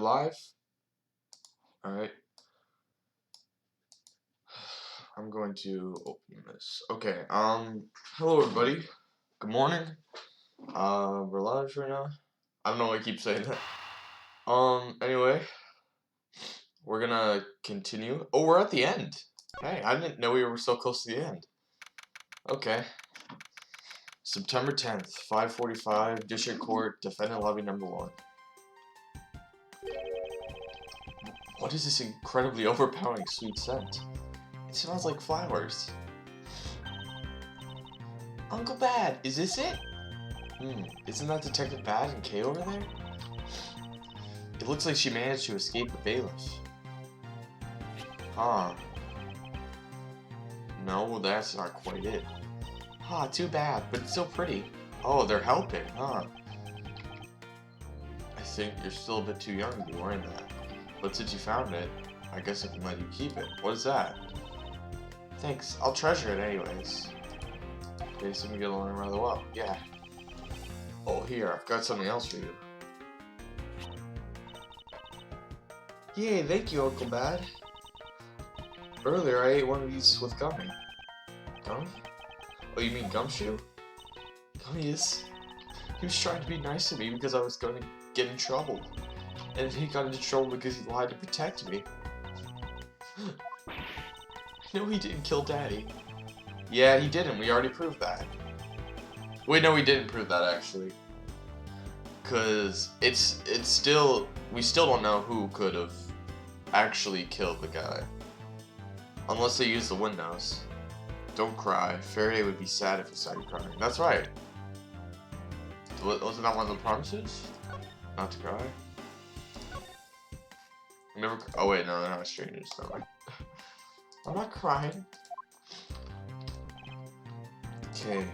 live? Alright. I'm going to open this. Okay, hello everybody. Good morning. We're live right now. I don't know why I keep saying that. Anyway, we're gonna continue. Oh, we're at the end. Hey, I didn't know we were so close to the end. Okay. September 10th, 5:45, District Court, Defendant Lobby number 1. What is this incredibly overpowering sweet scent? It smells like flowers. Uncle Bad, is this it? Isn't that Detective Bad and Kay over there? It looks like she managed to escape the bailiff. Huh. No, that's not quite it. Too bad, but it's so pretty. Oh, they're helping, huh? I think you're still a bit too young to be wearing that. But since you found it, I guess I can let you keep it. What is that? Thanks, I'll treasure it anyways. Okay, so we get along rather well. Yeah. Oh, here, I've got something else for you. Yay, thank you, Uncle Bad. Earlier, I ate one of these with Gummy. Gummy? Oh, you mean Gumshoe? Gummy is... He was trying to be nice to me because I was going to get in trouble. And he got into trouble because he lied to protect me. I know he didn't kill Daddy. Yeah, he didn't. We already proved that. Wait, no, we didn't prove that, actually. Because it's still... We still don't know who could have actually killed the guy. Unless they use the windows. Don't cry. Faraday would be sad if he saw you crying. That's right. Wasn't that one of the promises? Not to cry? Never. Oh wait, no, they're not strangers. No. I'm not crying. Okay.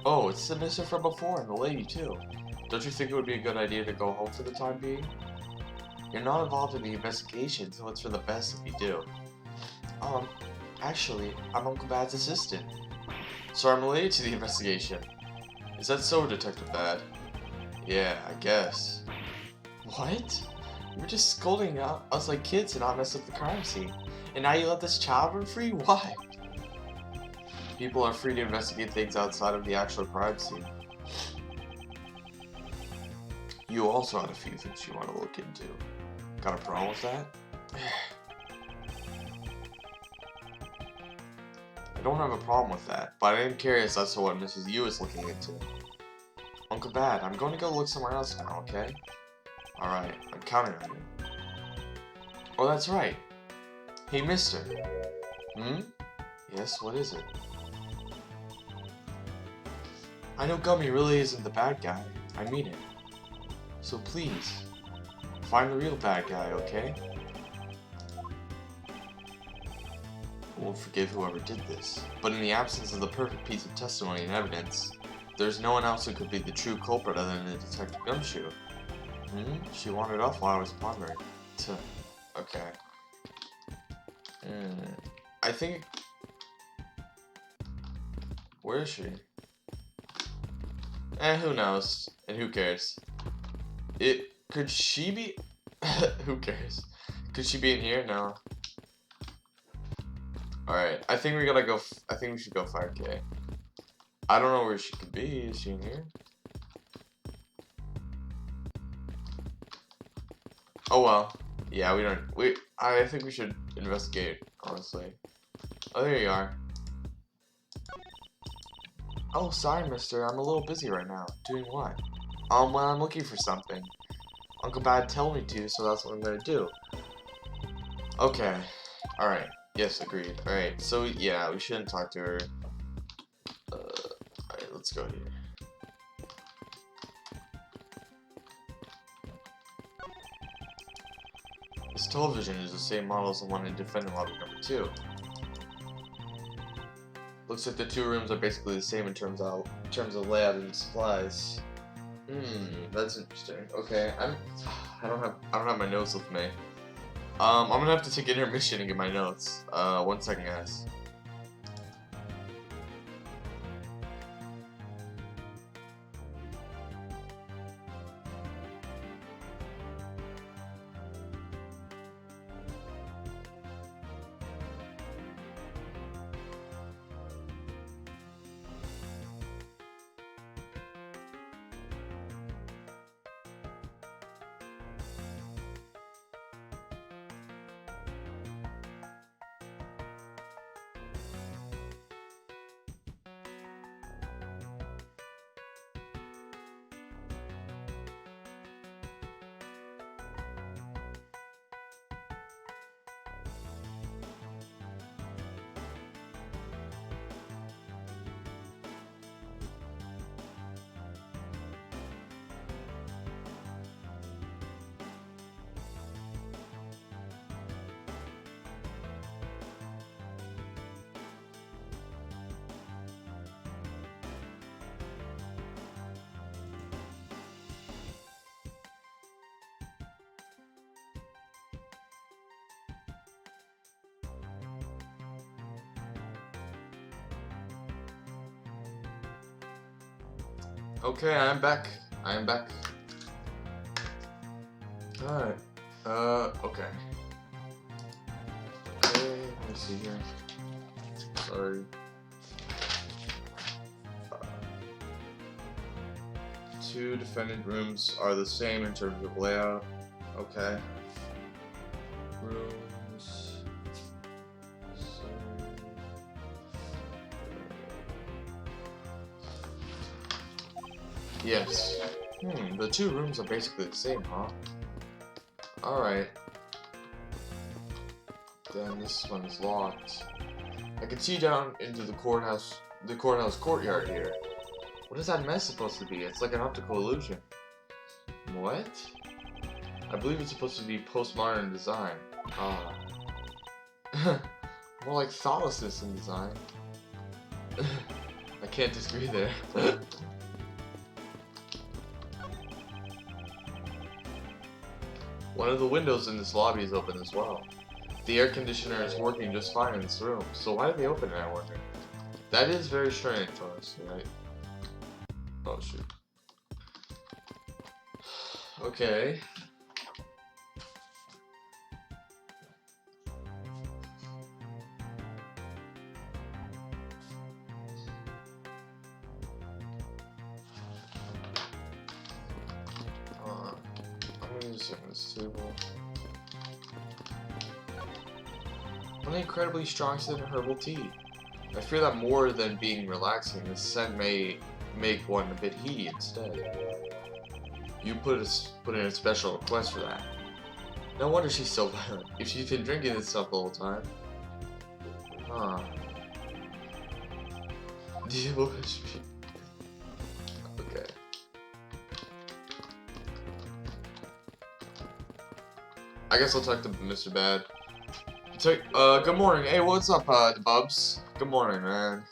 Oh, it's the mister from before and the lady too. Don't you think it would be a good idea to go home for the time being? You're not involved in the investigation, so it's for the best if you do. Actually, I'm Uncle Bad's assistant. So I'm related to the investigation. Is that so, Detective Bad? Yeah, I guess. What? You were just scolding us like kids to not mess up the crime scene. And now you let this child run free? Why? People are free to investigate things outside of the actual crime scene. You also had a few things you want to look into. Got a problem with that? I don't have a problem with that, but I am curious as to what Mrs. Yu is looking into. Uncle Bad, I'm going to go look somewhere else now, okay? Alright, I'm counting on you. Oh, that's right. Hey, mister. Yes, what is it? I know Gummy really isn't the bad guy. I mean it. So please, find the real bad guy, okay? I won't forgive whoever did this, but in the absence of the perfect piece of testimony and evidence, there's no one else who could be the true culprit other than Detective Gumshoe. She wandered off while I was pondering. Okay. I think... Where is she? Who knows? And who cares? Could she be... Who cares? Could she be in here? No. Alright, I think we gotta go... I think we should go 5K. I don't know where she could be. Is she in here? Oh well. Yeah, we don't... I think we should investigate, honestly. Oh, there you are. Oh, sorry, mister. I'm a little busy right now. Doing what? Well, I'm looking for something. Uncle Bad told me to, so that's what I'm gonna do. Okay. Alright. Yes, agreed. Alright, so, yeah, we shouldn't talk to her. Alright, let's go here. This television is the same model as the one in Defendant Lobby number 2. Looks like the two rooms are basically the same in terms of layout and supplies. That's interesting. Okay, I don't have my notes with me. I'm gonna have to take intermission and get my notes. 1 second, guys. Okay, I am back. I am back. Alright. Okay. Okay, let me see here. Sorry. Two defendant rooms are the same in terms of layout. Okay. Rooms. Yes. The two rooms are basically the same, huh? Alright. Then this one is locked. I can see down into the courthouse courtyard here. What is that mess supposed to be? It's like an optical illusion. What? I believe it's supposed to be postmodern design. Ah. More like thoughtlessness in design. I can't disagree there. One of the windows in this lobby is open as well. The air conditioner is working just fine in this room, so why did they open it, I wonder? That is very strange, honestly, right? Oh, shoot. Okay. I'm gonna just sit on this table. One incredibly strong scent of herbal tea. I fear that more than being relaxing, this scent may make one a bit heaty instead. You put in a special request for that. No wonder she's so violent. If she's been drinking this stuff the whole time. Huh. Okay. I guess I'll talk to Mr. Bad. Good morning. Hey, what's up, Bubs? Good morning, man.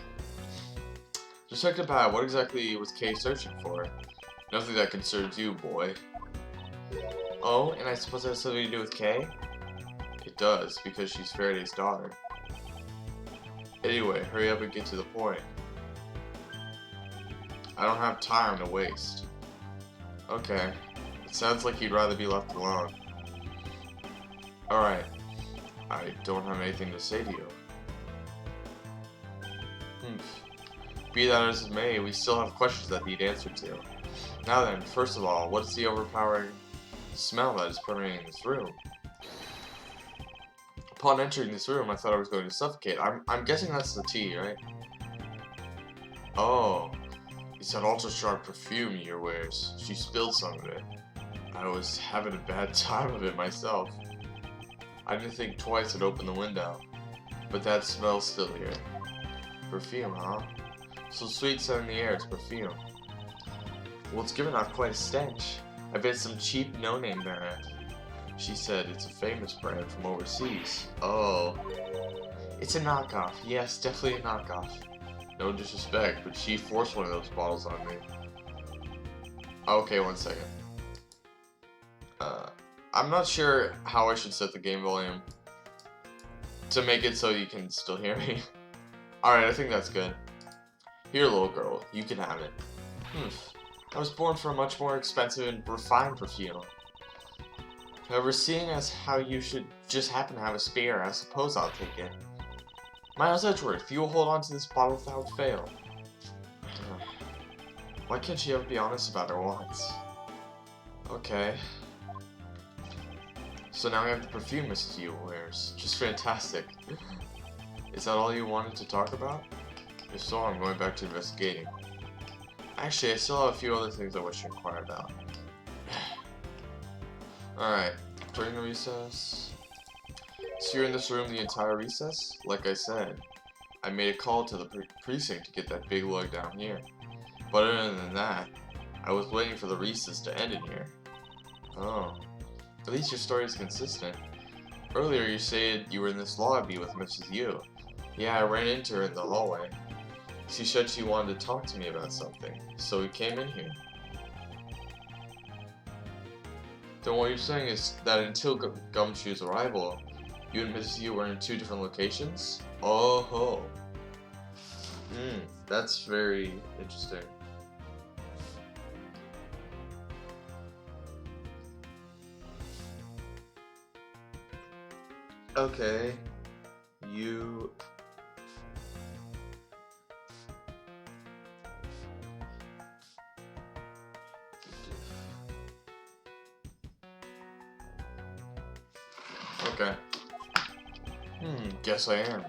Detective Bad, what exactly was Kay searching for? Nothing that concerns you, boy. Oh, and I suppose that has something to do with Kay? It does, because she's Faraday's daughter. Anyway, hurry up and get to the point. I don't have time to waste. Okay. It sounds like you'd rather be left alone. Alright. I don't have anything to say to you. Be that as it may, we still have questions that need answered to. Now then, first of all, what is the overpowering smell that is permeating this room? Upon entering this room, I thought I was going to suffocate. I'm guessing that's the tea, right? Oh, it's that ultra-strong perfume Yer wears. She spilled some of it. I was having a bad time of it myself. I didn't think twice I'd open the window, but that smell's still here. Perfume, huh? So sweet scent in the air, it's perfume. Well, it's giving off quite a stench. I bet some cheap no-name brand. She said it's a famous brand from overseas. Oh. It's a knockoff. Yes, definitely a knockoff. No disrespect, but she forced one of those bottles on me. Okay, one second. I'm not sure how I should set the game volume to make it so you can still hear me. Alright, I think that's good. Here, little girl, you can have it. I was born for a much more expensive and refined perfume. However, seeing as how you should just happen to have a spare, I suppose I'll take it. Miles Edgeworth, you will hold on to this bottle without fail. Why can't she ever be honest about her wants? Okay. So now we have the perfume Mrs. Yu wears. Just fantastic. Is that all you wanted to talk about? If so, I'm going back to investigating. Actually, I still have a few other things I wish to inquire about. Alright, during the recess. So you're in this room the entire recess? Like I said, I made a call to the precinct to get that big lug down here. But other than that, I was waiting for the recess to end in here. Oh. At least your story is consistent. Earlier you said you were in this lobby with Mrs. Yu. Yeah, I ran into her in the hallway. She said she wanted to talk to me about something, so we came in here. Then what you're saying is that until Gumshoe's arrival, you and Mrs. Yu were in two different locations? Oh ho. That's very interesting. Okay. You... Okay. Guess I am.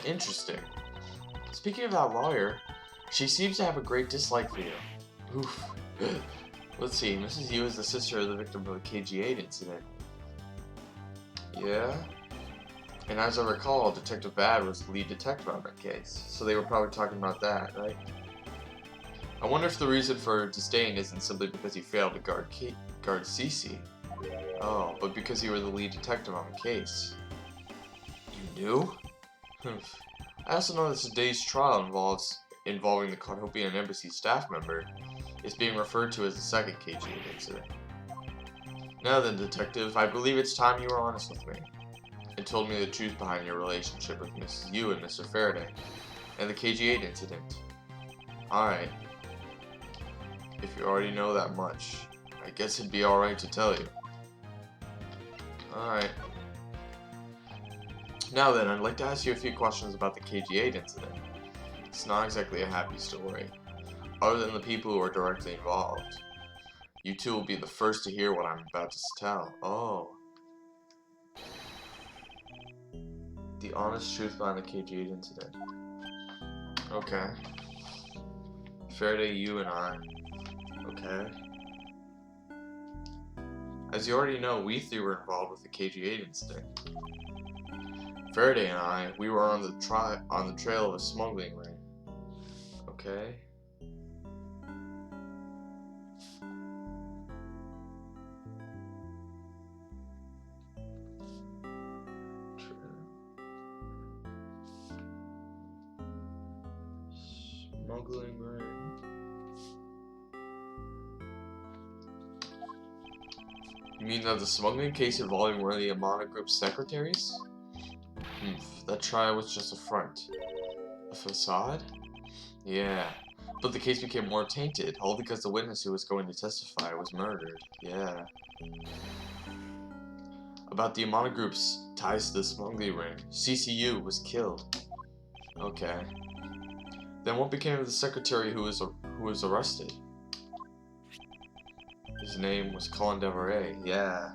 Interesting. Speaking of that lawyer, she seems to have a great dislike for you. Oof. Let's see, Mrs. Yu is the sister of the victim of the KG-8 incident. Yeah? And as I recall, Detective Bad was the lead detective on that case, so they were probably talking about that, right? I wonder if the reason for her disdain isn't simply because he failed to guard Cece. Oh, but because you were the lead detective on the case. You knew? I also know that today's trial involving the Carhopian Embassy staff member is being referred to as the second KG-8 incident. Now then, Detective, I believe it's time you were honest with me and told me the truth behind your relationship with Mrs. Yu and Mr. Faraday and the KG-8 incident. Alright. If you already know that much, I guess it'd be alright to tell you. Alright. Now then, I'd like to ask you a few questions about the KG-8 incident. It's not exactly a happy story, other than the people who are directly involved. You two will be the first to hear what I'm about to tell. Oh. The honest truth behind the KG-8 incident. Okay. Faraday, you and I. Okay. As you already know, we three were involved with the KG-8 incident. Faraday and I, we were on the trail of a smuggling ring. Okay. Smuggling ring. You mean that the smuggling case involving one of the Amana Group's secretaries? That trial was just a front. A facade? Yeah. But the case became more tainted, all because the witness who was going to testify was murdered. Yeah. About the Amana Group's ties to the smuggling ring, CCU was killed. Okay. Then what became of the secretary who was arrested? His name was Colin Deveray. Yeah.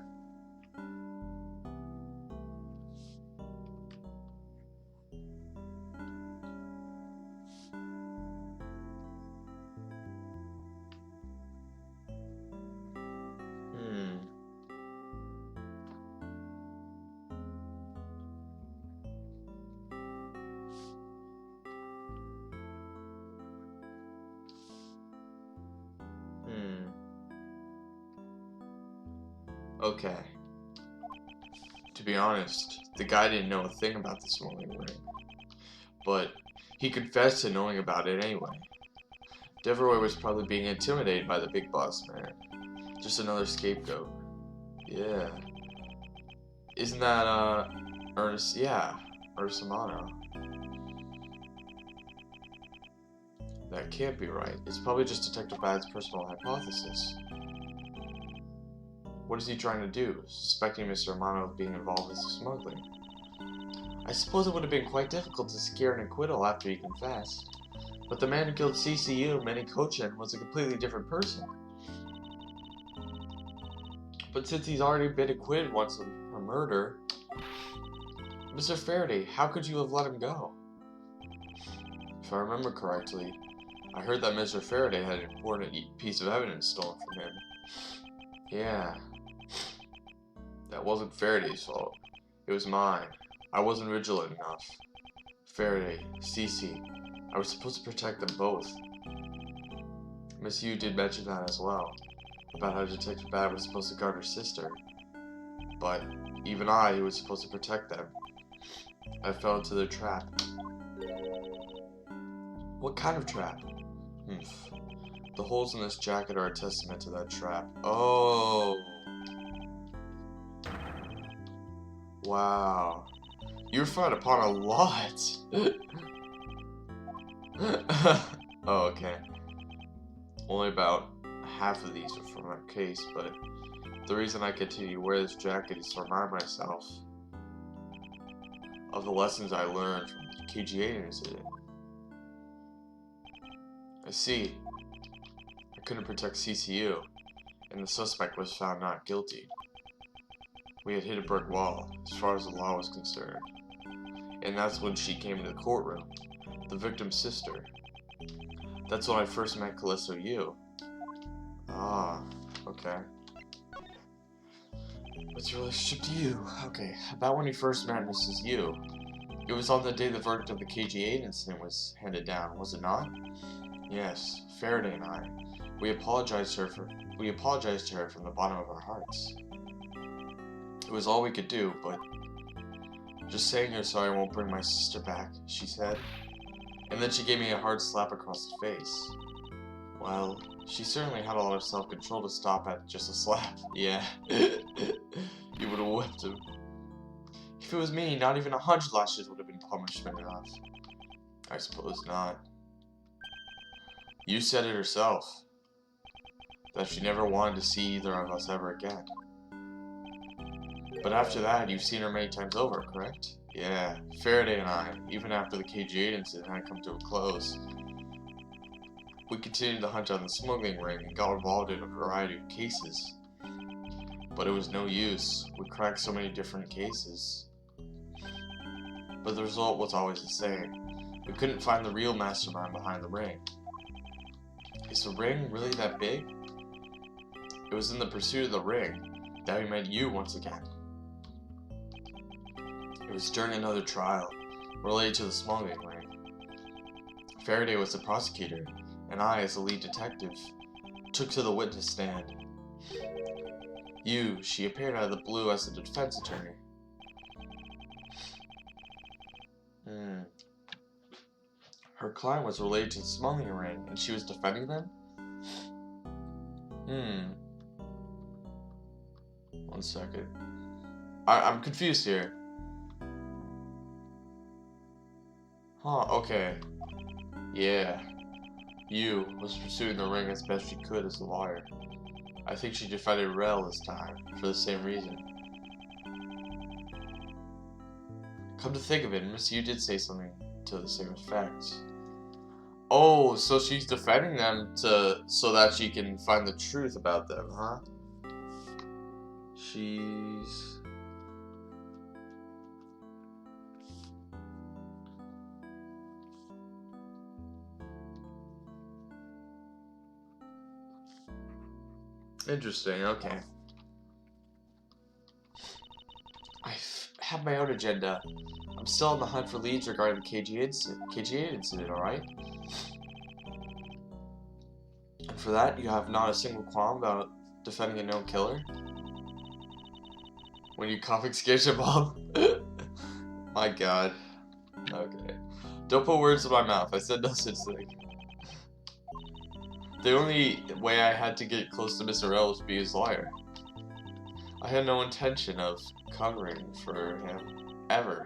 Okay. To be honest, the guy didn't know a thing about the smuggling ring. But he confessed to knowing about it anyway. Deveroy was probably being intimidated by the big boss man. Just another scapegoat. Yeah. Isn't that, Ernest? Yeah. Ernest Amano. That can't be right. It's probably just Detective Bad's personal hypothesis. What is he trying to do? Suspecting Mr. Amano of being involved with smuggling? I suppose it would have been quite difficult to secure an acquittal after he confessed. But the man who killed CCU, Manny Kochan, was a completely different person. But since he's already been acquitted once of a murder... Mr. Faraday, how could you have let him go? If I remember correctly, I heard that Mr. Faraday had an important piece of evidence stolen from him. Yeah. That wasn't Faraday's fault. It was mine. I wasn't vigilant enough. Faraday, Cece, I was supposed to protect them both. Miss Yu did mention that as well, about how Detective Bad was supposed to guard her sister. But even I, who was supposed to protect them, I fell into their trap. What kind of trap? The holes in this jacket are a testament to that trap. Oh. Wow. You fired upon a lot. Oh, okay. Only about half of these are from that case, but the reason I continue to wear this jacket is to remind myself of the lessons I learned from the KGA incident. I see. I couldn't protect CCU, and the suspect was found not guilty. We had hit a brick wall, as far as the law was concerned. And that's when she came into the courtroom, the victim's sister. That's when I first met Callisto Yu. Ah, okay. What's your relationship to you? Okay, about when you first met Mrs. Yu. It was on the day the verdict of the KG8 incident was handed down, was it not? Yes, Faraday and I. We apologized to her from the bottom of our hearts. It was all we could do, but just saying you're sorry won't bring my sister back, she said. And then she gave me a hard slap across the face. Well, she certainly had a lot of self-control to stop at just a slap. Yeah. You would have whipped him. If it was me, not even 100 lashes would have been punishment enough. I suppose not. You said it herself. That she never wanted to see either of us ever again. But after that, you've seen her many times over, correct? Yeah, Faraday and I, even after the KG8 incident had come to a close, we continued the hunt on the smuggling ring and got involved in a variety of cases. But it was no use. We cracked so many different cases. But the result was always the same. We couldn't find the real mastermind behind the ring. Is the ring really that big? It was in the pursuit of the ring that we met you once again. It was during another trial, related to the smuggling ring. Faraday was the prosecutor, and I, as the lead detective, took to the witness stand. She appeared out of the blue as a defense attorney. Her client was related to the smuggling ring, and she was defending them? One second. I'm confused here. Huh, okay. Yeah. Yu was pursuing the ring as best she could as a lawyer. I think she defended Rel this time, for the same reason. Come to think of it, Miss Yu did say something to the same effect. Oh, so she's defending them so that she can find the truth about them, huh? She's... Interesting, okay. I have my own agenda. I'm still on the hunt for leads regarding the KG8 incident, alright? And for that, you have not a single qualm about defending a known killer? When you confiscate your bomb? My god. Okay. Don't put words in my mouth. I said no such thing. The only way I had to get close to Mr. L was to be his lawyer. I had no intention of covering for him, ever.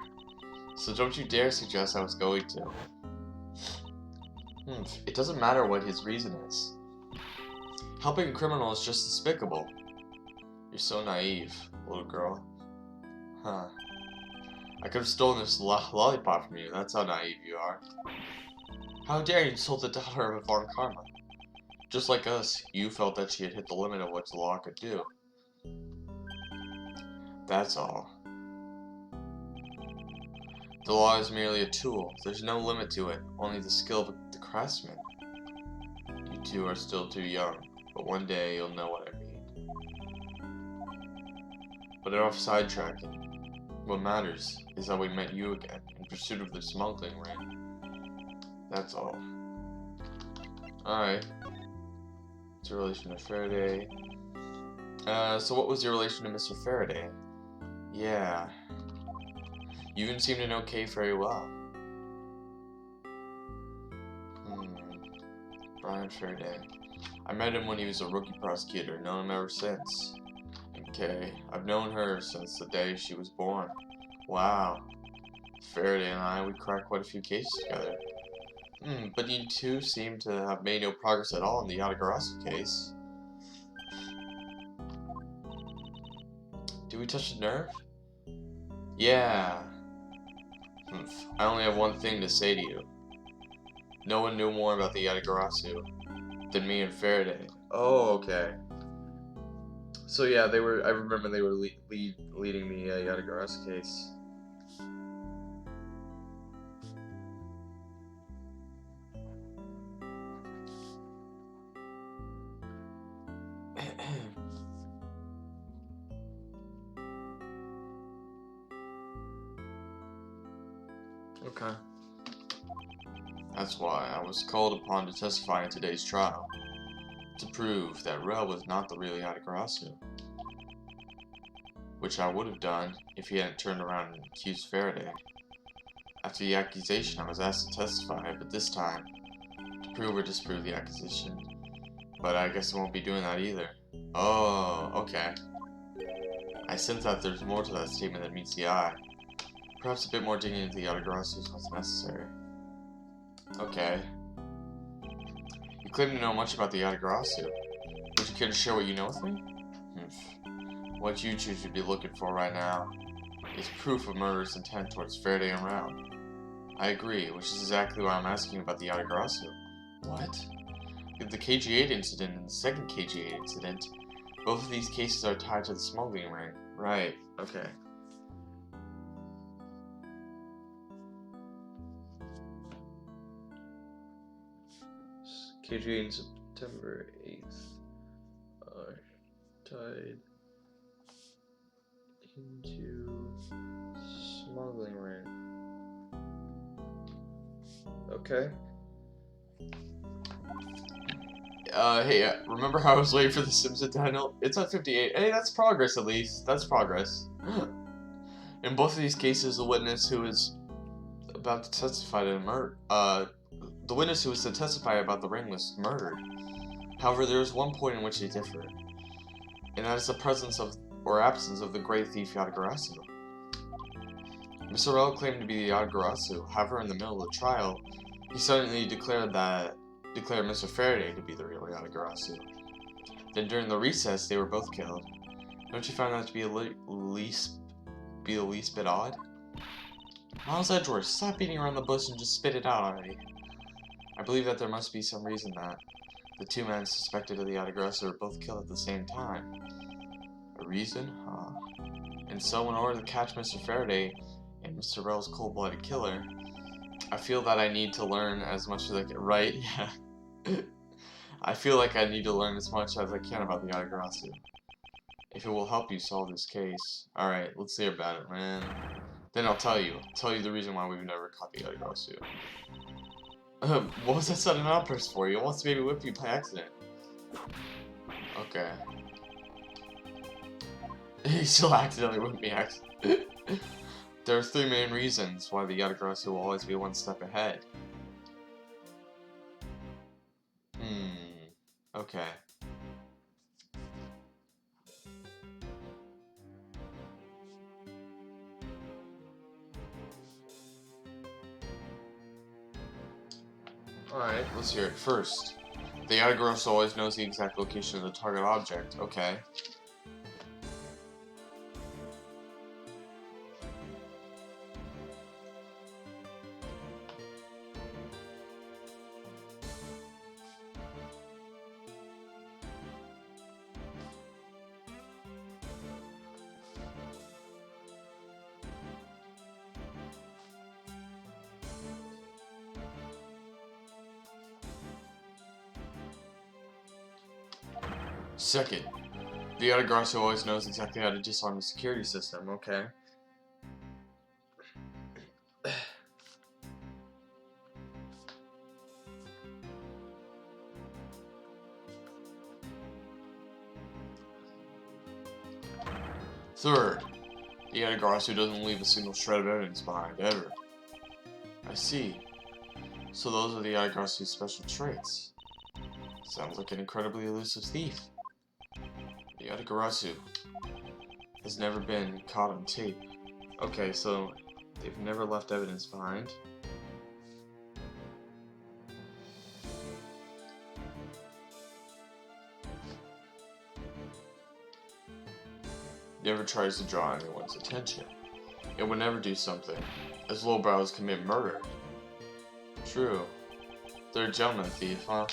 So don't you dare suggest I was going to. It doesn't matter what his reason is. Helping a criminal is just despicable. You're so naive, little girl. Huh. I could have stolen this lollipop from you, that's how naive you are. How dare you insult the daughter of Von Karma? Just like us, you felt that she had hit the limit of what the law could do. That's all. The law is merely a tool. There's no limit to it, only the skill of the craftsman. You two are still too young, but one day you'll know what I mean. But enough sidetracking. What matters is that we met you again, in pursuit of the smuggling ring. That's all. Alright. What's your relation to Faraday? So what was your relation to Mr. Faraday? Yeah. You even seem to know Kay very well. Brian Faraday. I met him when he was a rookie prosecutor, known him ever since. And Kay, I've known her since the day she was born. Wow. Faraday and I, we cracked quite a few cases together. But you two seem to have made no progress at all in the Yatagarasu case. Did we touch a nerve? Yeah. I only have one thing to say to you. No one knew more about the Yatagarasu than me and Faraday. Oh, okay. So yeah, they were. I remember they were leading the Yatagarasu case. Okay. That's why I was called upon to testify in today's trial, to prove that Rel was not the real Yatagarasu, which I would have done if he hadn't turned around and accused Faraday. After the accusation, I was asked to testify, but this time, to prove or disprove the accusation. But I guess I won't be doing that either. Oh, okay. I sense that there's more to that statement than meets the eye. Perhaps a bit more digging into the Yatagarasu is what's necessary. Okay. You claim to know much about the Yatagarasu. Would you care to share what you know with me? What you choose to be looking for right now is proof of murderous intent towards Faraday and Rao. I agree, which is exactly why I'm asking about the Yatagarasu. What? The KG8 incident and the second KG8 incident, both of these cases are tied to the smuggling ring. Right, okay. KG8 in September 8th are tied into smuggling ring. Okay. Hey, remember how I was waiting for the Simpson title? It's at 58. Hey, that's progress at least. That's progress. In both of these cases, the witness who is about to testify to the witness who was to testify about the ring was murdered. However, there is one point in which they differ, and that is the presence of, or absence of, the great thief Yatagarasu. Mr. Rel claimed to be the Yatagarasu. However, in the middle of the trial, he suddenly declared Mr. Faraday to be the real Yatagarasu. Then during the recess, they were both killed. Don't you find that to be the least bit odd? Miles Edgeworth, stop beating around the bush and just spit it out already. I believe that there must be some reason that the two men suspected of the Yatagarasu were both killed at the same time. A reason? Huh. And so, in order to catch Mr. Faraday and Mr. Rel's cold-blooded killer, I feel that I need to learn as much as I can. Right? Yeah. I feel like I need to learn as much as I can about the Yatagarasu. If it will help you solve this case. Alright, let's hear about it, man. Then I'll tell you the reason why we've never caught the Yatagarasu. What was that sudden outburst for? You almost made me whip you by accident. Okay. He still accidentally whipped me accidentally. There are three main reasons why the Yatagarasu will always be one step ahead. Okay. Alright, let's hear it. First, the Yatagarasu always knows the exact location of the target object. Okay. Second, the Yatagarasu always knows exactly how to disarm the security system. Okay. Third, the Yatagarasu doesn't leave a single shred of evidence behind, ever. I see. So those are the Yatagarasu's special traits. Sounds like an incredibly elusive thief. The Yatagarasu has never been caught on tape. Okay, so they've never left evidence behind. Never tries to draw anyone's attention. It would never do something, as lowbrows commit murder. True. They're a gentleman thief, huh?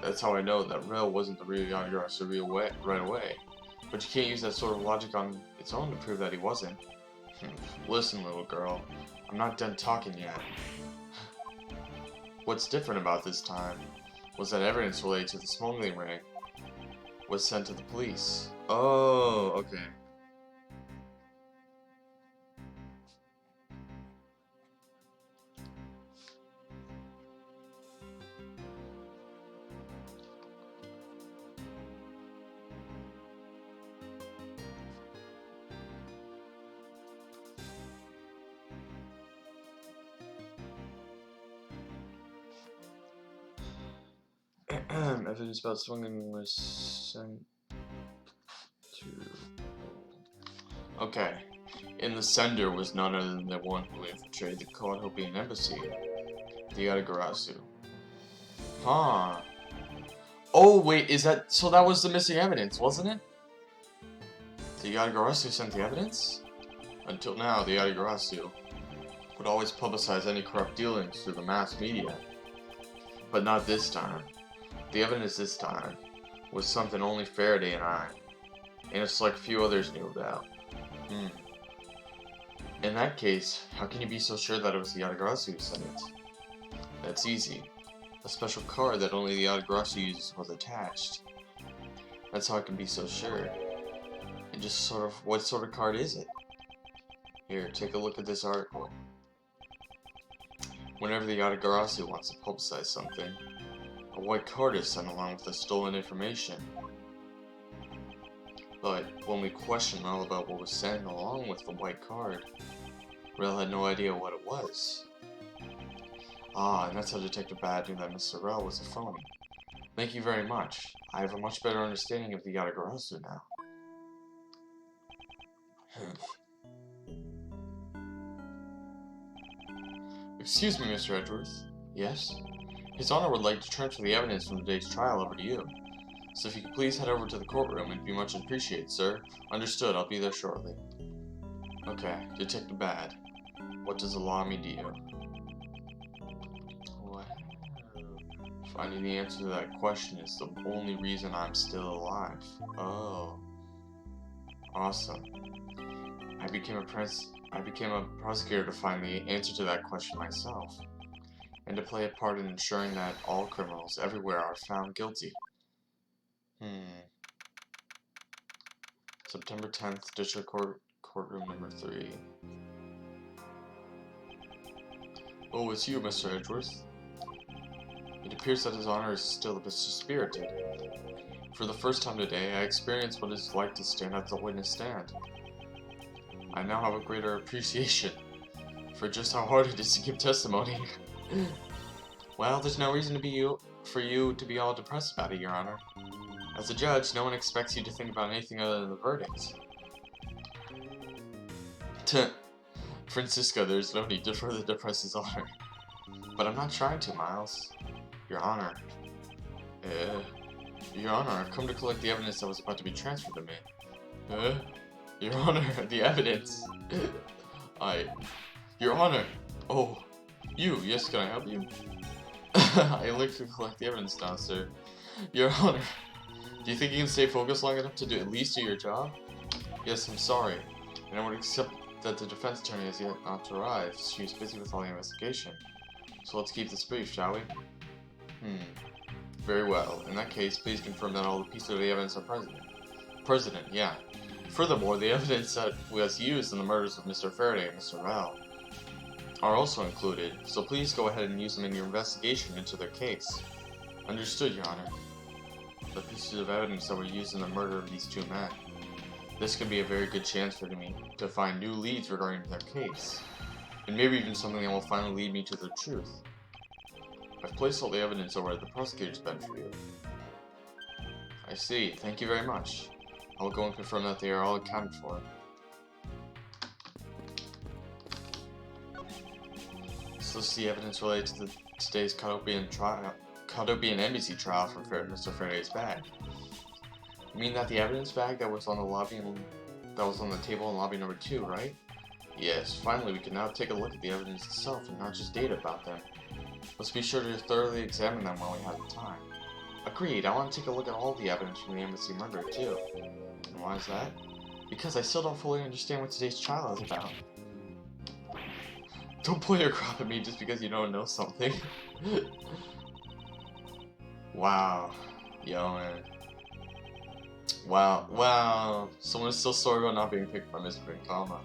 That's how I know that Rel wasn't the real Yatagarasu right away. But you can't use that sort of logic on its own to prove that he wasn't. Listen, little girl, I'm not done talking yet. What's different about this time was that evidence related to the smuggling ring was sent to the police. Oh, okay. Evidence about smuggling was sent to... Okay. And the sender was none other than the one who infiltrated the Kotopian embassy. The Yatagarasu. Huh. Oh, wait, is that... So that was the missing evidence, wasn't it? The Yatagarasu sent the evidence? Until now, the Yatagarasu would always publicize any corrupt dealings through the mass media. But not this time. The evidence this time was something only Faraday and I, and a select few others knew about. In that case, how can you be so sure that it was the Yatagarasu who sent it? That's easy. A special card that only the Yatagarasu uses was attached. That's how I can be so sure. And just sort of, what sort of card is it? Here, take a look at this article. Whenever the Yatagarasu wants to publicize something, a white card is sent along with the stolen information. But when we questioned Rel about what was sent along with the white card, Rel had no idea what it was. Ah, and that's how Detective Bad knew that Mr. Rel was a phony. Thank you very much. I have a much better understanding of the Yatagarasu now. Excuse me, Mr. Edgeworth. Yes? His Honor would like to transfer the evidence from today's trial over to you. So if you could please head over to the courtroom, it'd be much appreciated, sir. Understood, I'll be there shortly. Okay, Detective Bad. What does the law mean to you? Wow. Finding the answer to that question is the only reason I'm still alive. Oh. Awesome. I became a prosecutor to find the answer to that question myself, and to play a part in ensuring that all criminals everywhere are found guilty. September 10th, District Court, Courtroom number 3. Oh, it's you, Mr. Edgeworth. It appears that His Honor is still a bit spirited. For the first time today, I experienced what it's like to stand at the witness stand. I now have a greater appreciation for just how hard it is to give testimony. Well, there's no reason for you to be all depressed about it, Your Honor. As a judge, no one expects you to think about anything other than the verdict. Francisco, there's no need to further depress His Honor. But I'm not trying to, Miles. Your Honor. Your Honor, I've come to collect the evidence that was about to be transferred to me. Your Honor, the evidence. Your Honor. Oh, you. Yes, can I help you? I look to collect the evidence now, sir. Your Honor, do you think you can stay focused long enough to at least do your job? Yes, I'm sorry. And I would accept that the defense attorney has yet not arrived. She was busy with all the investigation. So let's keep this brief, shall we? Very well. In that case, please confirm that all the pieces of the evidence are present. Yeah. Furthermore, the evidence that was used in the murders of Mr. Faraday and Mr. Rel are also included, so please go ahead and use them in your investigation into their case. Understood, Your Honor. The pieces of evidence that were used in the murder of these two men. This could be a very good chance for me to find new leads regarding their case, and maybe even something that will finally lead me to the truth. I've placed all the evidence over at the prosecutor's bench for you. I see. Thank you very much. I will go and confirm that they are all accounted for. So this is the evidence related to today's Kotopian embassy trial for Mr. Faraday's bag. You mean that the evidence bag that was on the table in lobby number 2, right? Yes, finally we can now take a look at the evidence itself and not just data about them. Let's be sure to thoroughly examine them while we have the time. Agreed, I want to take a look at all the evidence from the embassy murder too. And why is that? Because I still don't fully understand what today's trial is about. Don't pull your crop at me just because you don't know something. Wow. Yo, man. Wow. Someone is still sorry about not being picked by Mr. Benkama.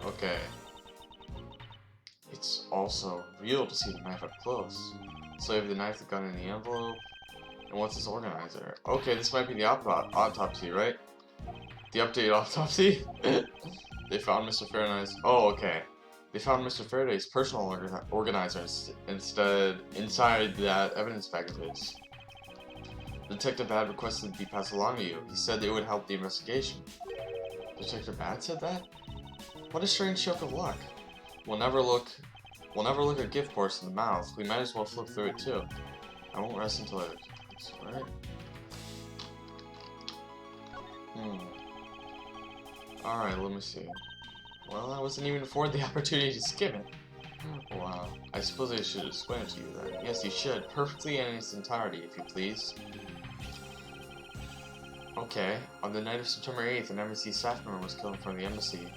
Okay. It's also real to see the knife up close. Slave the knife, the gun in the envelope. And what's this organizer? Okay, this might be the autopsy, right? The updated autopsy? They found Mr. Faraday's... Oh, okay. They found Mr. Faraday's personal organizer inside that evidence bag of his. Detective Bad requested to be passed along to you. He said it would help the investigation. Detective Bad said that? What a strange stroke of luck. We'll never look a gift horse in the mouth. We might as well flip through it too. I won't rest until it's alright. Alright, let me see. Well, I wasn't even afforded the opportunity to skim it. Wow. I suppose I should explain it to you then. Yes, you should. Perfectly and in its entirety, if you please. Okay. On the night of September 8th, an embassy staff member was killed in front of the embassy.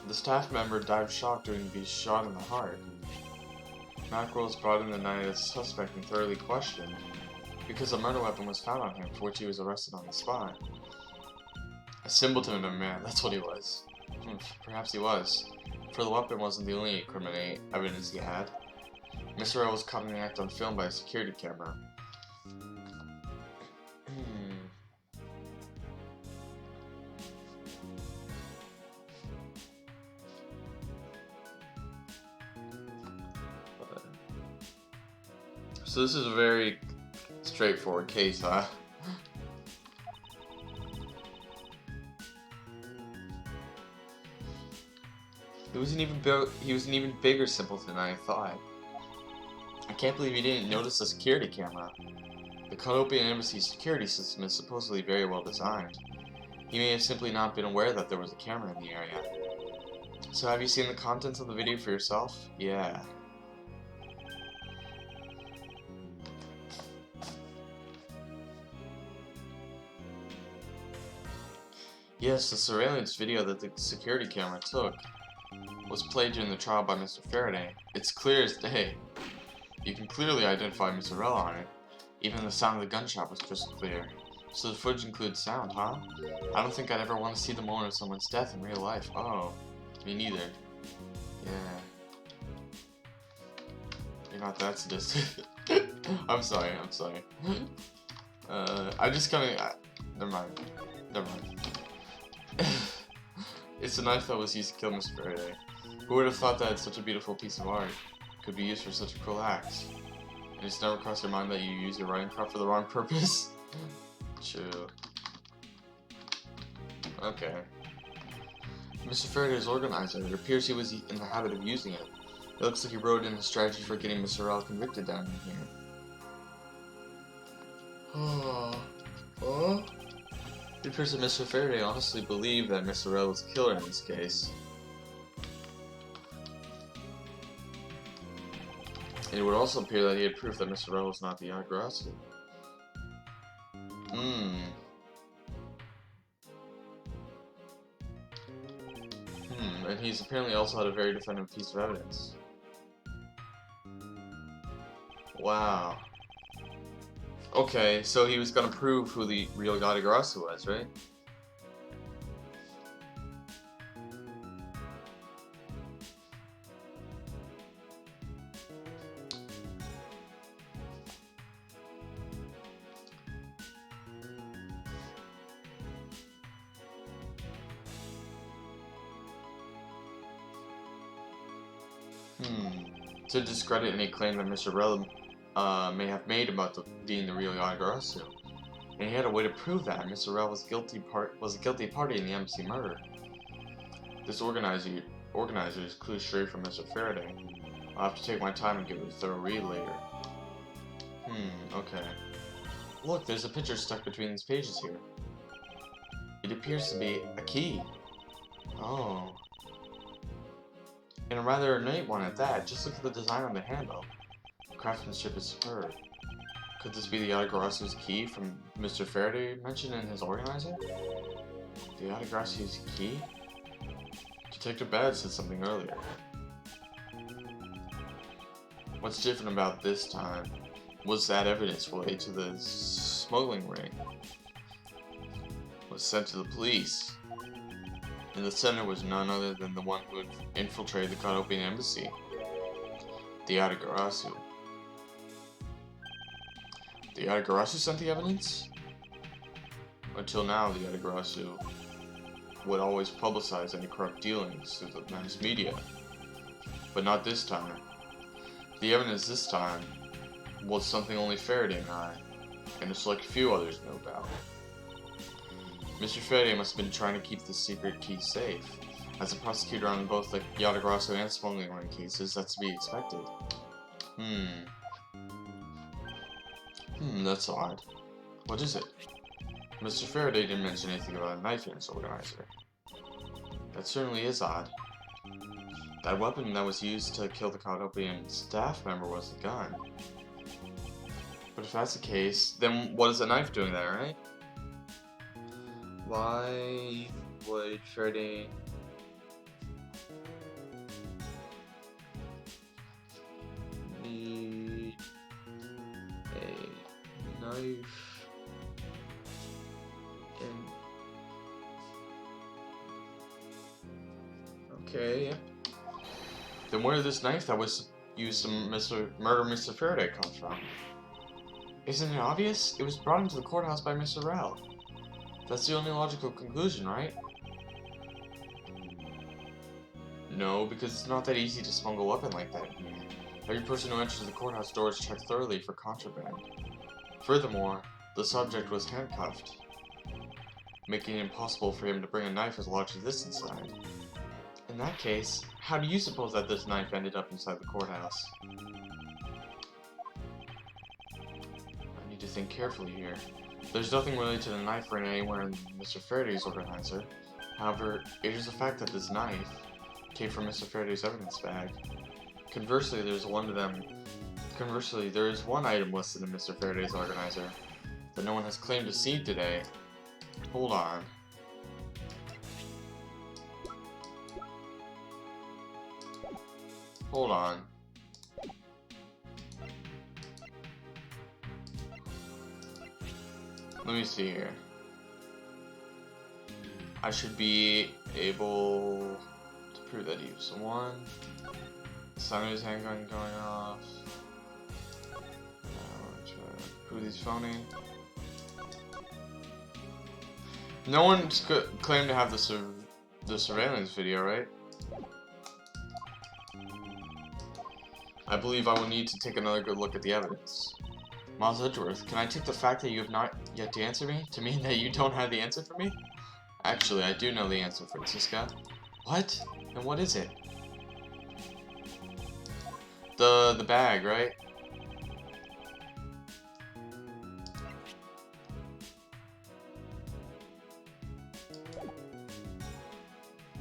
The staff member died of shock during being shot in the heart. Mackerel was brought in the night as a suspect and thoroughly questioned, because a murder weapon was found on him, for which he was arrested on the spot. A simpleton of a man, that's what he was. Perhaps he was, for the weapon wasn't the only incriminating evidence he had. Mr. L was caught in the act on film by a security camera. So this is a very straightforward case, huh? He was an even bigger simpleton than I thought. I can't believe he didn't notice the security camera. The Conopian Embassy security system is supposedly very well designed. He may have simply not been aware that there was a camera in the area. So have you seen the contents of the video for yourself? Yeah. Yes, the surveillance video that the security camera took was played during the trial by Mr. Faraday. It's clear as day. You can clearly identify Mr. Rella on it. Even the sound of the gunshot was crystal clear. So the footage includes sound, huh? I don't think I'd ever want to see the moment of someone's death in real life. Oh, me neither. Yeah. You're not that sadistic. I'm sorry. I just kinda... never mind. It's a knife that was used to kill Mr. Faraday. Who would have thought that such a beautiful piece of art could be used for such a cruel act? And it's never crossed your mind that you use your writing crop for the wrong purpose? True. Okay. Mr. Faraday's organizer, it appears he was in the habit of using it. It looks like he wrote in a strategy for getting Mr. Rell convicted down in here. It appears that Mr. Faraday honestly believed that Mr. Rell was the killer in this case. It would also appear that he had proof that Mr. Rell was not the aggressor. And he's apparently also had a very definitive piece of evidence. Wow. Okay, so he was gonna prove who the real Yatagarasu was, right? To discredit any claim that Mr. Rell may have made about being the real Yatagarasu. And he had a way to prove that Mr. Rell was a guilty party in the embassy murder. This organizer is clues straight from Mr. Faraday. I'll have to take my time and give it a thorough read later. Okay. Look, there's a picture stuck between these pages here. It appears to be a key. Oh. And a rather ornate one at that. Just look at the design on the handle. Craftsmanship is superb. Could this be the Yatagarasu's key from Mr. Faraday mentioned in his organizer? The Yatagarasu's key? Detective Bad said something earlier. What's different about this time was that evidence related to the smuggling ring was sent to the police. And the sender was none other than the one who had infiltrated the Kotopian embassy, the Yatagarasu. The Yatagarasu sent the evidence? Until now, the Yatagarasu would always publicize any corrupt dealings through the mass media. But not this time. The evidence this time was something only Faraday and I, and a select few others knew about. Mr. Faraday must have been trying to keep the secret key safe. As a prosecutor on both the Yatagarasu and smuggling ring cases, that's to be expected. That's odd. What is it? Mr. Faraday didn't mention anything about a knife in his organizer. That certainly is odd. That weapon that was used to kill the Kotopian staff member was the gun. But if that's the case, then what is the knife doing there, right? Why would Faraday need a knife in... Okay. Then where did this knife that was used to murder Mr. Faraday come from? Isn't it obvious? It was brought into the courthouse by Mr. Rao. That's the only logical conclusion, right? No, because it's not that easy to smuggle a weapon like that. Every person who enters the courthouse door is checked thoroughly for contraband. Furthermore, the subject was handcuffed, making it impossible for him to bring a knife as large as this inside. In that case, how do you suppose that this knife ended up inside the courthouse? I need to think carefully here. There's nothing related to the knife found anywhere in Mr. Faraday's organizer. However, it is a fact that this knife came from Mr. Faraday's evidence bag. Conversely, there is one item listed in Mr. Faraday's organizer that no one has claimed to see today. Hold on. Hold on. Let me see here. I should be able to prove that he was the one. The sound of his handgun going off. Prove he's phony. No one's claimed to have the surveillance video, right? I believe I will need to take another good look at the evidence. Miles Edgeworth, can I take the fact that you have not yet to answer me to mean that you don't have the answer for me? Actually, I do know the answer, Francisca. What? And what is it? The bag, right?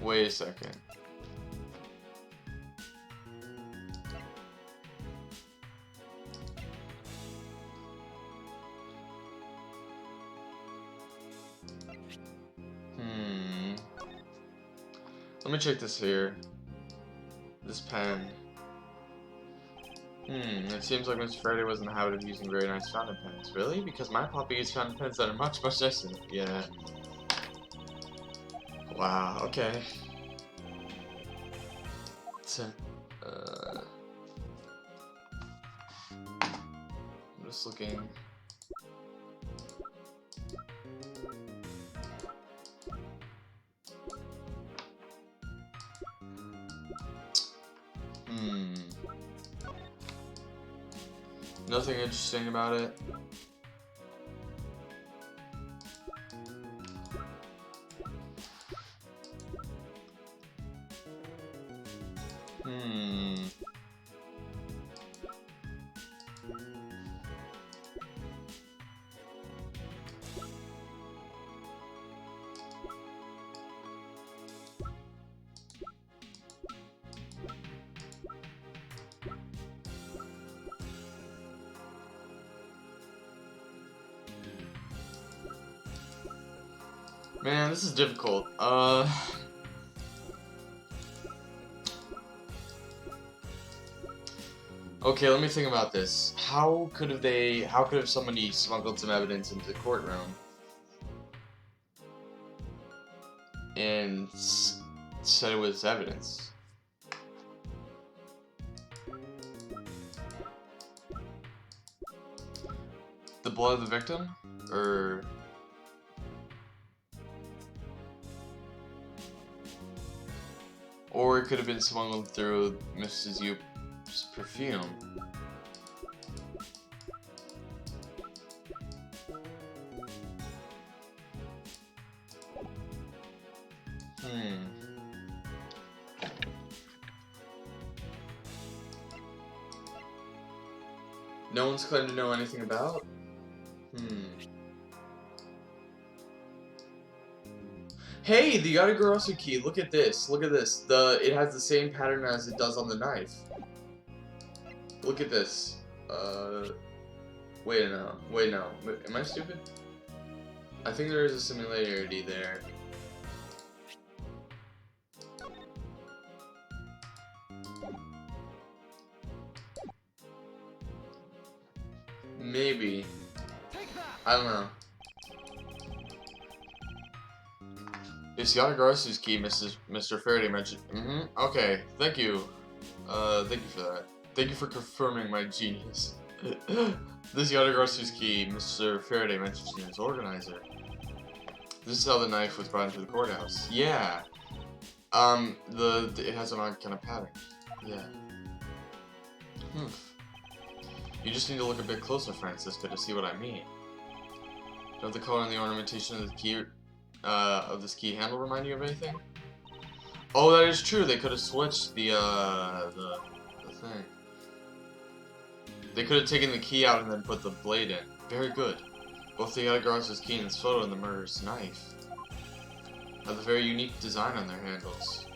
Wait a second. Let me check this here. This pen. It seems like Mr. Faraday was in the habit of using very nice fountain pens. Really? Because my papa used fountain pens that are much nicer. Yeah. Wow, okay. I'm just looking. Nothing interesting about it. Man, this is difficult. Okay, let me think about this. How could have somebody smuggled some evidence into the courtroom and said it was evidence? The blood of the victim? Or it could have been smuggled through Mrs. Yoop's perfume. No one's claimed to know anything about? Hey, the Yatagarasu key, look at this, look at this. It has the same pattern as it does on the knife. Look at this. Wait, no. Am I stupid? I think there is a similarity there. Maybe. I don't know. It's Yatagarasu's key, Mr. Faraday mentioned. Okay, thank you. Thank you for that. Thank you for confirming my genius. This Yatagarasu's key, Mr. Faraday mentioned to his organizer. This is how the knife was brought into the courthouse. Yeah. It has an odd kind of pattern. Yeah. You just need to look a bit closer, Francisca, to see what I mean. Don't the color and the ornamentation of the key, this key handle remind you of anything? Oh, that is true. They could have switched the thing. They could have taken the key out and then put the blade in. Very good. Both the Yatagarasu's key in this photo and the murderer's knife have a very unique design on their handles.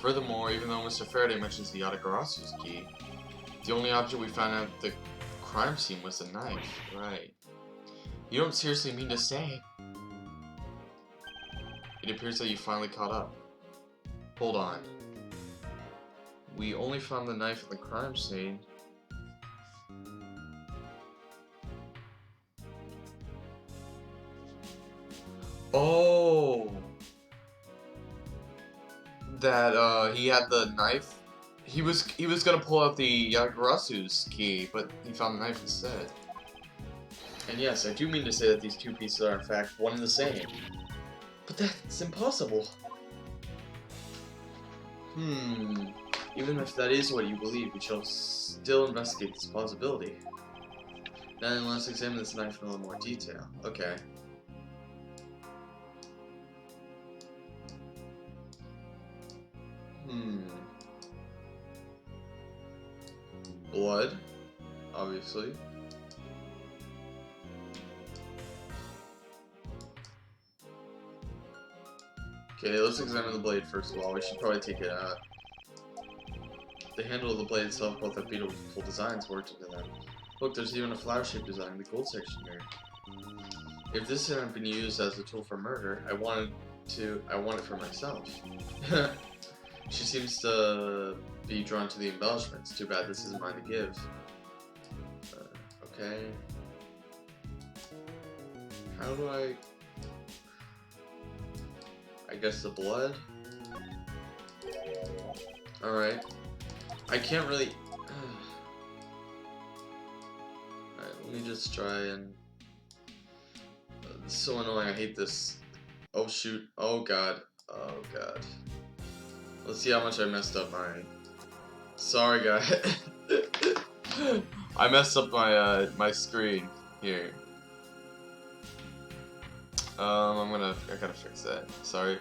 Furthermore, even though Mr. Faraday mentions the Yatagarasu's key, the only object we found at the crime scene was the knife. Right. You don't seriously mean to say? It appears that you finally caught up. Hold on. We only found the knife at the crime scene. Oh! That, he had the knife? He was gonna pull out the Yatagarasu's key, but he found the knife instead. And yes, I do mean to say that these two pieces are in fact one and the same. But that's impossible. Even if that is what you believe, we shall still investigate this possibility. Then let's examine this knife in a little more detail. Okay. Blood, obviously. Okay, let's examine the blade first of all. We should probably take it out. The handle of the blade itself both have beautiful designs worked into them. Look, there's even a flower-shaped design in the gold section here. If this hadn't been used as a tool for murder, I want it for myself. She seems to be drawn to the embellishments. Too bad this isn't mine to give. Okay. How do I guess the blood? Alright. I can't really... Alright, let me just try and... This is so annoying, I hate this. Oh shoot, oh god, oh god. Let's see how much I messed up my... Sorry guys. I messed up my, my screen here. I gotta fix that. Sorry.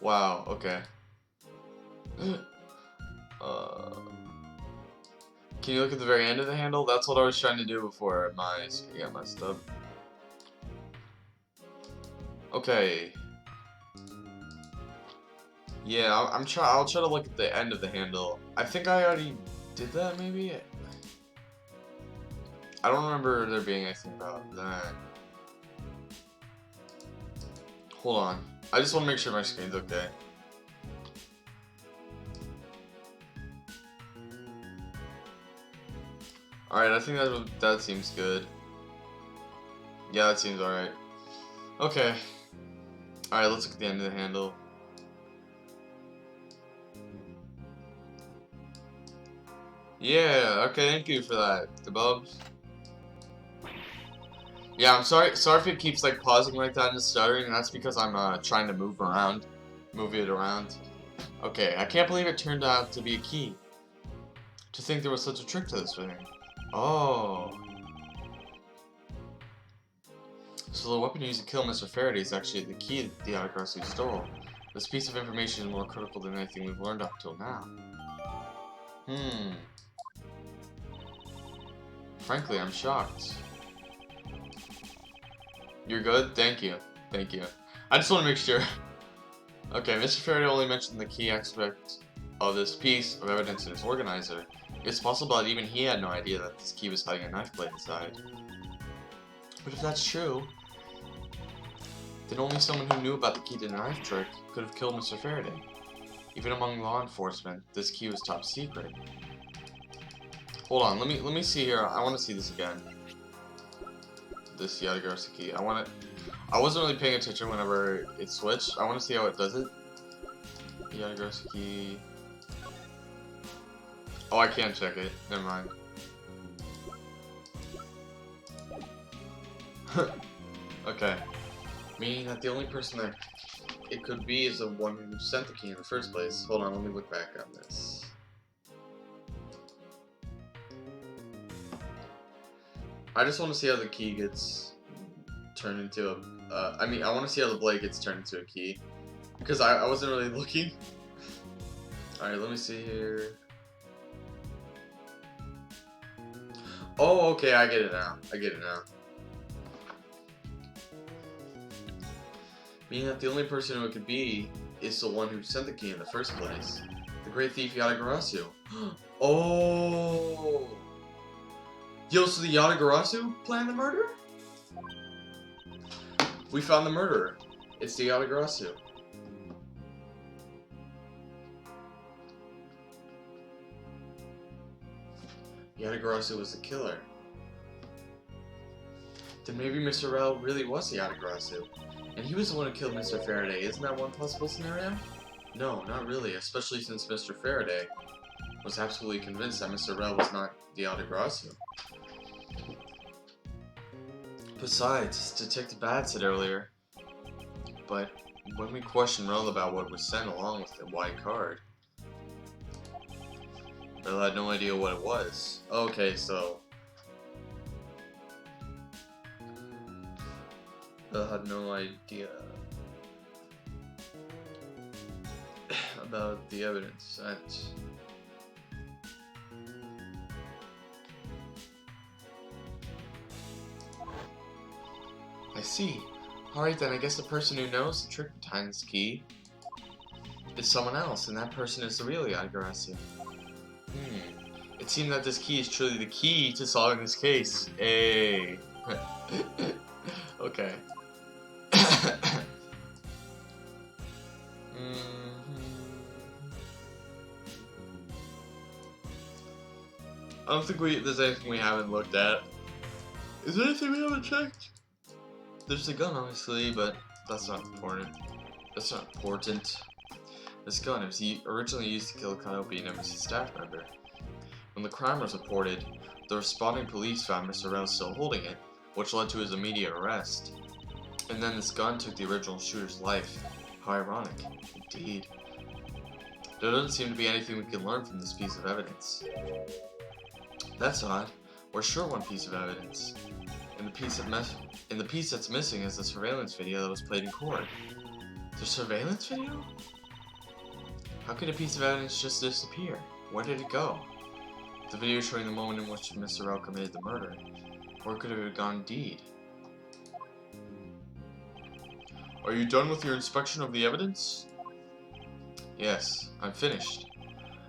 Wow, okay. Can you look at the very end of the handle? That's what I was trying to do before my screen got messed up. Okay. Yeah, I'll try to look at the end of the handle. I think I already did that, maybe? I don't remember there being anything about that. Hold on. I just want to make sure my screen's okay. Alright, I think that seems good. Yeah, that seems alright. Okay. Alright, let's look at the end of the handle. Yeah, okay, thank you for that, the Bubs. Yeah, I'm sorry if it keeps like pausing like that and stuttering. That's because I'm trying to move it around. Okay, I can't believe it turned out to be a key. To think there was such a trick to this thing. Oh. So the weapon used to kill Mr. Faraday is actually the key that the Autograssi stole. This piece of information is more critical than anything we've learned up till now. Frankly, I'm shocked. You're good? Thank you. Thank you. I just want to make sure. Okay, Mr. Faraday only mentioned the key aspect of this piece of evidence in its organizer. It's possible that even he had no idea that this key was hiding a knife blade inside. But if that's true, then only someone who knew about the key to the knife trick could have killed Mr. Faraday. Even among law enforcement, this key was top secret. Hold on, let me see here. I want to see this again. This Autograssi key. I wasn't really paying attention whenever it switched. I want to see how it does it. Autograssi key. Oh, I can't check it. Never mind. Okay. Meaning that the only person that it could be is the one who sent the key in the first place. Hold on, let me look back on this. I just want to see how the key gets turned into a... I mean, I want to see how the blade gets turned into a key. Because I wasn't really looking. Alright, let me see here. Oh, okay, I get it now. I get it now. Meaning that the only person who it could be is the one who sent the key in the first place. The great thief Yatagarasu. Oh! Yo, so the Yatagarasu planned the murder? We found the murderer. It's the Yatagarasu. Yatagarasu was the killer. Then maybe Mr. Rel really was the Yatagarasu. And he was the one who killed Mr. Faraday. Isn't that one possible scenario? No, not really, especially since Mr. Faraday was absolutely convinced that Mr. Rel was not the Yatagarasu. Besides, Detective Bad said earlier, but when we questioned Rel about what was sent along with the white card, Rel had no idea what it was. Okay, so... Rel had no idea about the evidence sent. I see. Alright then, I guess the person who knows the trick behind this key is someone else, and that person is the real Yatagarasu. It seemed that this key is truly the key to solving this case. Hey. Okay. I don't think there's anything we haven't looked at. Is there anything we haven't checked? There's the gun, obviously, but that's not important. That's not important. This gun was originally used to kill Kanopi and Embassy staff member. When the crime was reported, the responding police found Mr. Rel still holding it, which led to his immediate arrest. And then this gun took the original shooter's life. How ironic. Indeed. There doesn't seem to be anything we can learn from this piece of evidence. That's odd. We're short one piece of evidence. And the piece that's missing is the surveillance video that was played in court. The surveillance video? How could a piece of evidence just disappear? Where did it go? The video showing the moment in which Mr. Rel committed the murder. Where could it have gone indeed? Are you done with your inspection of the evidence? Yes, I'm finished.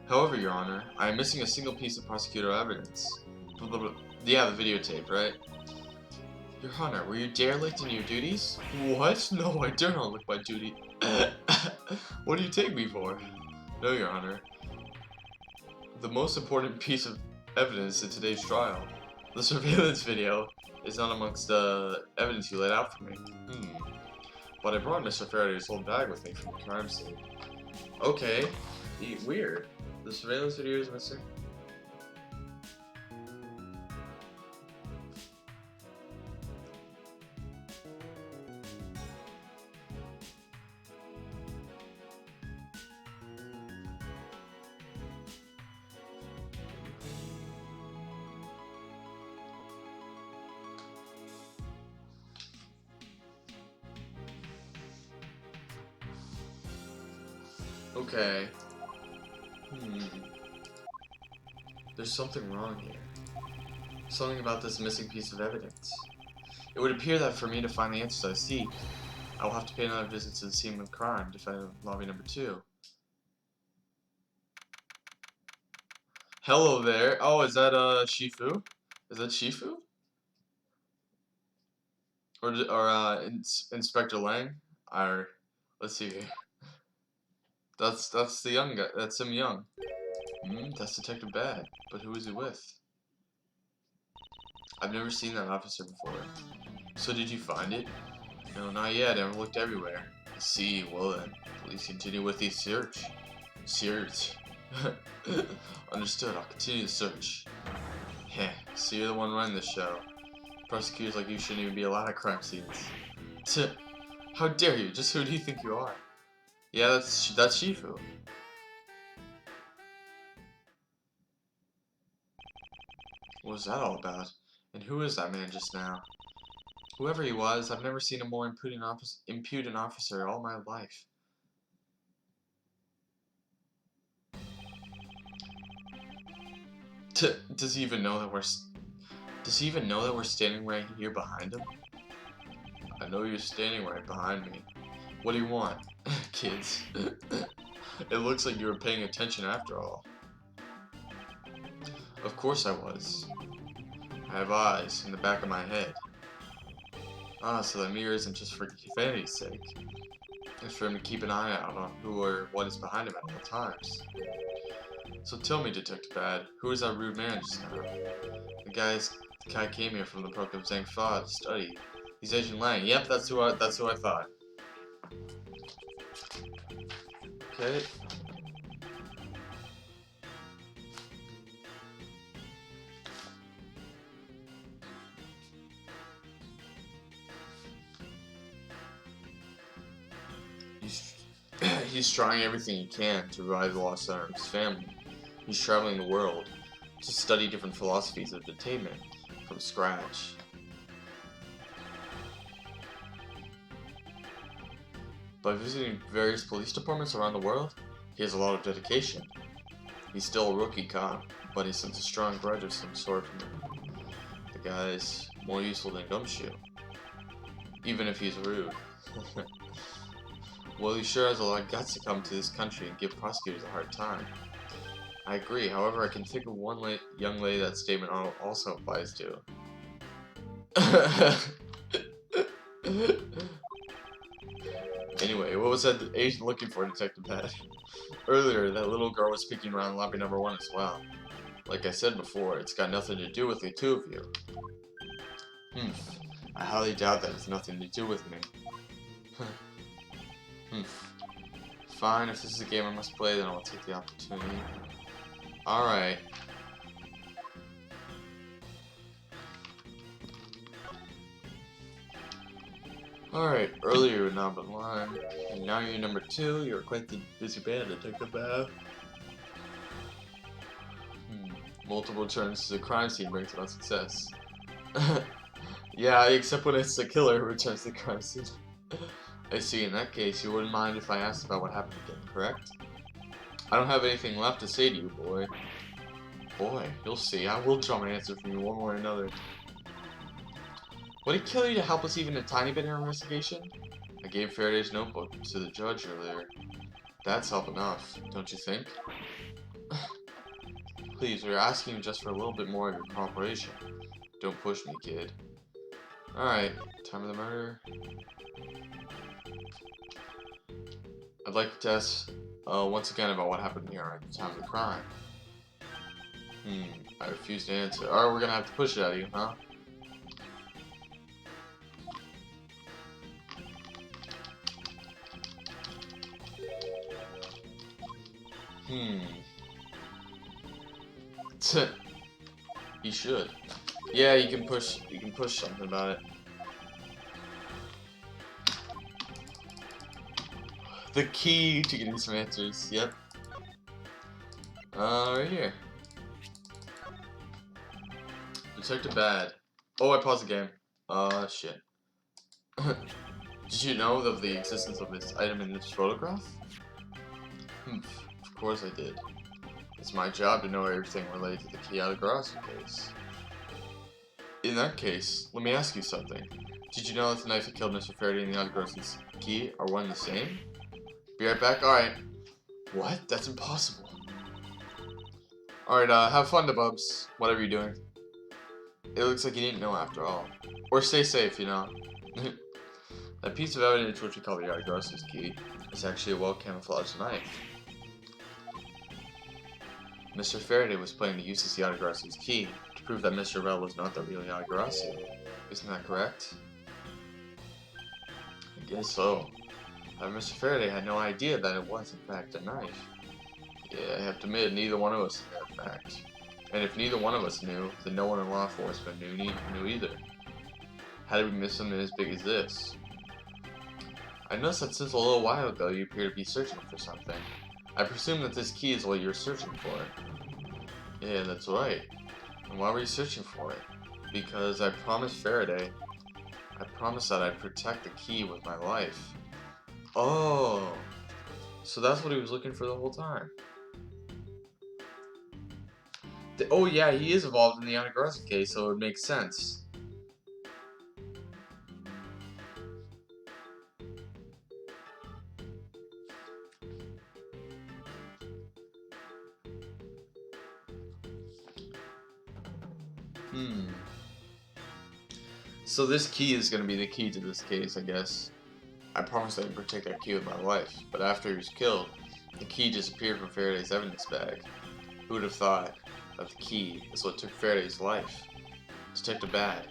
However, Your Honor, I am missing a single piece of prosecutorial evidence. Yeah, the videotape, right? Your Honor, were you derelict in your duties? What? No, I dare not look my duty. What do you take me for? No, Your Honor. The most important piece of evidence in today's trial. The surveillance video is not amongst the evidence you laid out for me. But I brought Mr. Faraday's whole bag with me from the crime scene. Okay. Weird. The surveillance video is missing? Okay. There's something wrong here. Something about this missing piece of evidence. It would appear that for me to find the answers I seek, I will have to pay another visit to the scene of crime to find lobby number 2. Hello there. Oh, is that Shifu? Is that Shifu? Or Inspector Lang? Or let's see here. That's the young guy. That's him young. That's Detective Bad. But who is he with? I've never seen that officer before. So did you find it? No, not yet. I've looked everywhere. I see. Well then, please continue with the search. Search. Understood. I'll continue the search. Heh. So you're the one running the show. Prosecutors like you shouldn't even be allowed at crime scenes. How dare you? Just who do you think you are? Yeah, that's Shifu. What was that all about? And who is that man just now? Whoever he was, I've never seen a more impudent officer all my life. Does he even know that we're standing right here behind him? I know you're standing right behind me. What do you want, kids? It looks like you were paying attention after all. Of course I was. I have eyes in the back of my head. Ah, so the mirror isn't just for vanity's sake. It's for him to keep an eye out on who or what is behind him at all times. So tell me, Detective Bad, who is that rude man just now? The guy came here from the book of Zhang Fa to study. He's Agent Lang. Yep, that's who I thought. Okay. He's trying everything he can to revive the lost son of his family. He's traveling the world to study different philosophies of detainment from scratch. By visiting various police departments around the world, he has a lot of dedication. He's still a rookie cop, but he sends a strong grudge of some sort from him. The guy's more useful than Gumshoe, even if he's rude. Well, he sure has a lot of guts to come to this country and give prosecutors a hard time. I agree, however, I can think of one young lady that statement also applies to. Anyway, what was that agent looking for, Detective Bad? Earlier, that little girl was peeking around lobby number 1 as well. Like I said before, it's got nothing to do with the two of you. I highly doubt that it's nothing to do with me. Fine, if this is a game I must play, then I will take the opportunity. Alright. Alright, earlier you were number 1, and now you're number 2, you're quite the busy man, Detective Bad. Multiple returns to the crime scene brings about success. Yeah, except when it's the killer who returns to the crime scene. I see, in that case, you wouldn't mind if I asked about what happened again, correct? I don't have anything left to say to you, boy. Boy, you'll see, I will draw an answer from you one way or another. Would it kill you to help us even a tiny bit in our investigation? I gave Faraday's notebook to the judge earlier. That's help enough, don't you think? Please, we're asking you just for a little bit more of your cooperation. Don't push me, kid. Alright, time of the murder. I'd like to test once again about what happened here at the time of the crime. I refuse to answer. Alright, we're gonna have to push it out of you, huh? You should. Yeah, you can push something about it. The key to getting some answers, yep. Right here. Detective Bad. Oh, I paused the game. Shit. Did you know of the existence of this item in this photograph? Of course I did. It's my job to know everything related to the key Yatagarasu case. In that case, let me ask you something. Did you know that the knife that killed Mr. Faraday and the Yatagarasu's key are one and the same? Be right back. Alright. What? That's impossible. Alright, have fun, Bubs. Whatever you're doing. It looks like you didn't know after all. Or stay safe, you know. That piece of evidence, which we call the Yatagarasu's key, is actually a well-camouflaged knife. Mr. Faraday was planning to use this Yatagarasu's key to prove that Mr. Bell was not the real Yatagarasu. Isn't that correct? I guess so. Mr. Faraday had no idea that it was in fact a knife. Yeah, I have to admit, neither one of us knew that fact. And if neither one of us knew, then no one in law enforcement knew either. How did we miss something as big as this? I noticed that since a little while ago you appear to be searching for something. I presume that this key is what you're searching for. Yeah, that's right. And why were you searching for it? Because I promised Faraday. I promised that I'd protect the key with my life. Oh, so that's what he was looking for the whole time. Oh yeah, he is involved in the Yatagarasu case, so it would make sense. So this key is going to be the key to this case, I guess. I promised I'd protect that key with my life, but after he was killed, the key disappeared from Faraday's evidence bag. Who would have thought that the key is what took Faraday's life? Detective Bad.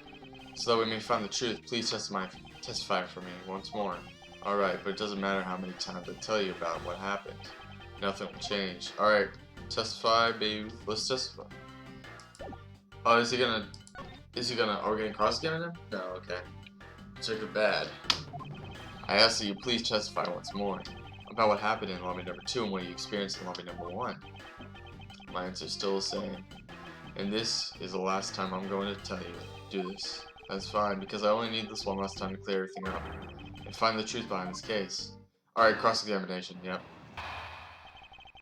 So that we may find the truth, please testify for me once more. Alright, but it doesn't matter how many times I tell you about what happened. Nothing will change. Alright, testify, baby. Let's testify. Oh, is he gonna, are we getting cross-examine him? No, okay. Detective Bad. I ask that you please testify once more about what happened in lobby number 2 and what you experienced in lobby number 1. My answer is still the same. And this is the last time I'm going to tell you to do this. That's fine, because I only need this one last time to clear everything up and find the truth behind this case. Alright, cross-examination, yep.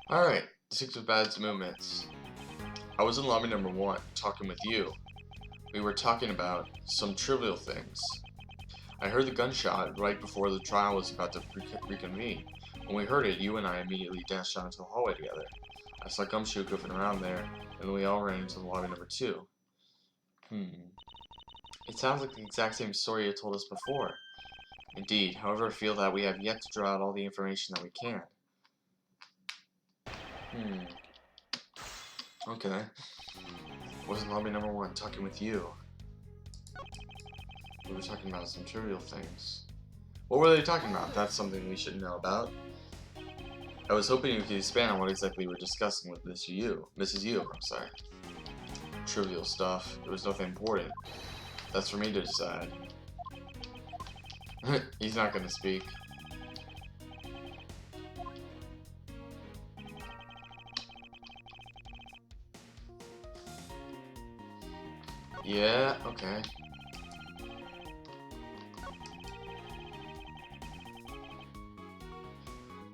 Alright, Detective Bad's movements. I was in lobby number 1, talking with you. We were talking about some trivial things. I heard the gunshot right before the trial was about to reconvene. When we heard it, you and I immediately dashed out into the hallway together. I saw Gumshoe goofing around there, and then we all ran into the lobby number 2. It sounds like the exact same story you told us before. Indeed, however, I feel that we have yet to draw out all the information that we can. Okay. Was in lobby number 1 talking with you. We were talking about some trivial things. What were they talking about? That's something we should know about. I was hoping you could expand on what exactly we were discussing with Mrs. Yu, I'm sorry. Trivial stuff. It was nothing important. That's for me to decide. He's not gonna speak. Yeah, okay.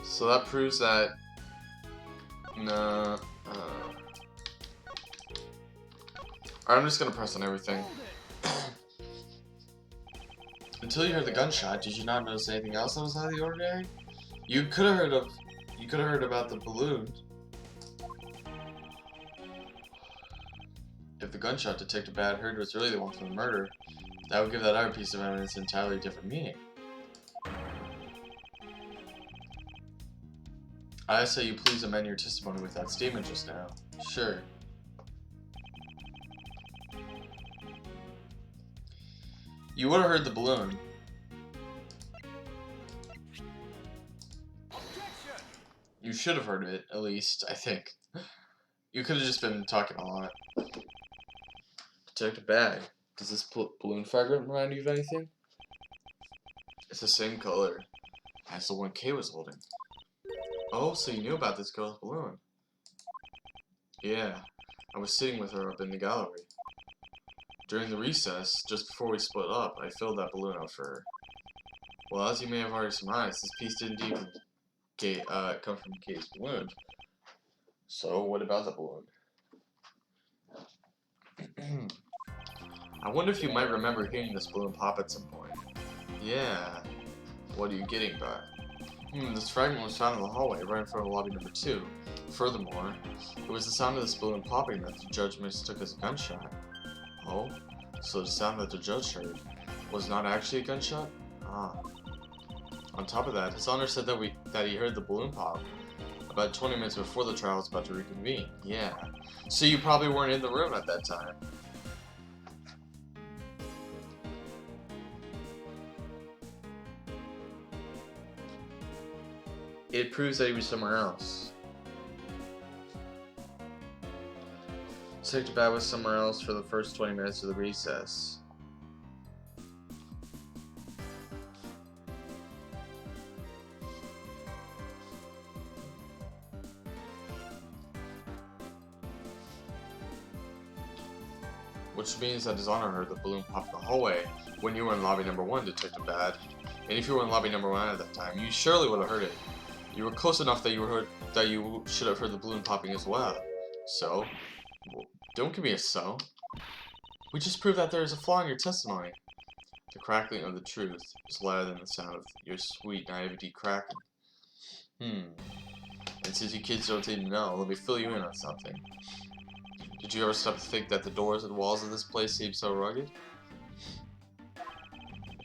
So that proves that... No. I'm just gonna press on everything. Until you heard the gunshot, did you not notice anything else that was out of the ordinary? You could have heard about the balloon. the gunshot Detective Bad heard was really the one from the murder, that would give that other piece of evidence an entirely different meaning. I ask that you please amend your testimony with that statement just now. Sure. You would have heard the balloon. You should have heard it, at least, I think. You could have just been talking a lot. Detective Bag, does this balloon fragment remind you of anything? It's the same color as the one Kay was holding. Oh, so you knew about this girl's balloon. Yeah, I was sitting with her up in the gallery. During the recess, just before we split up, I filled that balloon out for her. Well, as you may have already surmised, this piece did indeed come from Kay's balloon. So, what about the balloon? I wonder if you might remember hearing this balloon pop at some point. Yeah. What are you getting by? This fragment was found in the hallway, right in front of lobby number 2. Furthermore, it was the sound of this balloon popping that the judge mistook as a gunshot. Oh? So the sound that the judge heard was not actually a gunshot? Ah. On top of that, His Honor said that he heard the balloon pop about 20 minutes before the trial was about to reconvene. Yeah. So you probably weren't in the room at that time. It proves that he was somewhere else. Detective Bad was somewhere else for the first 20 minutes of the recess. Which means that His Honor heard the balloon pop in the hallway when you were in lobby number 1, Detective Bad. And if you were in lobby number 1 at that time, you surely would have heard it. You were close enough that you should have heard the balloon popping as well. So? Well, don't give me a so. We just proved that there is a flaw in your testimony. The crackling of the truth is louder than the sound of your sweet naivety cracking. And since you kids don't seem to know, let me fill you in on something. Did you ever stop to think that the doors and walls of this place seem so rugged?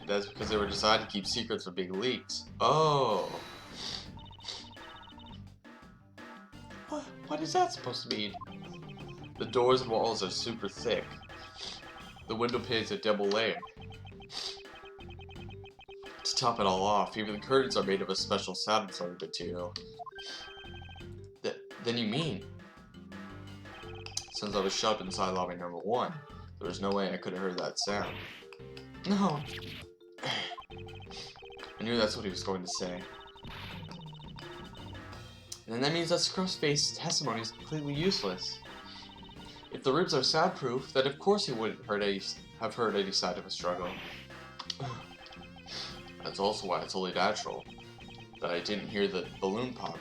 That's because they were designed to keep secrets from being leaked. Oh. What is that supposed to mean? The doors and walls are super thick. The window panes are double layered. To top it all off, even the curtains are made of a special sound absorbing material. Then you mean? Since I was shut up inside lobby number 1, there was no way I could have heard that sound. No. I knew that's what he was going to say. And that means that Scruff's testimony is completely useless. If the ribs are soundproof, then of course he wouldn't have heard any side of a struggle. That's also why it's only natural that I didn't hear the balloon popping.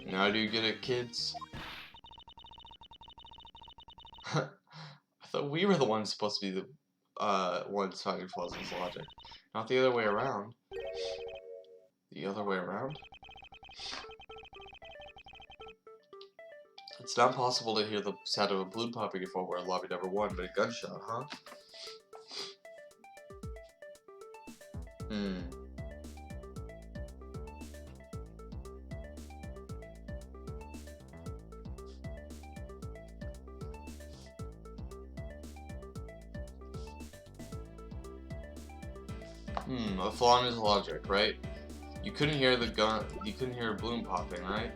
Now do you get it, kids? I thought we were the ones supposed to be the ones finding flaws in his logic, not the other way around. The other way around? It's not possible to hear the sound of a balloon popping if we're in lobby number 1, but a gunshot, huh? A flaw in his logic, right? You couldn't hear a balloon popping, right?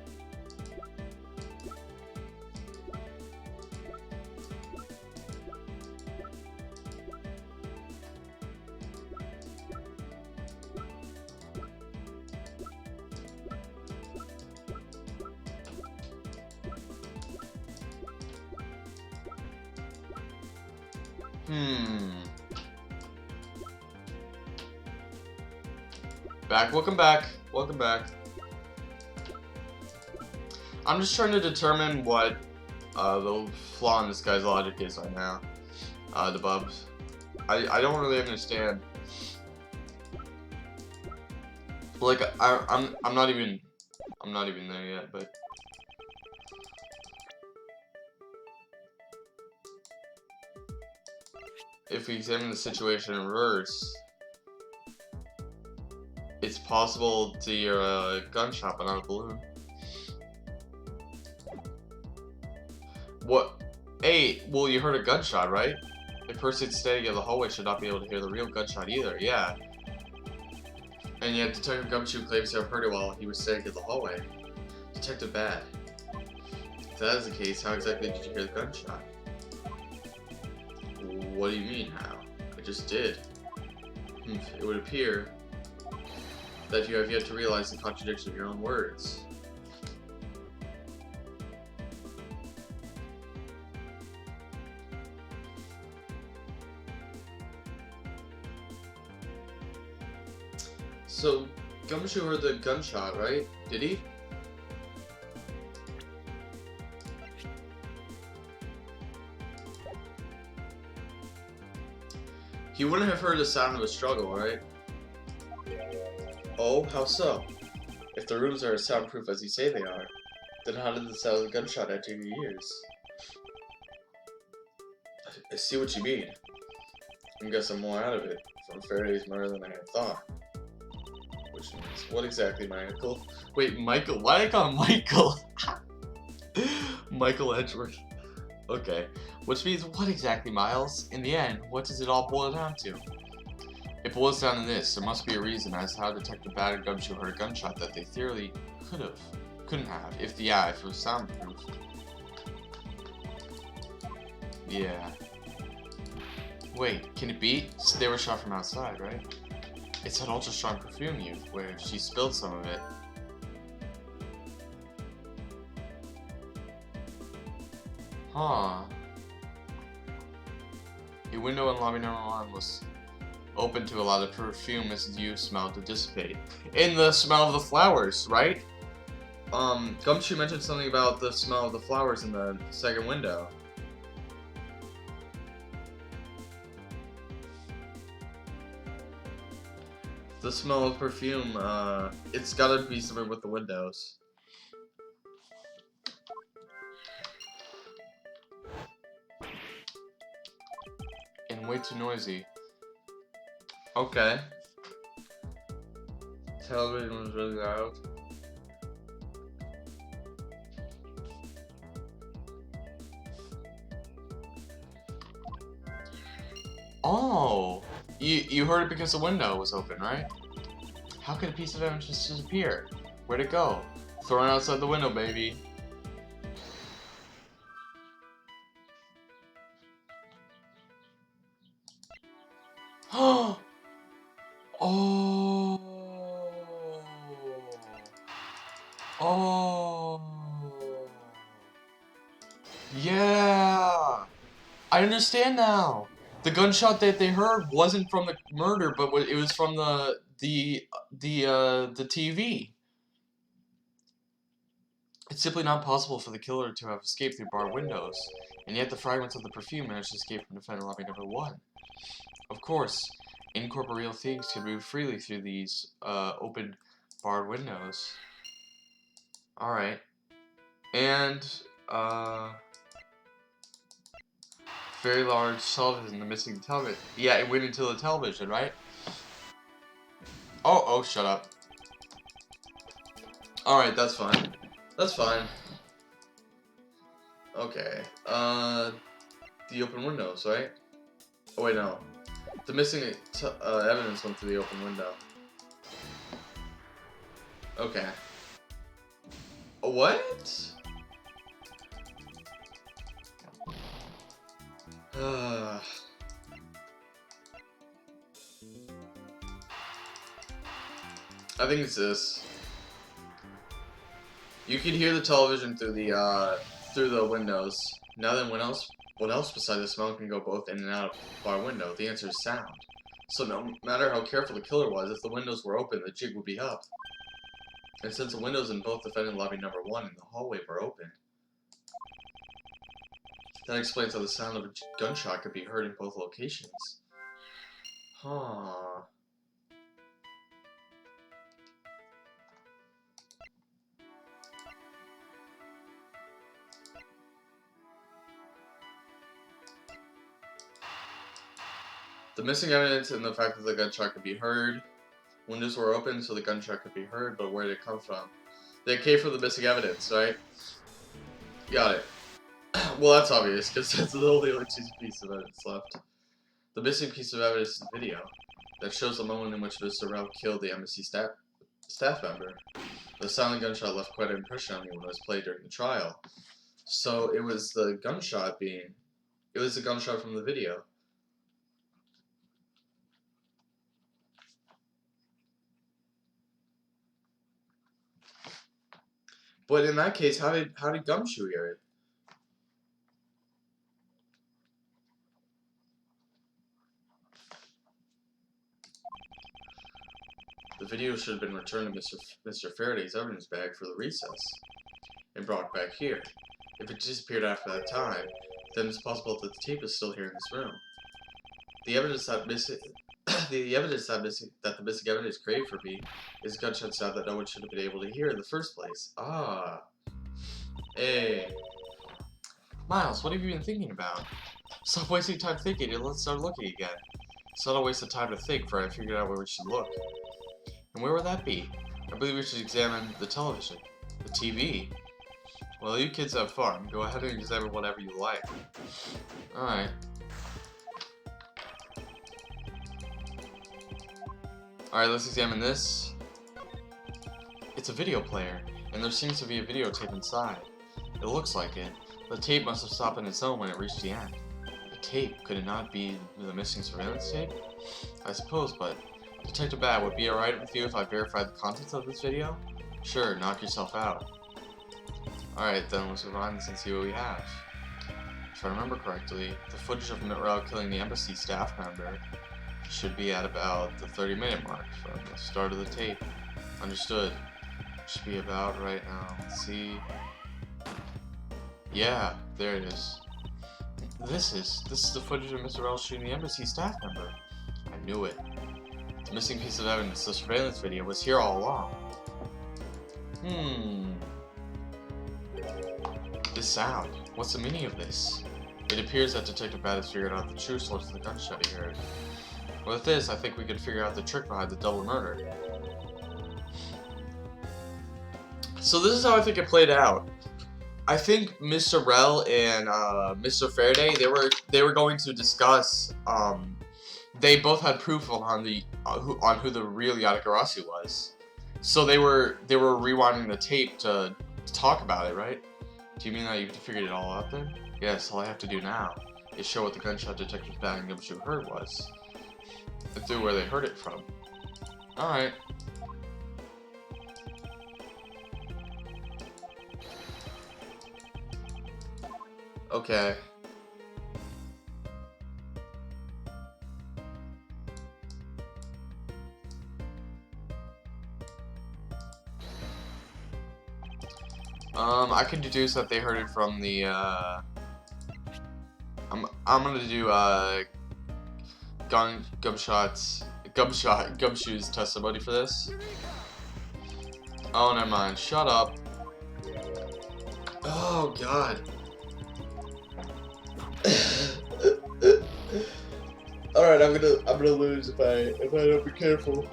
Welcome back. Welcome back. I'm just trying to determine what the flaw in this guy's logic is right now. The bubs. I don't really understand. Like I'm not even there yet, but if we examine the situation in reverse, it's possible to hear a gunshot but not a balloon. What? Hey, well, you heard a gunshot, right? A person standing in the hallway should not be able to hear the real gunshot either, yeah. And yet, Detective Gumshoe claims to have heard it while he was standing in the hallway. Detective Bad. If that is the case, how exactly did you hear the gunshot? What do you mean, how? I just did. It would appear that you have yet to realize the contradiction of your own words. So, Gumshoe heard the gunshot, right? Did he? He wouldn't have heard the sound of a struggle, right? Oh, how so? If the rooms are as soundproof as you say they are, then how did the sound of the gunshot enter your ears? I see what you mean. I'm guessing more out of it from Faraday's murder than I had thought. Which means, what exactly, my uncle? Wait, Michael? Why did I call him Michael? Michael Edgeworth. Okay. Which means, what exactly, Miles? In the end, what does it all boil down to? It boils down to this. There must be a reason as to how Detective Bad and Gumshoe heard a gunshot that they theoretically couldn't have, if it was soundproof. Yeah. Wait, can it be? So they were shot from outside, right? It's that ultra-strong perfume used, where she spilled some of it. Huh. The window in lobby number 1 was open to allow the perfume Mrs. Yu smelled to dissipate. In the smell of the flowers, right? Gumshoe mentioned something about the smell of the flowers in the second window. The smell of perfume, it's gotta be somewhere with the windows. And way too noisy. Okay. Television was really loud. Oh! You heard it because the window was open, right? How could a piece of evidence just disappear? Where'd it go? Thrown outside the window, baby. Oh! Oh! Yeah! I understand now! The gunshot that they heard wasn't from the murder, but it was from the TV. It's simply not possible for the killer to have escaped through barred windows, and yet the fragments of the perfume managed to escape from defendant lobby number 1. Of course, incorporeal things can move freely through these open barred windows. Alright. And very large television, the missing television. Yeah, it went into the television, right? Oh, shut up. Alright, that's fine. That's fine. Okay. The open windows, right? Oh, wait, no. The missing evidence went through the open window. Okay. What? I think it's this. You can hear the television through the windows. Now then, what else besides the smell can go both in and out of the bar window? The answer is sound. So no matter how careful the killer was, if the windows were open, the jig would be up. And since the windows in both defendant lobby number 1 and the hallway were open, that explains how the sound of a gunshot could be heard in both locations. Huh. The missing evidence and the fact that the gunshot could be heard. Windows were open so the gunshot could be heard, but where did it come from? They came from the missing evidence, right? Got it. Well, that's obvious, because that's the only piece of evidence left. The missing piece of evidence is the video that shows the moment in which Mr. Rel killed the embassy staff member. The silent gunshot left quite an impression on me when it was played during the trial. So it was the gunshot from the video. But in that case, how did Gumshoe hear it? The video should have been returned to Mr. Faraday's evidence bag for the recess and brought back here. If it disappeared after that time, then it's possible that the tape is still here in this room. The evidence that the missing evidence created for me is a gunshot sound that no one should have been able to hear in the first place. Ah. Hey. Miles, what have you been thinking about? Stop wasting time thinking and let's start looking again. It's not a waste of time to think, for I figured out where we should look. And where would that be? I believe we should examine the television. The TV? Well, you kids have fun. Go ahead and examine whatever you like. Alright. Alright, let's examine this. It's a video player, and there seems to be a videotape inside. It looks like it. The tape must have stopped on its own when it reached the end. The tape? Could it not be the missing surveillance tape? I suppose, but... Detective Bat, would it be alright with you if I verified the contents of this video? Sure, knock yourself out. Alright, then let's move on and see what we have. If I remember correctly, the footage of Rel killing the embassy staff member should be at about the 30-minute mark from the start of the tape. Understood. Should be about right now. Let's see. Yeah, there it is. This is the footage of Mr. Rel shooting the embassy staff member. I knew it. The missing piece of evidence, the surveillance video, was here all along. This sound. What's the meaning of this? It appears that Detective Bat has figured out the true source of the gunshot he heard. With this, I think we could figure out the trick behind the double murder. So this is how I think it played out. I think Mr. Rel and Mr. Faraday, they were going to discuss. They both had proof on who the real Yatagarasu was. So they were rewinding the tape to talk about it, right? Do you mean that you figured it all out then? Yes, all I have to do now is show what the gunshot Detective Bat and Gumshoe heard was. And through where they heard it from. Alright. Okay. I could deduce that they heard it from the, I'm gonna do, Gumshoe's testimony for this. Oh, never mind. Shut up. Oh, God. Alright, I'm gonna lose if I don't be careful.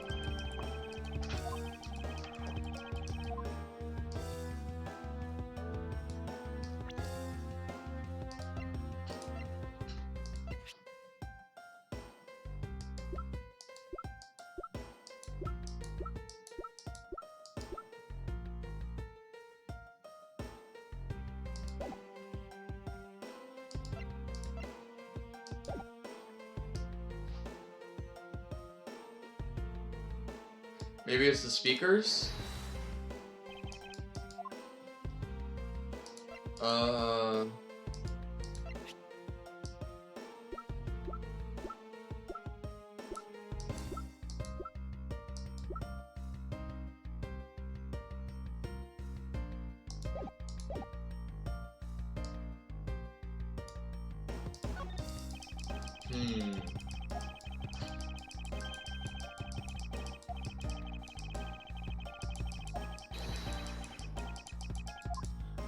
Maybe it's the speakers?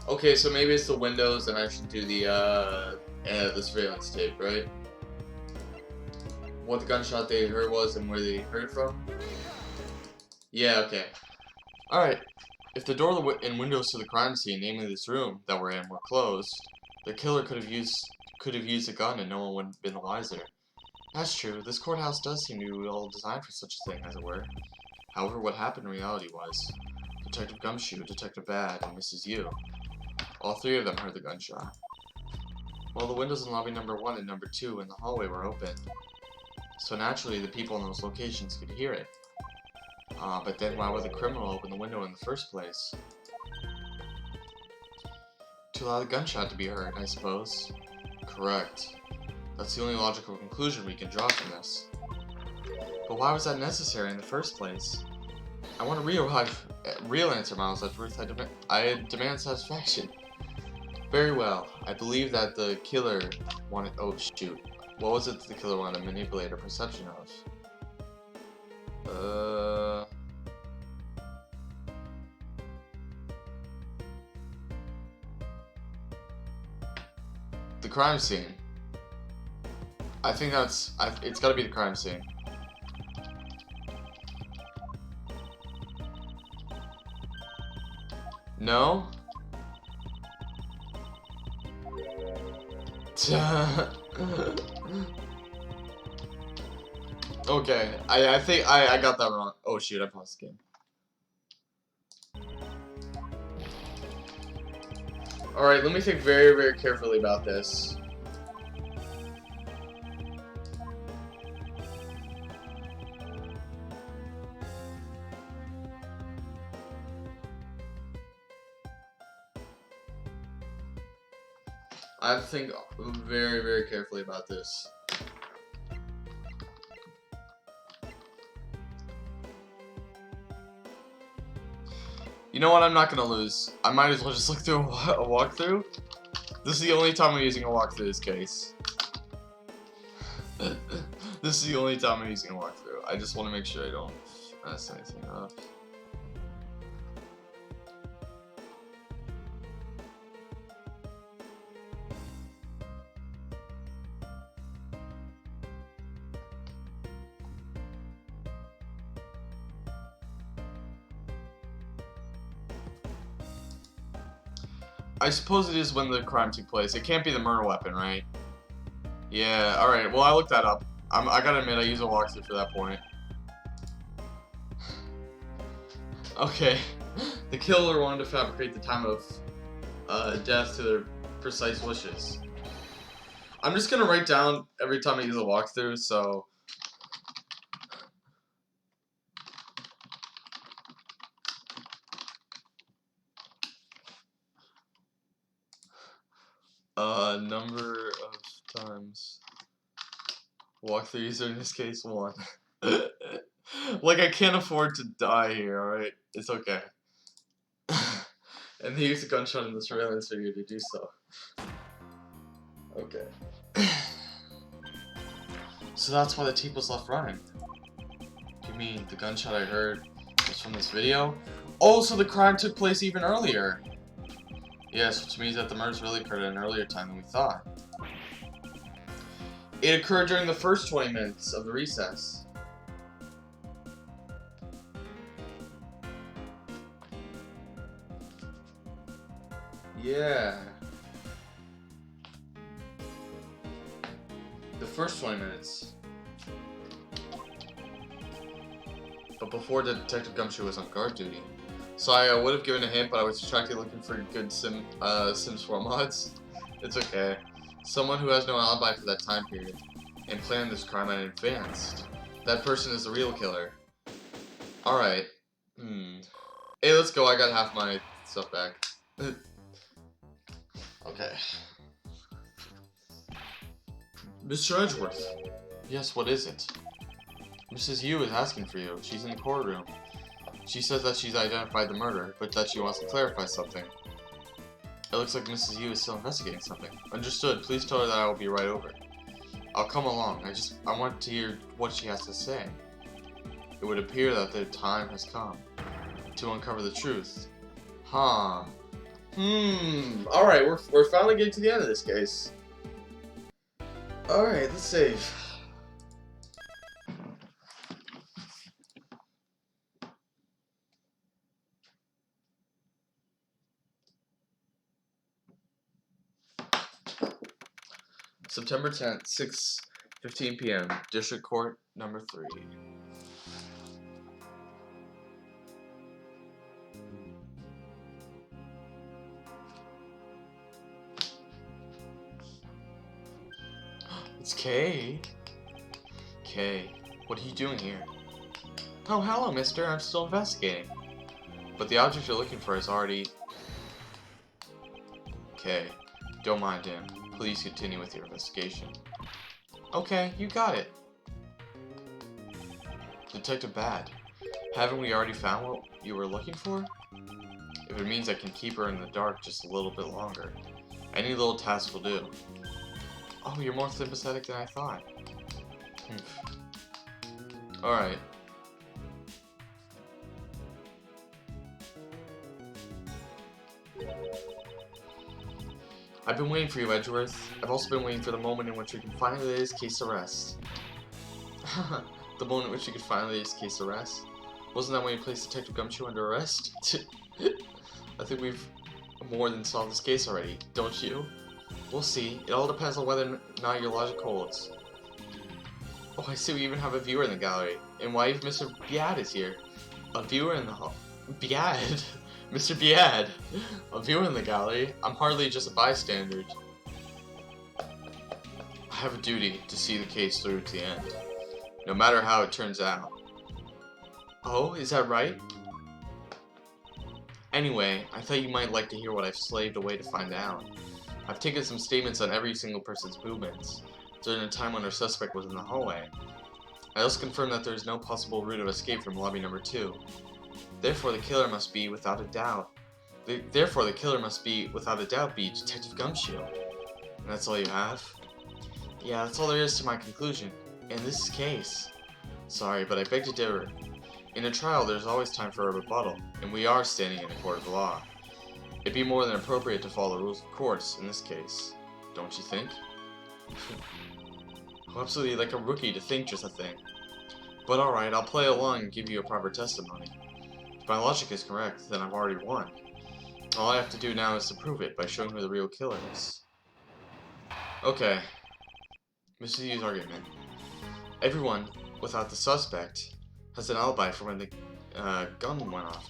Okay, so maybe it's the windows and I should do the surveillance tape, right? what the gunshot they heard was and where they heard it from? Yeah, okay. Alright. If the door and windows to the crime scene, namely this room that we're in, were closed, the killer could have used a gun and no one would have been the wiser. That's true. This courthouse does seem to be well designed for such a thing, as it were. However, what happened in reality was Detective Gumshoe, Detective Bad, and Mrs. Yu. All three of them heard the gunshot. Well, the windows in lobby number 1 and number 2 in the hallway were open, so naturally the people in those locations could hear it. But then why would the criminal open the window in the first place? To allow the gunshot to be heard, I suppose. Correct. That's the only logical conclusion we can draw from this. But why was that necessary in the first place? I want a real answer, Miles Edgeworth. I demand satisfaction. Very well. I believe that the killer wanted... Oh, shoot. What was it that the killer wanted to manipulate our perception of? The crime scene. I think that's... it's gotta be the crime scene. No? Okay, I think I got that wrong. Oh shoot, I paused the game. Alright, let me think very, very carefully about this. I have to think very, very carefully about this. You know what? I'm not gonna lose. I might as well just look through a walkthrough. This is the only time I'm using a walkthrough this case. This is the only time I'm using a walkthrough. I just want to make sure I don't mess anything up. I suppose it is when the crime took place. It can't be the murder weapon, right? Yeah, alright. Well, I looked that up. I gotta admit, I use a walkthrough for that point. Okay. The killer wanted to fabricate the time of death to their precise wishes. I'm just gonna write down every time I use a walkthrough, so... number of times walkthroughs are in this case 1. Like, I can't afford to die here, alright? It's okay. And they used a gunshot in the surveillance video to do so. Okay. So that's why the tape was left running. You mean the gunshot I heard was from this video? Oh, so the crime took place even earlier! Yes, which means that the murders really occurred at an earlier time than we thought. It occurred during the first 20 minutes of the recess. Yeah. The first 20 minutes. But before Detective Gumshoe was on guard duty. So I would have given a hint, but I was distracted looking for good Sims 4 mods. It's okay. Someone who has no alibi for that time period and planned this crime in advance. That person is the real killer. Alright. Hey, let's go. I got half my stuff back. Okay. Mr. Edgeworth. Yes, what is it? Mrs. Yu is asking for you. She's in the courtroom. She says that she's identified the murder, but that she wants to clarify something. It looks like Mrs. Yu is still investigating something. Understood. Please tell her that I will be right over. I'll come along. I want to hear what she has to say. It would appear that the time has come to uncover the truth. Huh. Alright, we're finally getting to the end of this case. Alright, let's save. September 10th, 6:15 p.m. District Court number 3. It's Kay. Kay, what are you doing here? Oh, hello, mister. I'm still investigating. But the object you're looking for is already... Kay, don't mind him. Please continue with your investigation. Okay, you got it. Detective Bad, haven't we already found what you were looking for? If it means I can keep her in the dark just a little bit longer, any little task will do. Oh, you're more sympathetic than I thought. Alright. I've been waiting for you, Edgeworth. I've also been waiting for the moment in which we can finally lay this case to rest. The moment in which we could finally lay this case to rest? Wasn't that when you placed Detective Gumshoe under arrest? I think we've more than solved this case already, don't you? We'll see. It all depends on whether or not your logic holds. Oh, I see we even have a viewer in the gallery. And why even Mr. Biad is here. A viewer in the hall. Biad? Mr. Biad! A viewer in the gallery? I'm hardly just a bystander. I have a duty to see the case through to the end. No matter how it turns out. Oh, is that right? Anyway, I thought you might like to hear what I've slaved away to find out. I've taken some statements on every single person's movements during the time when our suspect was in the hallway. I also confirmed that there is no possible route of escape from lobby number 2. Therefore, the killer must be, without a doubt, be Detective Gumshoe. And that's all you have? Yeah, that's all there is to my conclusion. In this case. Sorry, but I beg to differ. In a trial, there's always time for a rebuttal, and we are standing in a court of law. It'd be more than appropriate to follow the rules of course in this case, don't you think? I'm absolutely like a rookie to think just a thing. But alright, I'll play along and give you a proper testimony. If my logic is correct, then I've already won. All I have to do now is to prove it by showing who the real killer is. Okay. Mr. Yu's argument. Everyone, without the suspect, has an alibi for when the gun went off.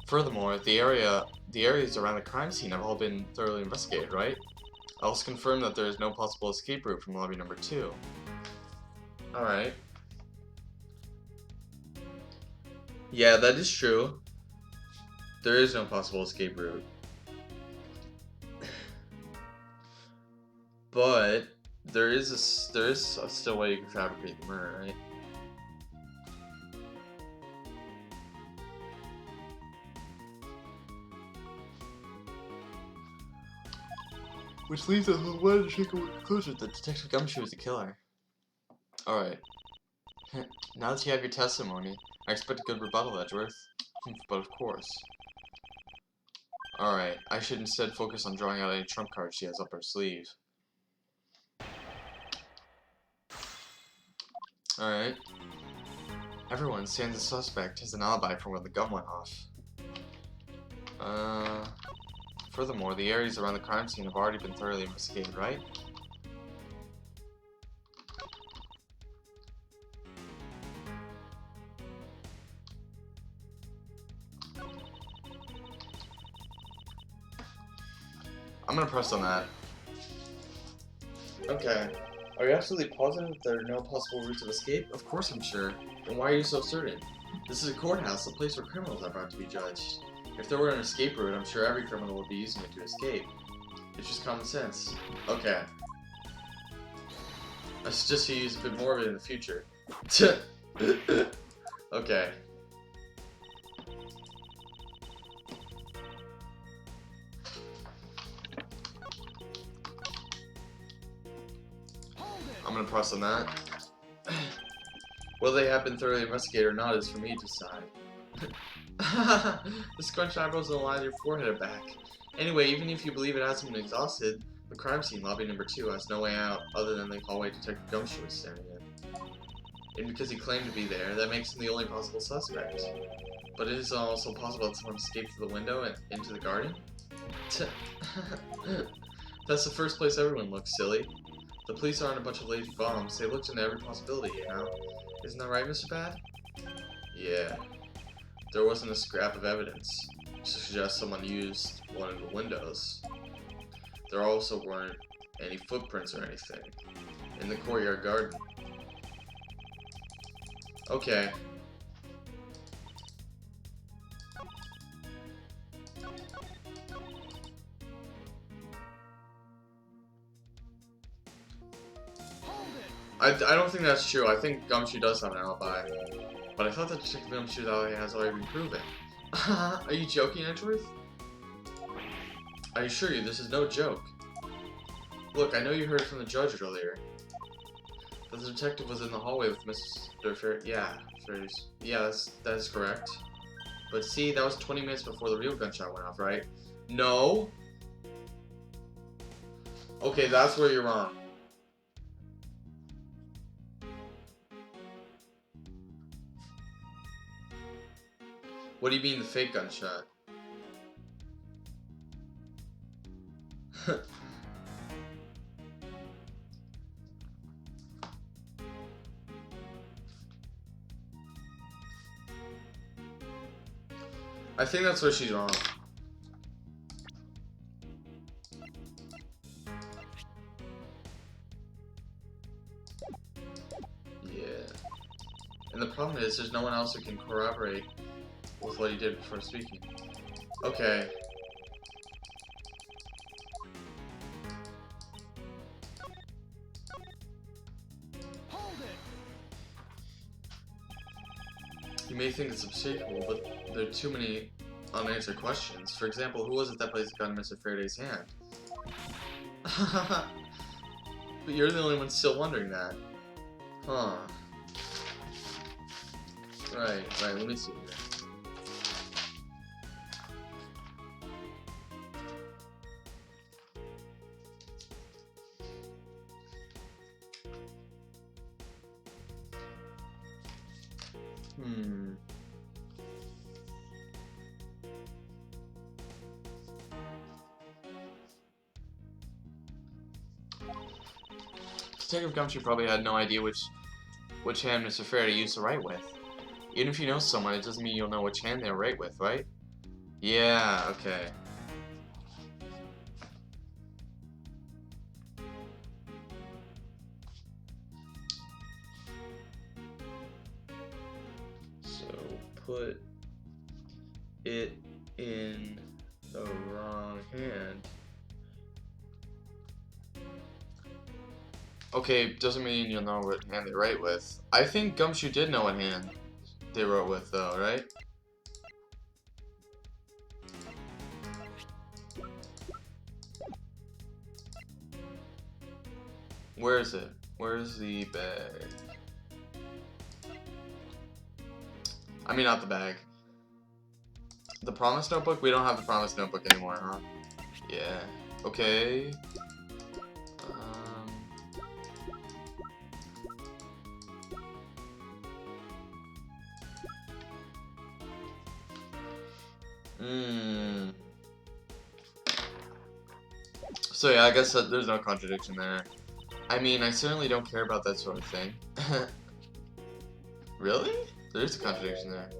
Furthermore, the areas around the crime scene have all been thoroughly investigated, right? I also confirm that there is no possible escape route from lobby number 2. Alright. Yeah, that is true. There is no possible escape route. But there is still a way you can fabricate the murder, right? Which leads us to one shakable conclusion that Detective Gumshoe is the killer. Alright. Now that you have your testimony, I expect a good rebuttal, Edgeworth. But of course. Alright, I should instead focus on drawing out any trump cards she has up her sleeve. Alright. Everyone, sans the suspect, has an alibi for when the gun went off. Furthermore, the areas around the crime scene have already been thoroughly investigated, right? I'm gonna press on that. Okay. Are you absolutely positive that there are no possible routes of escape? Of course I'm sure. Then why are you so certain? This is a courthouse, a place where criminals are about to be judged. If there were an escape route, I'm sure every criminal would be using it to escape. It's just common sense. Okay. I suggest you use a bit more of it in the future. Okay. I'm gonna press on that. Whether they have been thoroughly investigated or not is for me to decide. The scrunched eyebrows and the line of your forehead are back. Anyway, even if you believe it hasn't been exhausted, the crime scene, lobby number 2, has no way out other than the hallway Detective Gumshoe is standing in. And because he claimed to be there, that makes him the only possible suspect. But it is also possible that someone escaped through the window and into the garden? That's the first place everyone looks, silly. The police aren't a bunch of lazy bums. They looked into every possibility, you know? Isn't that right, Mr. Bad? Yeah. There wasn't a scrap of evidence to suggest someone used one of the windows. There also weren't any footprints or anything in the courtyard garden. Okay. I don't think that's true. I think Gumshoe does have an alibi. But I thought that Detective Gumshoe's alibi has already been proven. Are you joking, Edgeworth? I assure you, this is no joke. Look, I know you heard from the judge earlier. That the detective was in the hallway with Mr. Ferris. Yeah, Ferris. Yeah, that is correct. But see, that was 20 minutes before the real gunshot went off, right? No. Okay, that's where you're wrong. What do you mean the fake gunshot? I think that's where she's wrong. Yeah. And the problem is, there's no one else who can corroborate with what he did before speaking. Okay. You may think it's unmistakable, but there are too many unanswered questions. For example, who was it that placed the gun in Mr. Faraday's hand? But you're the only one still wondering that. Huh. Right, let me see here. Detective Gumshoe probably had no idea which hand Mr. Faraday used to write with. Even if you know someone, it doesn't mean you'll know which hand they write with, right? Yeah, okay. So, put it in the wrong hand. Okay, doesn't mean you'll know what hand they write with. I think Gumshoe did know what hand they wrote with, though, right? Where is it? Where's the bag? I mean, not the bag. The Promise Notebook? We don't have the Promise Notebook anymore, huh? Yeah. Okay. So yeah, I guess that there's no contradiction there. I mean, I certainly don't care about that sort of thing. Really? There's a contradiction there.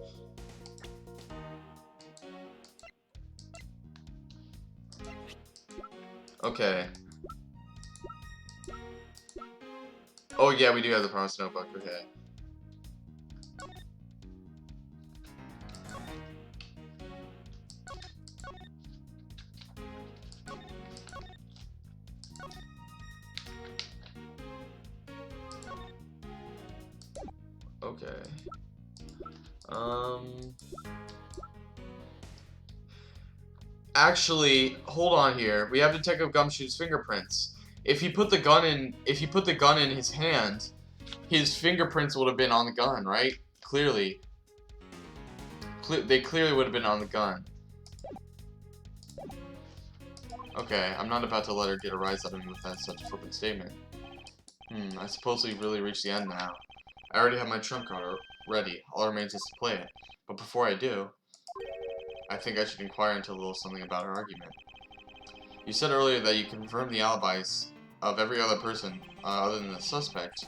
Okay. Oh yeah, we do have the Promise Notebook, okay. Okay. Actually, hold on here. We have Detective Gumshoe's fingerprints. If he put the gun in his hand, his fingerprints would have been on the gun, right? Clearly. They clearly would have been on the gun. Okay, I'm not about to let her get a rise out of me with such a flippant statement. I suppose we've really reached the end now. I already have my trump card ready. All that remains is to play it. But before I do, I think I should inquire into a little something about our argument. You said earlier that you confirmed the alibis of every other person other than the suspect.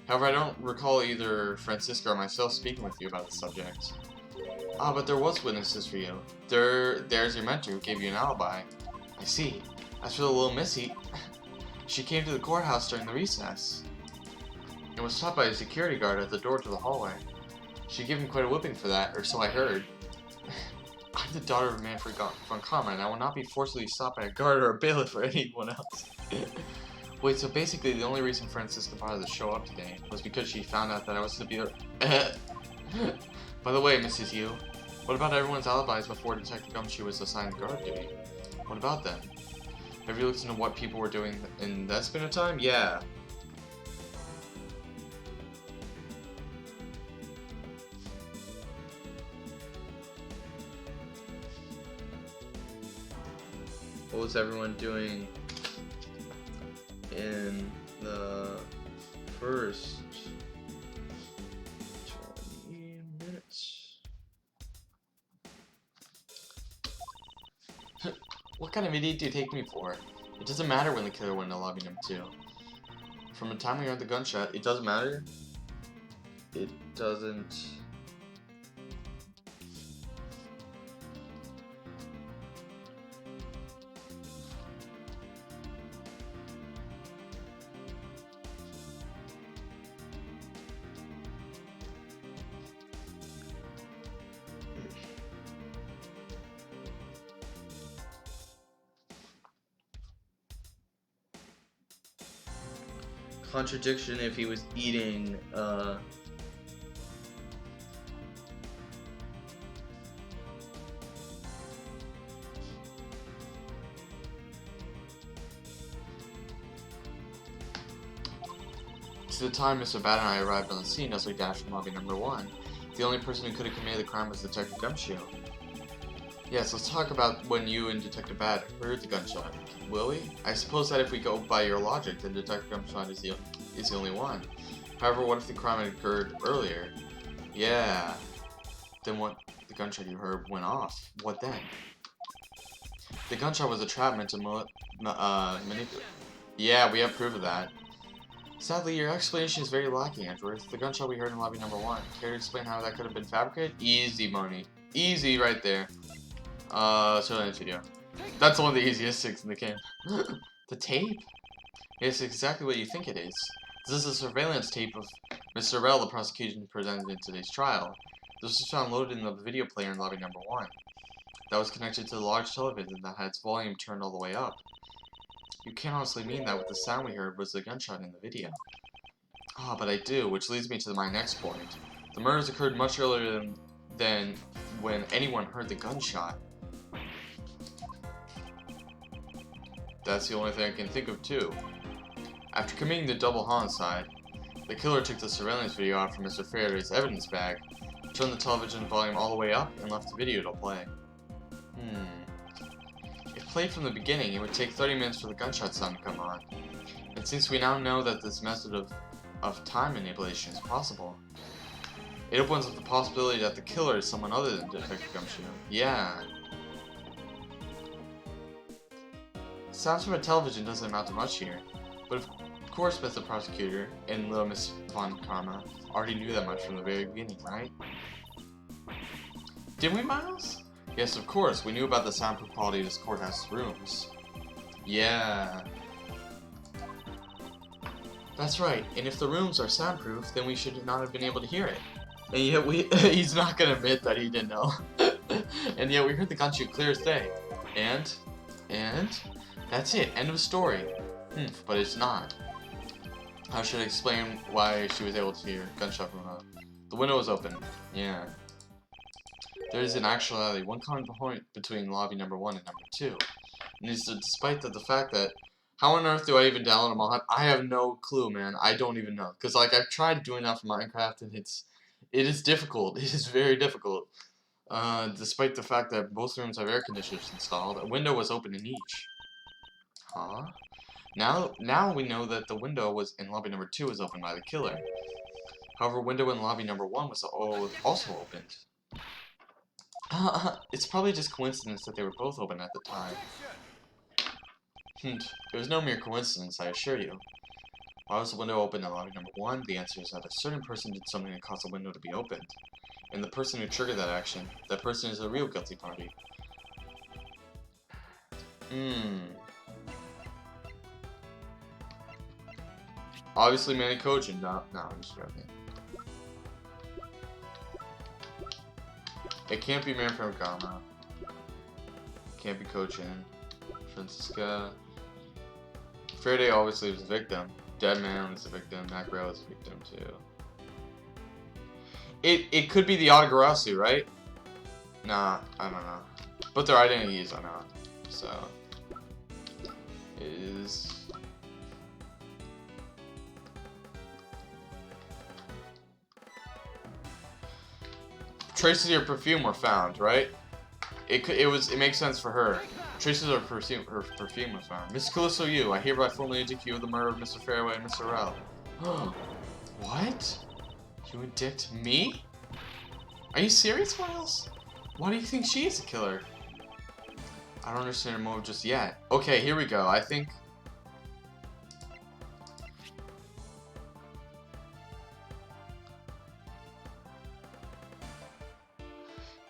However, I don't recall either Francisca or myself speaking with you about the subject. Ah, but there was witnesses for you. There's your mentor who gave you an alibi. I see. As for the little missy, she came to the courthouse during the recess and was stopped by a security guard at the door to the hallway. She gave him quite a whipping for that, or so I heard. I'm the daughter of Manfred von Karma, and I will not be forcibly stopped by a guard or a bailiff or anyone else. Wait, so basically the only reason Francisca bothered to show up today was because she found out that I was to be there. By the way, Mrs. Yu, what about everyone's alibis before Detective Gumshoe was assigned guard duty? What about them? Have you looked into what people were doing in that span of time? Yeah. What was everyone doing in the first 20 minutes? What kind of idiot do you take me for? It doesn't matter when the killer went into lobby number 2. From the time we heard the gunshot, it doesn't matter. It doesn't. Contradiction if he was eating To the time Mr. Bat and I arrived on the scene as we dashed from lobby number 1, the only person who could have committed the crime was Detective Gumshoe. Yes, let's talk about when you and Detective Bat heard the gunshot. Will we? I suppose that if we go by your logic, then Detective Gumshot is the only one. However, what if the crime had occurred earlier? Yeah. Then what? The gunshot you heard went off. What then? The gunshot was a trap meant to manipulate. Yeah, we have proof of that. Sadly, your explanation is very lacking, Edgeworth. The gunshot we heard in lobby number 1. Care to explain how that could have been fabricated? Easy money. Easy right there. Surveillance video. That's one of the easiest things in the game. The tape? It's exactly what you think it is. This is a surveillance tape of Mr. Rell, the prosecution presented in today's trial. This was found loaded in the video player in lobby number 1. That was connected to the large television that had its volume turned all the way up. You can't honestly mean that with the sound we heard was the gunshot in the video. Ah, but I do, which leads me to my next point. The murders occurred much earlier than when anyone heard the gunshot. That's the only thing I can think of too. After committing the double homicide, the killer took the surveillance video out from Mr. Faraday's evidence bag, turned the television volume all the way up, and left the video to play. If played from the beginning, it would take 30 minutes for the gunshot sound to come on. And since we now know that this method of time manipulation is possible, it opens up the possibility that the killer is someone other than Detective Gumshoe. Yeah. Sounds from a television doesn't amount to much here, but of course Mr. Prosecutor and little Miss Von Karma already knew that much from the very beginning, right? Did we, Miles? Yes, of course, we knew about the soundproof quality of this courthouse rooms. Yeah. That's right, and if the rooms are soundproof, then we should not have been able to hear it. And yet he's not gonna admit that he didn't know. And yet we heard the gunshot clear as day. And that's it, end of story. But it's not. How should I explain why she was able to hear gunshot from her? The window was open. Yeah. There is in actuality one common point between lobby number 1 and number 2. And it's despite the fact that, how on earth do I even download a mod? I have no clue, man. I don't even know. Because, like, I've tried doing that for Minecraft, and it is difficult. It is very difficult. Despite the fact that both rooms have air conditioners installed, a window was open in each. Huh? Now we know that the window was in lobby number 2 was opened by the killer. However, window in lobby number 1 was also opened. It's probably just coincidence that they were both open at the time. It was no mere coincidence, I assure you. Why was the window open in lobby number 1? The answer is that a certain person did something that caused the window to be opened. And the person who triggered that action, that person is the real guilty party. Obviously Manny Kojin, no, I'm just joking. It can't be Man from Gama. Can't be Kojin. Francisca. Faraday obviously was a victim. Deadman was a victim. Macro was a victim too. It could be the Autogarasu, right? Nah, I don't know. But their identities are not. So it is. Traces of your perfume were found, right? It makes sense for her. Traces of her perfume was found. Miss Callisto Yu, I hereby formally indict you of the murder of Mr. Fairway and Mr. Rel. What? You indict me? Are you serious, Miles? Why do you think she is a killer? I don't understand her motive just yet. Okay, here we go. I think...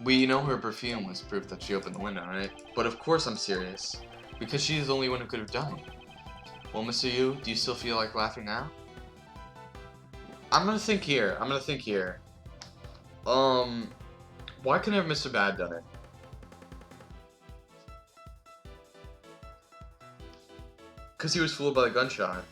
We know her perfume was proof that she opened the window, right? But of course I'm serious. Because she's the only one who could have done it. Well, Mr. Yu, do you still feel like laughing now? I'm gonna think here. Why couldn't have Mr. Bad done it? Because he was fooled by the gunshot.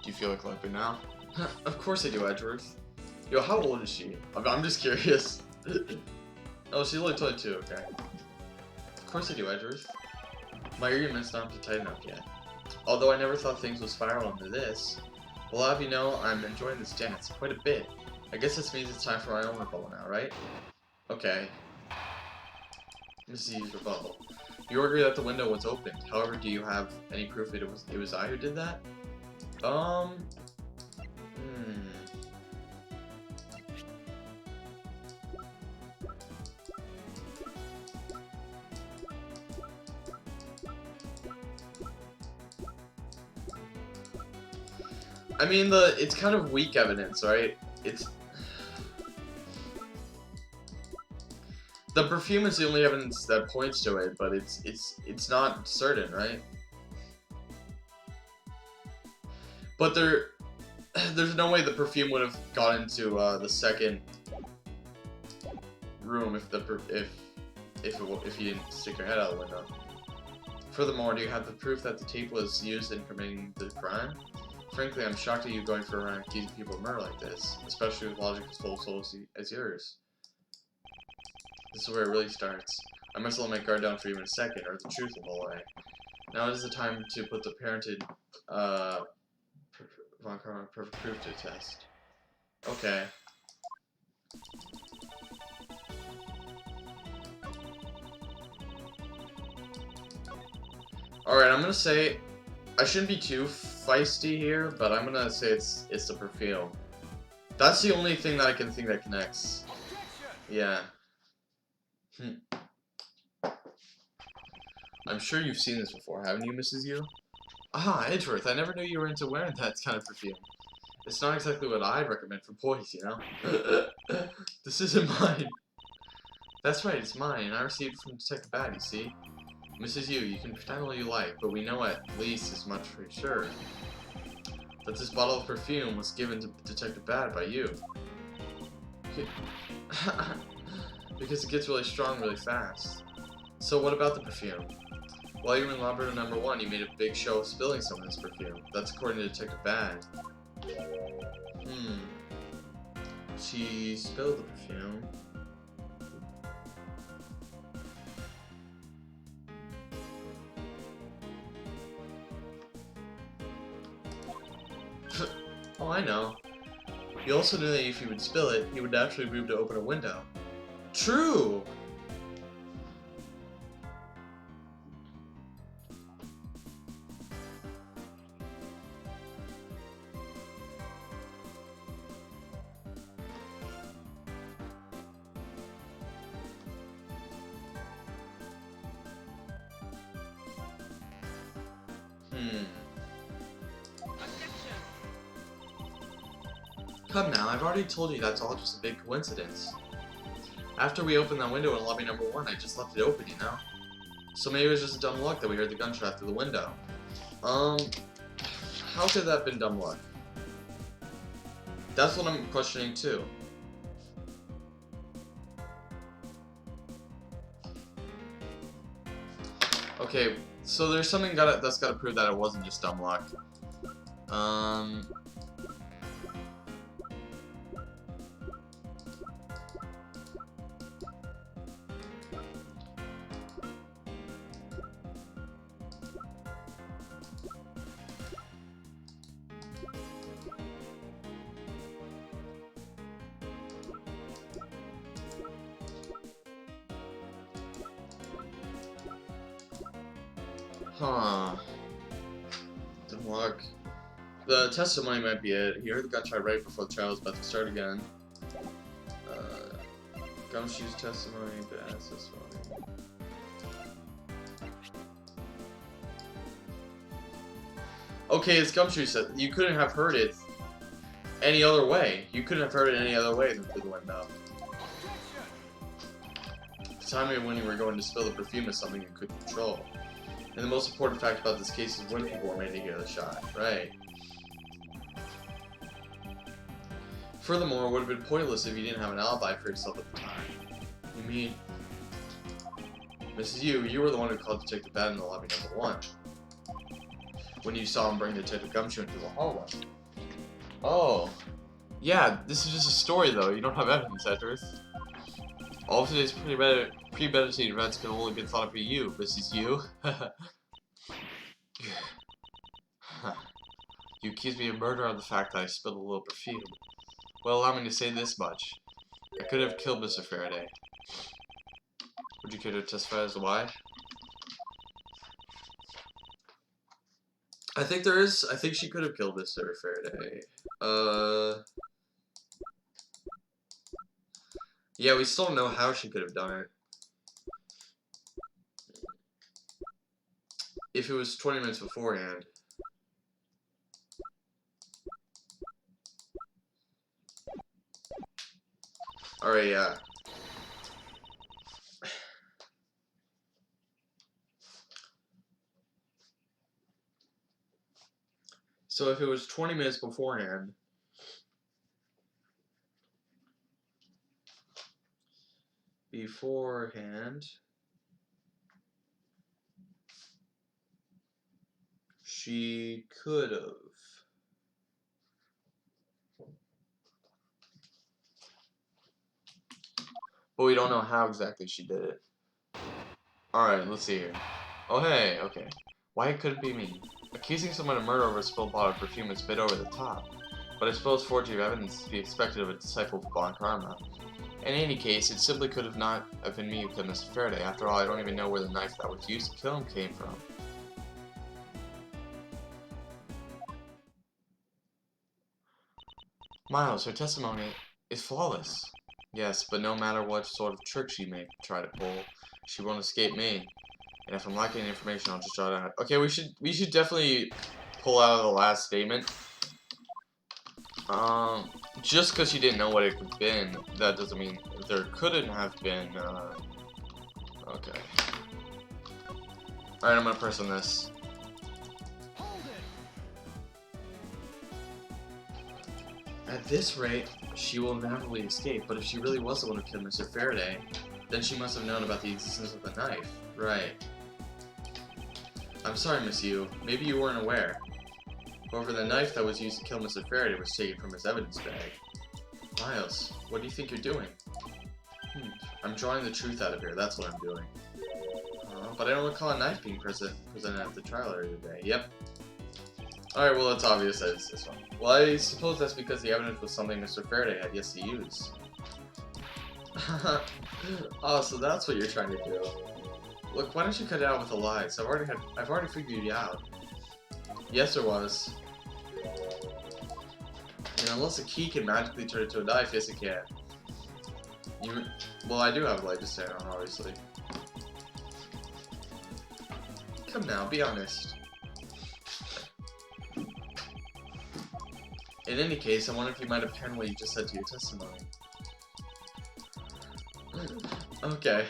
Do you feel like laughing now? Of course I do, Edgeworth. Yo, how old is she? I'm just curious. Oh, she's only 22, okay. Of course I do, Edgeworth. My argument's not up to tighten up yet. Although I never thought things would spiral into this. Well, I'll have you know, I'm enjoying this dance quite a bit. I guess this means it's time for my own rebuttal now, right? Okay. Mrs. rebuttal. You agree that the window was opened. However, do you have any proof that it was I who did that? I mean, it's kind of weak evidence, right? The perfume is the only evidence that points to it, but it's not certain, right? But there's no way the perfume would have got into the second room if you didn't stick your head out the window. Furthermore, do you have the proof that the tape was used in committing the crime? Frankly, I'm shocked at you going for around accusing people of murder like this, especially with logic as full as yours. This is where it really starts. I must let my guard down for even a second, or the truth will fall away. Now is the time to put the parented, Von Karma perfect proof to the test. Okay. Alright, I'm gonna say... I shouldn't be too feisty here, but I'm gonna say it's the perfume. That's the only thing that I can think that connects. Yeah. I'm sure you've seen this before, haven't you, Mrs. Yu? Ah, Edgeworth, I never knew you were into wearing that kind of perfume. It's not exactly what I'd recommend for boys, you know? This isn't mine. That's right, it's mine. I received it from Detective Bad, you see? Mrs. Yu, you can pretend all you like, but we know at least as much for sure. That this bottle of perfume was given to Detective Bad by you. Because it gets really strong really fast. So what about the perfume? While you were in Labyrinth number 1, you made a big show of spilling some of this perfume. That's according to Detective Bad. She spilled the perfume. Oh, I know. You also knew that if you would spill it, he would naturally move to open a window. True! Come now, I've already told you that's all just a big coincidence. After we opened that window in lobby number 1, I just left it open, you know? So maybe it was just dumb luck that we heard the gunshot through the window. How could that have been dumb luck? That's what I'm questioning too. Okay, so there's something that's gotta prove that it wasn't just dumb luck. Huh. Dumb luck. The testimony might be it. He heard the gunshot right before the trial was about to start again. Gumshoe's testimony, Bad's testimony. Okay, it's Gumshoe said you couldn't have heard it any other way. You couldn't have heard it any other way than through the window. The timing when you were going to spill the perfume is something you could control. And the most important fact about this case is when people were made to hear the shot. Right. Furthermore, it would have been pointless if you didn't have an alibi for yourself at the time. You mean... Mrs. you were the one who called Detective Bad in the lobby number 1. When you saw him bring Detective Gumshoe into the hallway. Oh. Yeah, this is just a story though, you don't have evidence, Edward. All of today's premeditated events could only be thought of by you, Mrs. You. You accused me of murder on the fact that I spilled a little perfume. Well, allow me to say this much. I could have killed Mr. Faraday. Would you care to testify as to why? I think she could have killed Mr. Faraday. Yeah, we still don't know how she could have done it. If it was 20 minutes beforehand. Alright, yeah. So if it was 20 minutes beforehand, she could have. But we don't know how exactly she did it. Alright, let's see here. Oh hey, okay. Why it couldn't be me? Accusing someone of murder over a spilled bottle of perfume is a bit over the top. But I suppose forgery of evidence is to be expected of a disciple of Bon Karma. In any case, it simply could have not have been me who killed Mr. Faraday. After all, I don't even know where the knife that was used to kill him came from. Miles, her testimony is flawless. Yes, but no matter what sort of trick she may try to pull, she won't escape me. And if I'm lacking any information, I'll just jot it out. Okay, we should definitely pull out of the last statement. Just because she didn't know what it could have been, that doesn't mean there couldn't have been, okay. Alright, I'm gonna press on this. At this rate, she will inevitably escape, but if she really was the one who killed Mr. Faraday, then she must have known about the existence of the knife. Right. I'm sorry, Miss Yu. Maybe you weren't aware. However, the knife that was used to kill Mr. Faraday was taken from his evidence bag. Miles, what do you think you're doing? I'm drawing the truth out of here, that's what I'm doing. But I don't recall a knife being presented at the trial area today. Yep. Alright, well, it's obvious that it's this one. Well, I suppose that's because the evidence was something Mr. Faraday had yet to use. Oh, so that's what you're trying to do. Look, why don't you cut it out with the lies? I've already figured you out. Yes, there was. And unless a key can magically turn into a knife, yes, it can. Well, I do have a leg to stand on, obviously. Come now, be honest. In any case, I wonder if you might append what you just said to your testimony. Okay.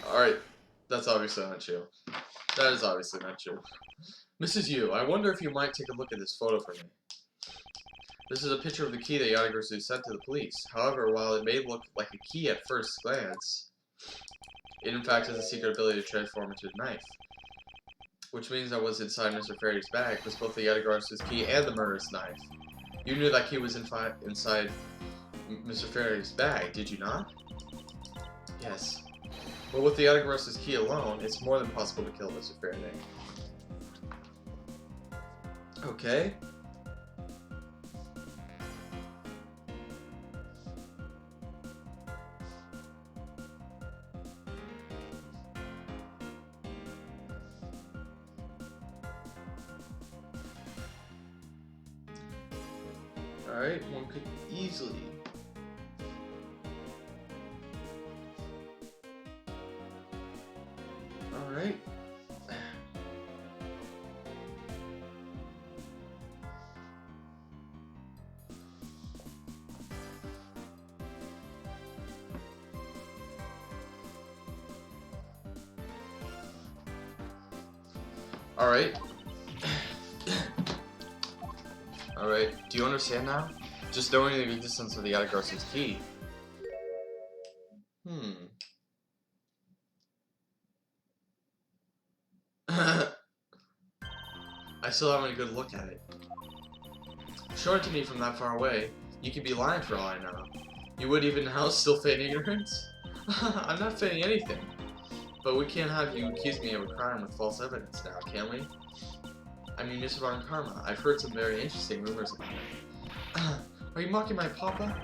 Alright, that's obviously not true. That is obviously not true. Mrs. Yu, I wonder if you might take a look at this photo for me. This is a picture of the key that Yatagarasu sent to the police. However, while it may look like a key at first glance, it in fact has a secret ability to transform into a knife. Which means that what's inside Mr. Faraday's bag was both the Yatagarasu's key and the murderous knife. You knew that key was inside Mr. Faraday's bag, did you not? Yes. But with the Yatagarasu's key alone, it's more than possible to kill Mr. Faraday. Okay. Alright, one could easily. Alright. Alright. Alright, do you understand now? Just knowing the existence of the Yatagarasu's key. I still haven't a good look at it. Show it to me from that far away. You could be lying for all I know. You would even now still feign ignorance? I'm not feigning anything. But we can't have you accuse me of a crime with false evidence now, can we? I mean, Mr. Von Karma, I've heard some very interesting rumors about it. Are you mocking my papa?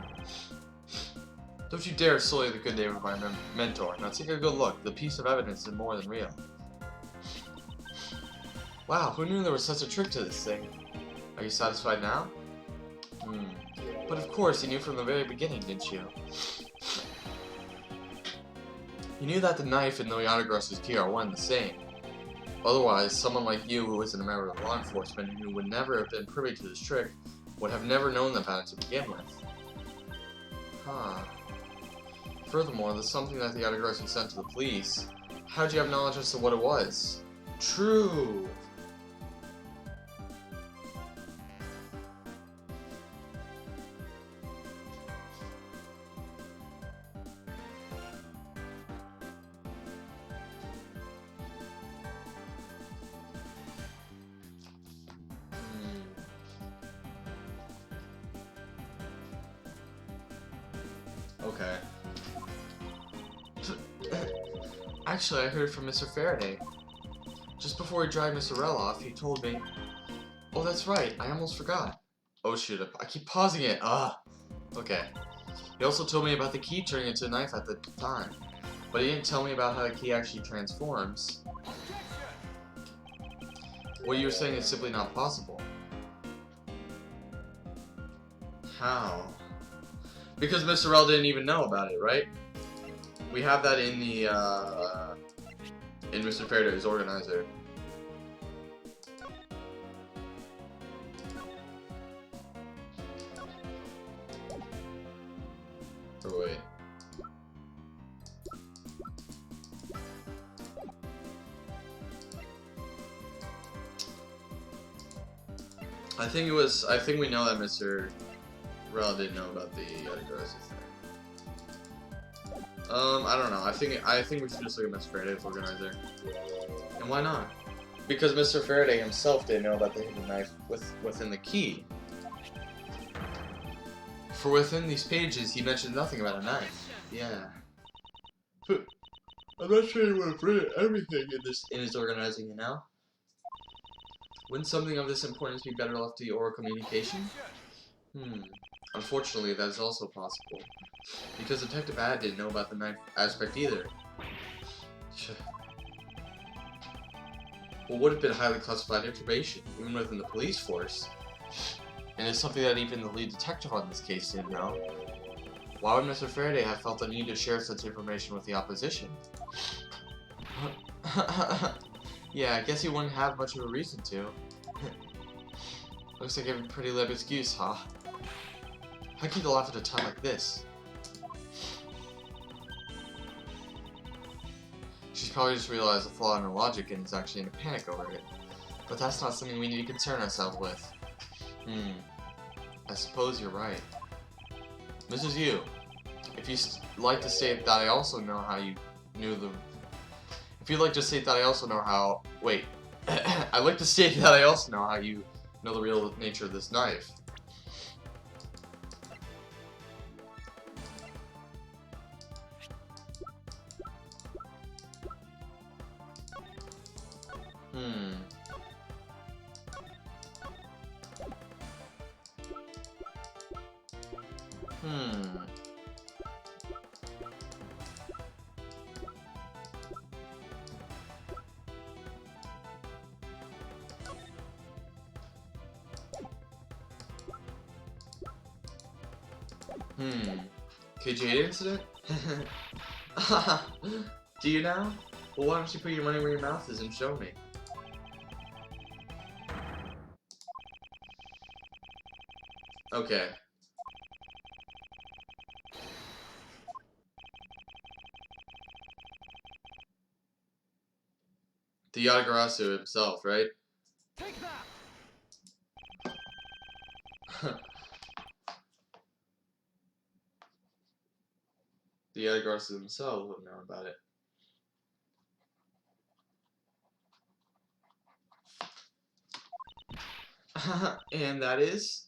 Don't you dare sully the good name of my mentor. Now take a good look. The piece of evidence is more than real. Wow, who knew there was such a trick to this thing? Are you satisfied now? But of course, you knew from the very beginning, didn't you? You knew that the knife and the Yatagarasu's key are one and the same. Otherwise, someone like you who isn't a member of law enforcement and who would never have been privy to this trick would have never known about it to begin with. Huh. Furthermore, there's something that the Yatagarasu sent to the police. How'd you have knowledge as to what it was? True! Okay. Actually, I heard from Mr. Faraday. Just before he dragged Mr. Rell off, he told me... Oh, that's right, I almost forgot. Oh shoot, I keep pausing it. Okay. He also told me about the key turning into a knife at the time. But he didn't tell me about how the key actually transforms. What you were saying is simply not possible. How? Because Mr. Rell didn't even know about it, right? We have that in the, in Mr. Faraday's organizer. Oh, wait. I think we know that Mr. Rell didn't know about the Yatagarasu thing. I don't know. I think we should just look at Mr. Faraday's organizer. And why not? Because Mr. Faraday himself didn't know about the hidden knife within the key. For within these pages, he mentioned nothing about a knife. Yeah. I'm not sure he would have written everything in his organizing, you know? Wouldn't something of this importance be better left to the oral communication? Unfortunately, that is also possible. Because Detective Ad didn't know about the knife aspect either. What would have been highly classified information, even within the police force. And it's something that even the lead detective on this case didn't know. Why would Mr. Faraday have felt the need to share such information with the opposition? Yeah, I guess he wouldn't have much of a reason to. Looks like a pretty lame excuse, huh? How can you laugh at a time like this? She's probably just realized a flaw in her logic and is actually in a panic over it. But that's not something we need to concern ourselves with. I suppose you're right. Mrs. Yu, if you'd like to state that I also know how you knew the... If you'd like to state that I also know how... Wait. I'd like to state that I also know how you know the real nature of this knife. KJ incident? Do you now? Well, why don't you put your money where your mouth is and show me? Okay. The Yatagarasu himself, right? Take that! The Yatagarasu himself would know about it. And that is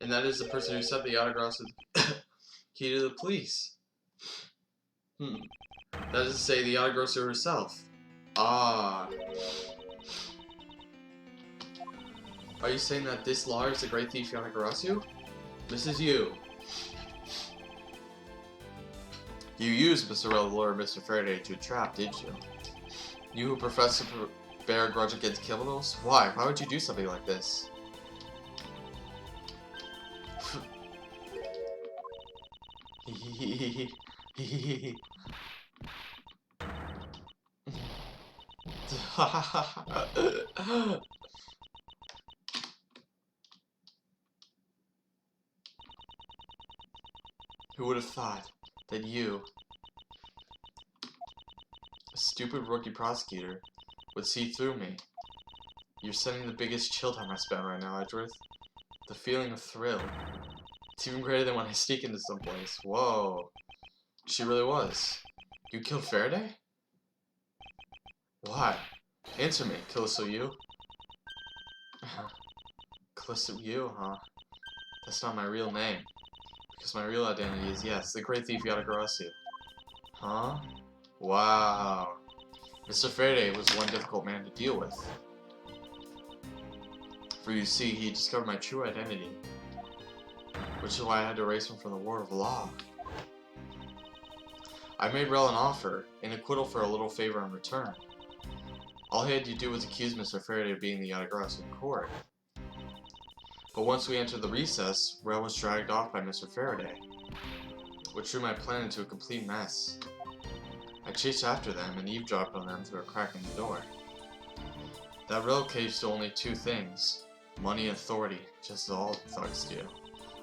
the person who sent the Yatagarasu key to the police. That is to say, the Yatagarasu herself. Ah. Are you saying that this Lar is the great thief Yatagarasu? This is you. You used Mr. Relor and Mr. Faraday to trap, did you? You who profess to bear a grudge against criminals? Why? Why would you do something like this? Who would have thought that you, a stupid rookie prosecutor, would see through me? You're sending the biggest chill time I spent right now, Edgeworth. The feeling of thrill. It's even greater than when I sneak into someplace. Whoa. She really was. You killed Faraday? Why? Answer me, Callisto Yu. Callisto Yu, huh? That's not my real name. Because my real identity is, yes, the great thief Yatagarasu. Huh? Wow. Mr. Faraday was one difficult man to deal with. For you see, he discovered my true identity. Which is why I had to erase him from the world of law. I made Rel an offer, an acquittal for a little favor in return. All he had to do was accuse Mr. Faraday of being the Yatagarasu in court. But once we entered the recess, Rel was dragged off by Mr. Faraday, which threw my plan into a complete mess. I chased after them and eavesdropped on them through a crack in the door. That Rel case to only two things: money and authority, just as all thugs do.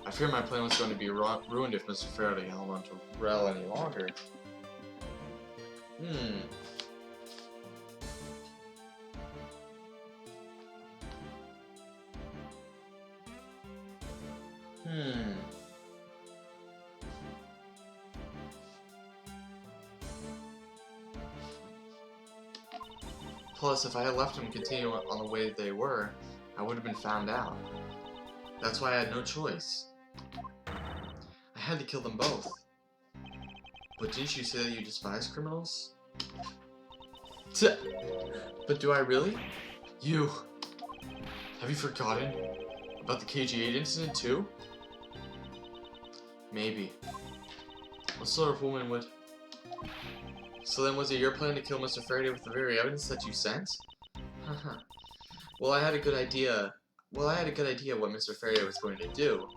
I feared my plan was going to be ruined if Mr. Faraday held on to Rel any longer. Plus, if I had left them continue on the way they were, I would have been found out. That's why I had no choice. I had to kill them both. But didn't you say that you despise criminals? But do I really? You! Have you forgotten about the KG8 incident too? Maybe. What sort of woman would... So then was it your plan to kill Mr. Faraday with the very evidence that you sent? Haha. Well, I had a good idea what Mr. Faraday was going to do.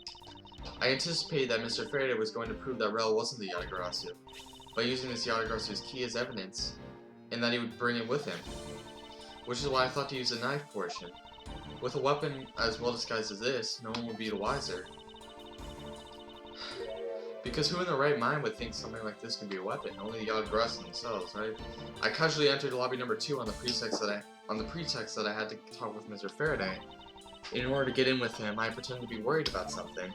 I anticipated that Mr. Faraday was going to prove that Rel wasn't the Yatagarasu, by using this Yatagarasu's key as evidence, and that he would bring it with him. Which is why I thought to use the knife portion. With a weapon as well disguised as this, no one would be the wiser. Because who in their right mind would think something like this could be a weapon? Only the Yatagarasu themselves, right? I casually entered lobby number 2 on the pretext that I had to talk with Mr. Faraday. In order to get in with him, I pretended to be worried about something.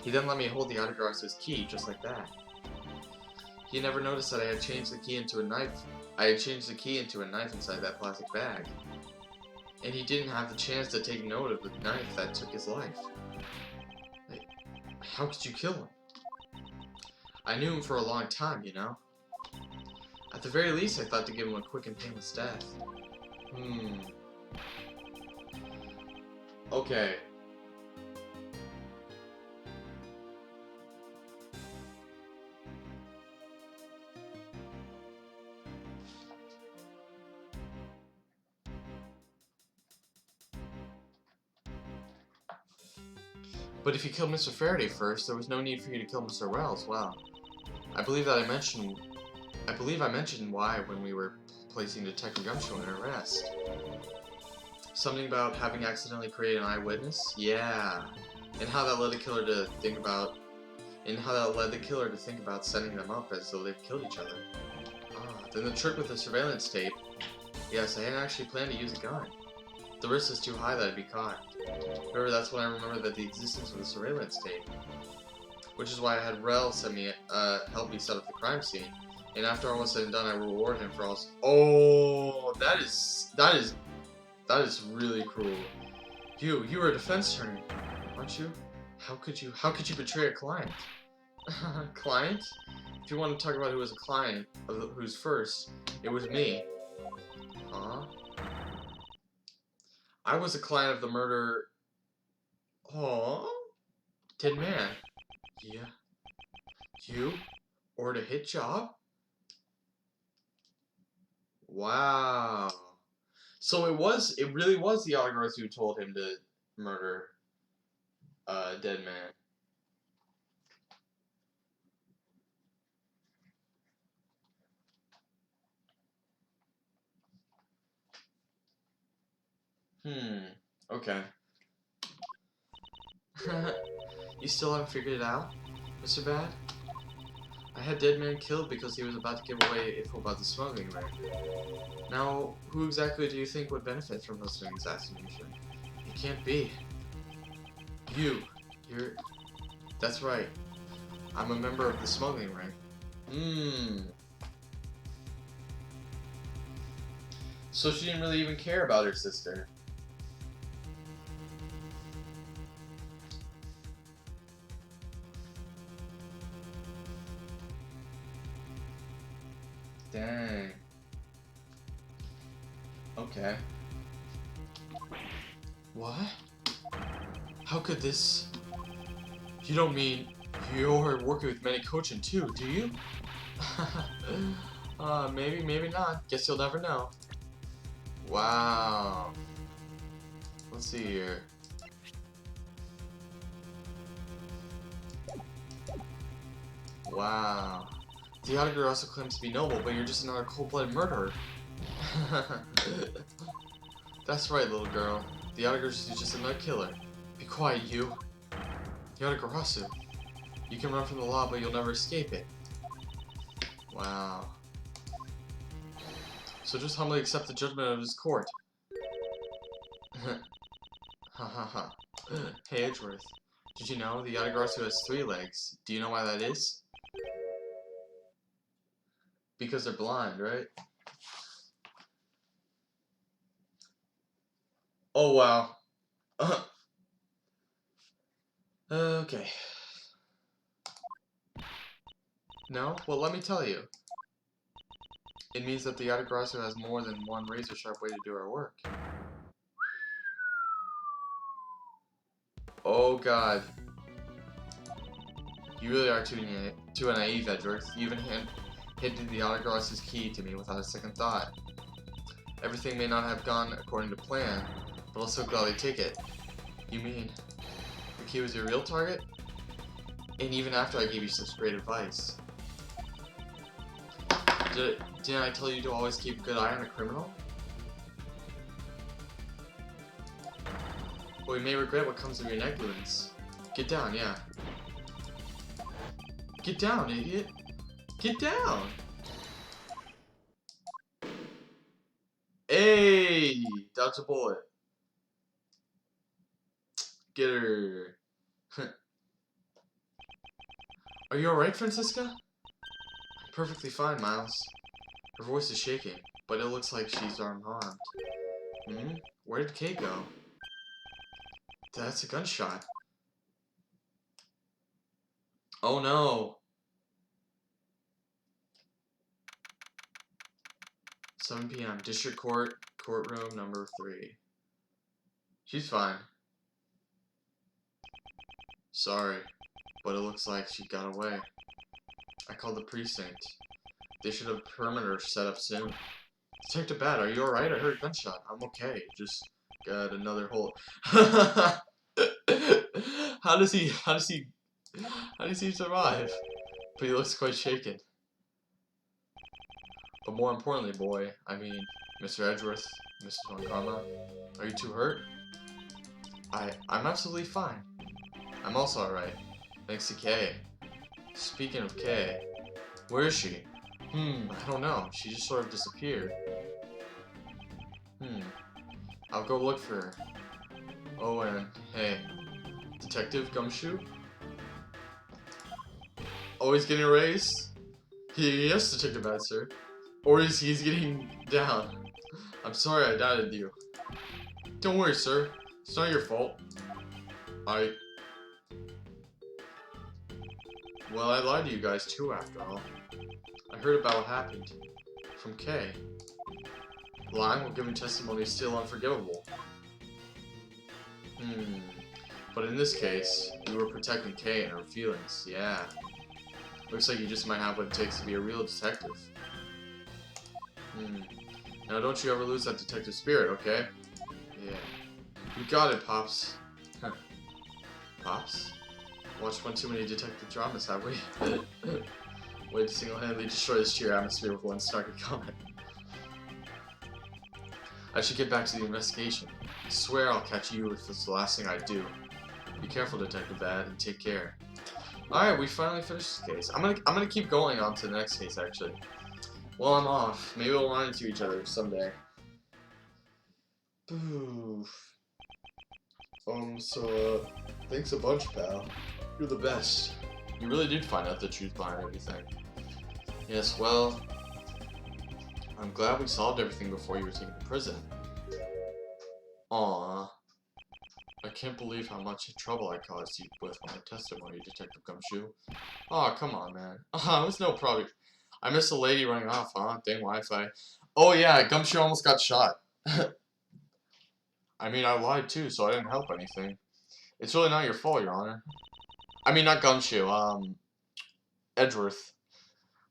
He then let me hold the Yatagarasu's key, just like that. He never noticed that I had changed the key into a knife. I had changed the key into a knife inside that plastic bag. And he didn't have the chance to take note of the knife that took his life. Like, how could you kill him? I knew him for a long time, you know? At the very least, I thought to give him a quick and painless death. Okay. But if you killed Mr. Faraday first, there was no need for you to kill Mr. Rel as well. I believe I mentioned why when we were placing Detective Gumshoe in arrest. Something about having accidentally created an eyewitness? Yeah. And how that led the killer to think about setting them up as though they've killed each other. Then the trick with the surveillance tape. Yes, I hadn't actually planned to use a gun. The risk is too high that I'd be caught. However, that's when I remembered that the existence of the surveillance tape. Which is why I had Rel help me set up the crime scene. And after all was said and done, I rewarded him for all. Oh, that is really cruel. You were a defense attorney, aren't you? How could you betray a client? Client? If you want to talk about who was a client, who's first, it was me. Huh? I was a client of the murder. Aww. Dead man. Yeah. You? Ordered a hit job? Wow. So it really was the Yatagarasu who told him to murder Dead Man. Okay. You still haven't figured it out, Mr. Bad? I had Dead Man killed because he was about to give away info about the smuggling ring. Now, who exactly do you think would benefit from this assassination? It can't be. You're... That's right. I'm a member of the smuggling ring. So she didn't really even care about her sister. Dang. Okay. What? How could this... You don't mean you're working with Manny Kochan too, do you? Maybe, maybe not. Guess you'll never know. Wow. Let's see here. Wow. The Yatagarasu also claims to be noble, but you're just another cold-blooded murderer. That's right, little girl. The Yatagarasu is just another killer. Be quiet, you. Yatagarasu. You can run from the law, but you'll never escape it. Wow. So just humbly accept the judgment of his court. Ha ha ha. Hey, Edgeworth. Did you know the Yatagarasu has 3 legs? Do you know why that is? Because they're blind, right? Oh, wow. Okay. No? Well, let me tell you. It means that the Yatagarasu has more than one razor-sharp way to do our work. Oh god. You really are too naive, Edgeworth. You even hinted the Yatagarasu's key to me without a second thought. Everything may not have gone according to plan, but I'll so gladly take it. You mean the key was your real target? And even after I gave you such great advice. Didn't I tell you to always keep a good eye on a criminal? Well, you may regret what comes of your negligence. Get down, yeah. Get down, idiot! Get down! Hey! Dodge a bullet. Get her. Are you alright, Francisca? Perfectly fine, Miles. Her voice is shaking, but it looks like she's unharmed. Hmm? Where did Kay go? That's a gunshot. Oh no! 7 p.m. District Court, courtroom number 3. She's fine. Sorry, but it looks like she got away. I called the precinct. They should have perimeter set up soon. Detective Bat, are you alright? I heard a gunshot. I'm okay. Just got another hole. How does he survive? But he looks quite shaken. But more importantly, boy, I mean, Mr. Edgeworth, Mrs. Von Karma, are you too hurt? I'm absolutely fine. I'm also alright. Thanks to Kay. Speaking of Kay, where is she? I don't know. She just sort of disappeared. I'll go look for her. Oh, and hey, Detective Gumshoe? Always getting a raise? Yes, Detective Bad, sir. Or he's getting down. I'm sorry I doubted you. Don't worry, sir. It's not your fault. Well, I lied to you guys too, after all. I heard about what happened. From Kay. Lying while giving testimony is still unforgivable. But in this case, you were protecting Kay and her feelings, yeah. Looks like you just might have what it takes to be a real detective. Now don't you ever lose that detective spirit, okay? Yeah. You got it, Pops. Pops? Watched one too many detective dramas, have we? Way to single-handedly destroy this cheery atmosphere with one snarky comment. I should get back to the investigation. I swear I'll catch you if it's the last thing I do. Be careful, Detective Bad, and take care. Alright, we finally finished this case. I'm gonna keep going on to the next case, actually. While I'm off, maybe we'll run into each other someday. Oof. Thanks a bunch, pal. You're the best. You really did find out the truth behind everything. Yes, well, I'm glad we solved everything before you were taken to prison. Aww. I can't believe how much trouble I caused you with my testimony, Detective Gumshoe. Aw, come on, man. It was no problem. I missed a lady running off, huh? Dang Wi-Fi. Oh yeah, Gumshoe almost got shot. I mean, I lied too, so I didn't help anything. It's really not your fault, Your Honor. I mean, not Gumshoe, Edgeworth.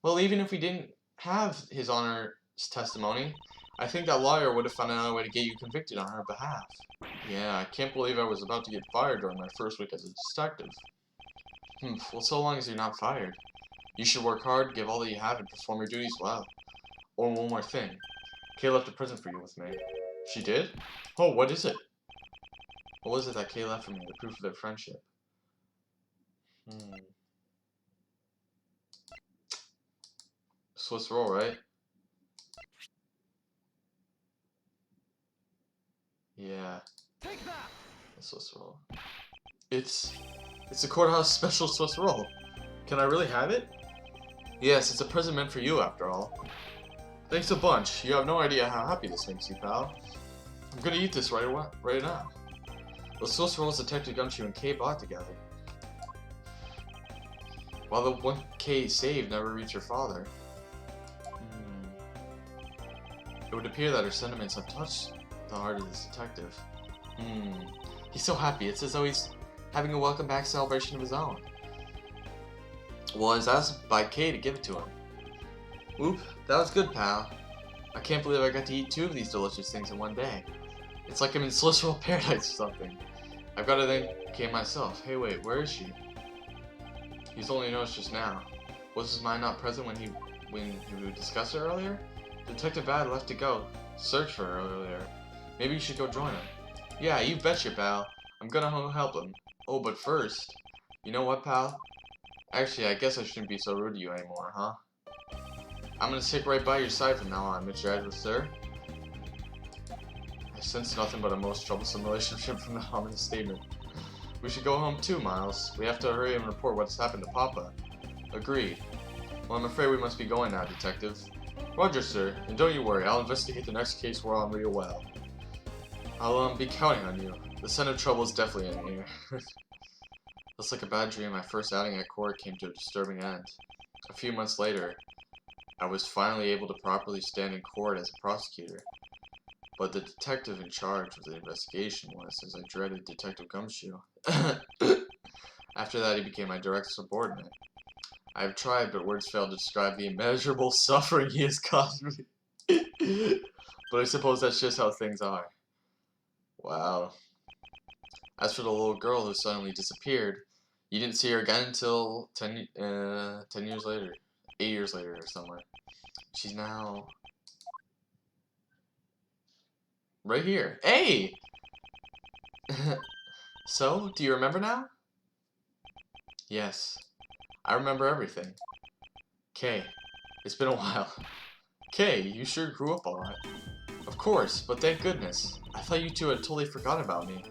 Well, even if we didn't have His Honor's testimony, I think that lawyer would have found another way to get you convicted on her behalf. Yeah, I can't believe I was about to get fired during my first week as a detective. Well, so long as you're not fired. You should work hard, give all that you have, and perform your duties well. Oh, one more thing. Kay left a present for you with me. She did? Oh, what is it? What was it that Kay left for me, the proof of their friendship? Swiss roll, right? Yeah. Take that! A Swiss roll. It's a courthouse special Swiss roll. Can I really have it? Yes, it's a present meant for you, after all. Thanks a bunch. You have no idea how happy this makes you, pal. I'm gonna eat this right now. The Swiss rolls Detective Gumshoe and Kay bought together. while the 1K saved never reached her father. It would appear that her sentiments have touched the heart of this detective. He's so happy. It's as though he's having a welcome back celebration of his own. Well, I was asked by Kay to give it to him. Oop, that was good, pal. I can't believe I got to eat 2 of these delicious things in one day. It's like I'm in celestial paradise or something. I've got to thank Kay myself. Hey, wait, where is she? He's only noticed just now. Was his mind not present when we discussed it earlier? Detective Bad left to go search for her earlier. Maybe you should go join him. Yeah, you betcha, pal. I'm gonna help him. Oh, but first, you know what, pal? Actually, I guess I shouldn't be so rude to you anymore, huh? I'm gonna stick right by your side from now on, Mr. Edward, sir. I sense nothing but a most troublesome relationship from the ominous statement. We should go home too, Miles. We have to hurry and report what's happened to Papa. Agreed. Well, I'm afraid we must be going now, Detective. Roger, sir. And don't you worry, I'll investigate the next case while I'm real well. I'll be counting on you. The scent of trouble is definitely in the air. Looks like a bad dream. My first outing at court came to a disturbing end. A few months later, I was finally able to properly stand in court as a prosecutor. But the detective in charge of the investigation was, as I dreaded, Detective Gumshoe. After that, he became my direct subordinate. I have tried, but words fail to describe the immeasurable suffering he has caused me. But I suppose that's just how things are. Wow. As for the little girl who suddenly disappeared, you didn't see her again until 10 years later. 8 years later or somewhere. She's now right here. Hey! So, do you remember now? Yes. I remember everything. Kay, it's been a while. Kay, you sure grew up alright. Of course, but thank goodness. I thought you two had totally forgotten about me.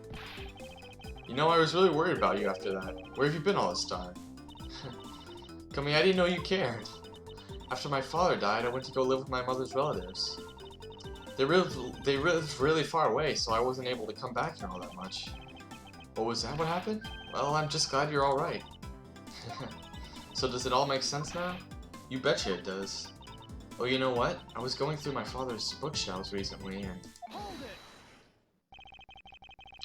You know, I was really worried about you after that. Where have you been all this time? Gummy, I didn't know you cared. After my father died, I went to go live with my mother's relatives. They lived really far away, so I wasn't able to come back here all that much. But was that what happened? Well, I'm just glad you're alright. So does it all make sense now? You betcha it does. Oh, you know what? I was going through my father's bookshelves recently and...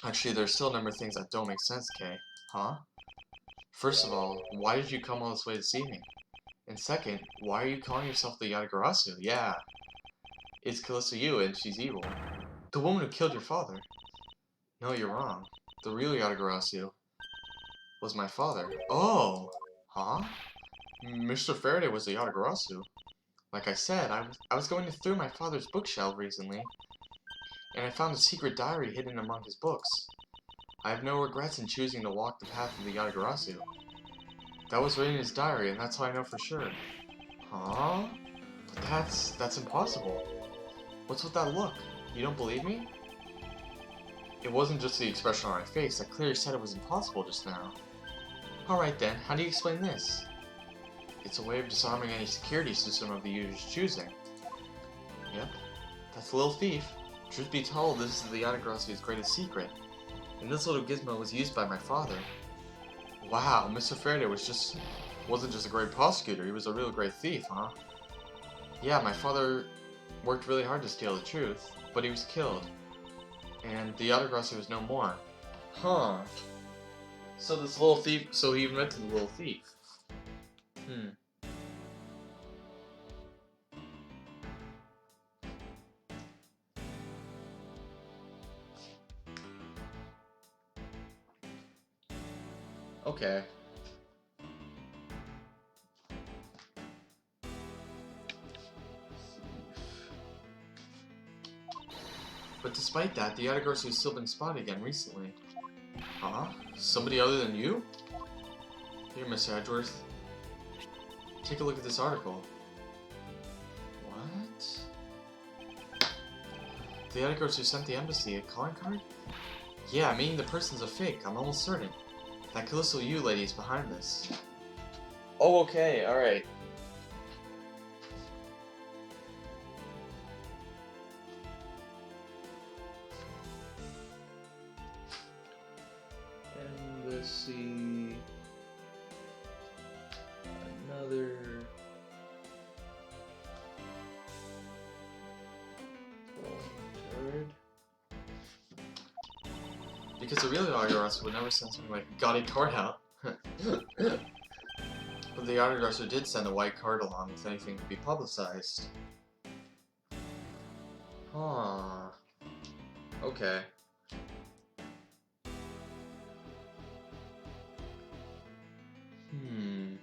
Actually, there's still a number of things that don't make sense, Kay. Huh? First of all, why did you come all this way to see me? And second, why are you calling yourself the Yatagarasu? Yeah. It's Callisto Yu, and she's evil. The woman who killed your father. No, you're wrong. The real Yatagarasu was my father. Oh! Huh? Mr. Faraday was the Yatagarasu. Like I said, I was going through my father's bookshelf recently, and I found a secret diary hidden among his books. I have no regrets in choosing to walk the path of the Yatagarasu. That was written in his diary, and that's how I know for sure. Huh? But that's impossible. What's with that look? You don't believe me? It wasn't just the expression on my face. I clearly said it was impossible just now. Alright then, how do you explain this? It's a way of disarming any security system of the user's choosing. Yep, that's a little thief. Truth be told, this is the Yatagarasu's greatest secret. And this little gizmo was used by my father. Wow, Mr. Faraday wasn't just a great prosecutor, he was a real great thief, huh? Yeah, my father worked really hard to steal the truth, but he was killed. And the Yatagarasu was no more. Huh. So this little thief, so he invented the little thief. Okay. But despite that, the Yatagarasu has still been spotted again recently. Huh? Somebody other than you? Here, Mr. Edgeworth. Take a look at this article. What? The Yatagarasu sent the embassy a calling card? Yeah, meaning the person's a fake, I'm almost certain. That Callisto Yu lady is behind this. Oh, okay, alright. Embassy... Because the real Yatagarasu would never send something like a gaudy card out. But the Yatagarasu did send a white card along with anything to be publicized. Huh. Okay. Hmm.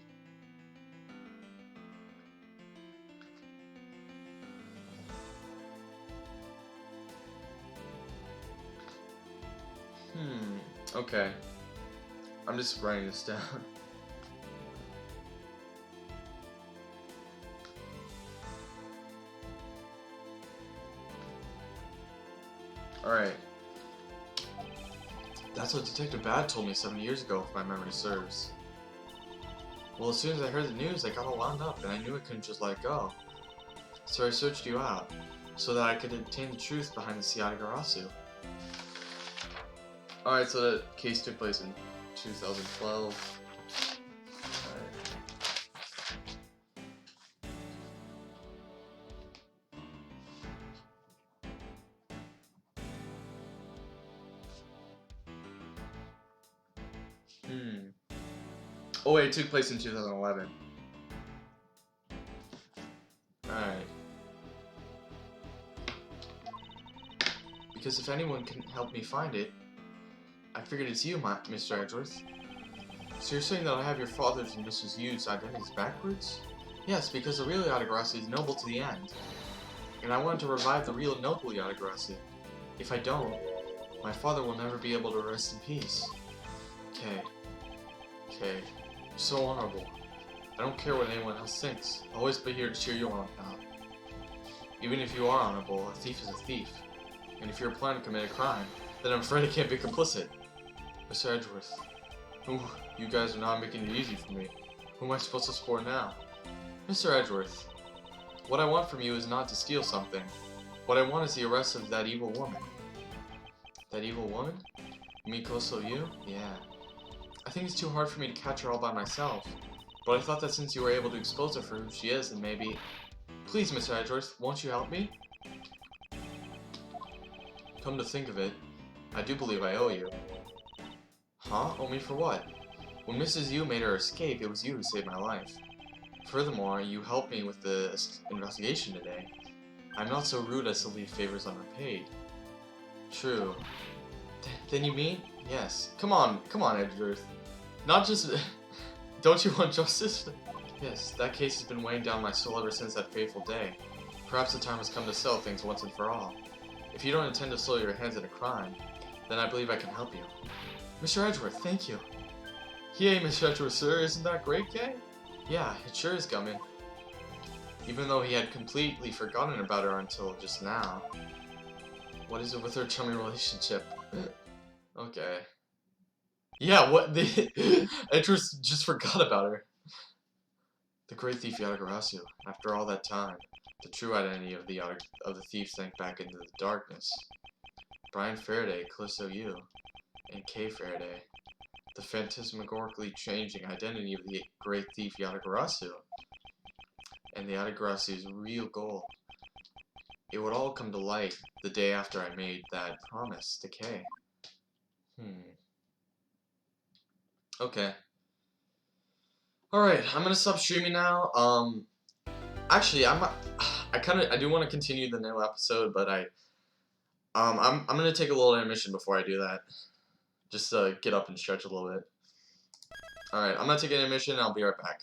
Okay. I'm just writing this down. Alright. That's what Detective Bad told me 7 years ago, if my memory serves. Well, as soon as I heard the news, I got all wound up, and I knew I couldn't just let it go. So I searched you out, so that I could obtain the truth behind the Yatagarasu. Alright, so the case took place in 2012. Oh wait, it took place in 2011. Alright. Because if anyone can help me find it, I figured it's you, Mr. Edgeworth. So you're saying that I have your father's and Mrs. Yu's identities backwards? Yes, because the real Yatagarasu is noble to the end. And I wanted to revive the real noble Yatagarasu. If I don't, my father will never be able to rest in peace. Okay. You're so honorable. I don't care what anyone else thinks. I'll always be here to cheer you on, pal. Even if you are honorable, a thief is a thief. And if you're planning to commit a crime, then I'm afraid I can't be complicit. Mr. Edgeworth. Ooh, you guys are not making it easy for me. Who am I supposed to support now? Mr. Edgeworth, what I want from you is not to steal something. What I want is the arrest of that evil woman. That evil woman? You mean Koso Yu? Yeah. I think it's too hard for me to catch her all by myself. But I thought that since you were able to expose her for who she is, then maybe... Please, Mr. Edgeworth, won't you help me? Come to think of it, I do believe I owe you. Huh? Owe me for what? When Mrs. Yu made her escape, it was you who saved my life. Furthermore, you helped me with the investigation today. I'm not so rude as to leave favors unrepaid. True. Then you mean? Yes. Come on, Edgeworth. Not just... Don't you want justice? Yes, that case has been weighing down my soul ever since that fateful day. Perhaps the time has come to settle things once and for all. If you don't intend to soil your hands in a crime, then I believe I can help you. Mr. Edgeworth, thank you. Yay, Mr. Edgeworth, sir, isn't that great, Kay? Yeah, it sure is, Gummin. Even though he had completely forgotten about her until just now. What is it with their chummy relationship? Okay. Yeah, what? Edgeworth just forgot about her. The great thief Yatagarasu. After all that time, the true identity of the thief sank back into the darkness. Brian Faraday, Callisto Yu, and Kay Faraday. The phantasmagorically changing identity of the great thief Yatagarasu. And the Yatagarasu's real goal. It would all come to light the day after I made that promise to Kay. Okay. Alright, I'm gonna stop streaming now. Actually, I do want to continue the new episode, but I'm gonna take a little intermission before I do that. Just to get up and stretch a little bit. Alright, I'm gonna take an intermission and I'll be right back.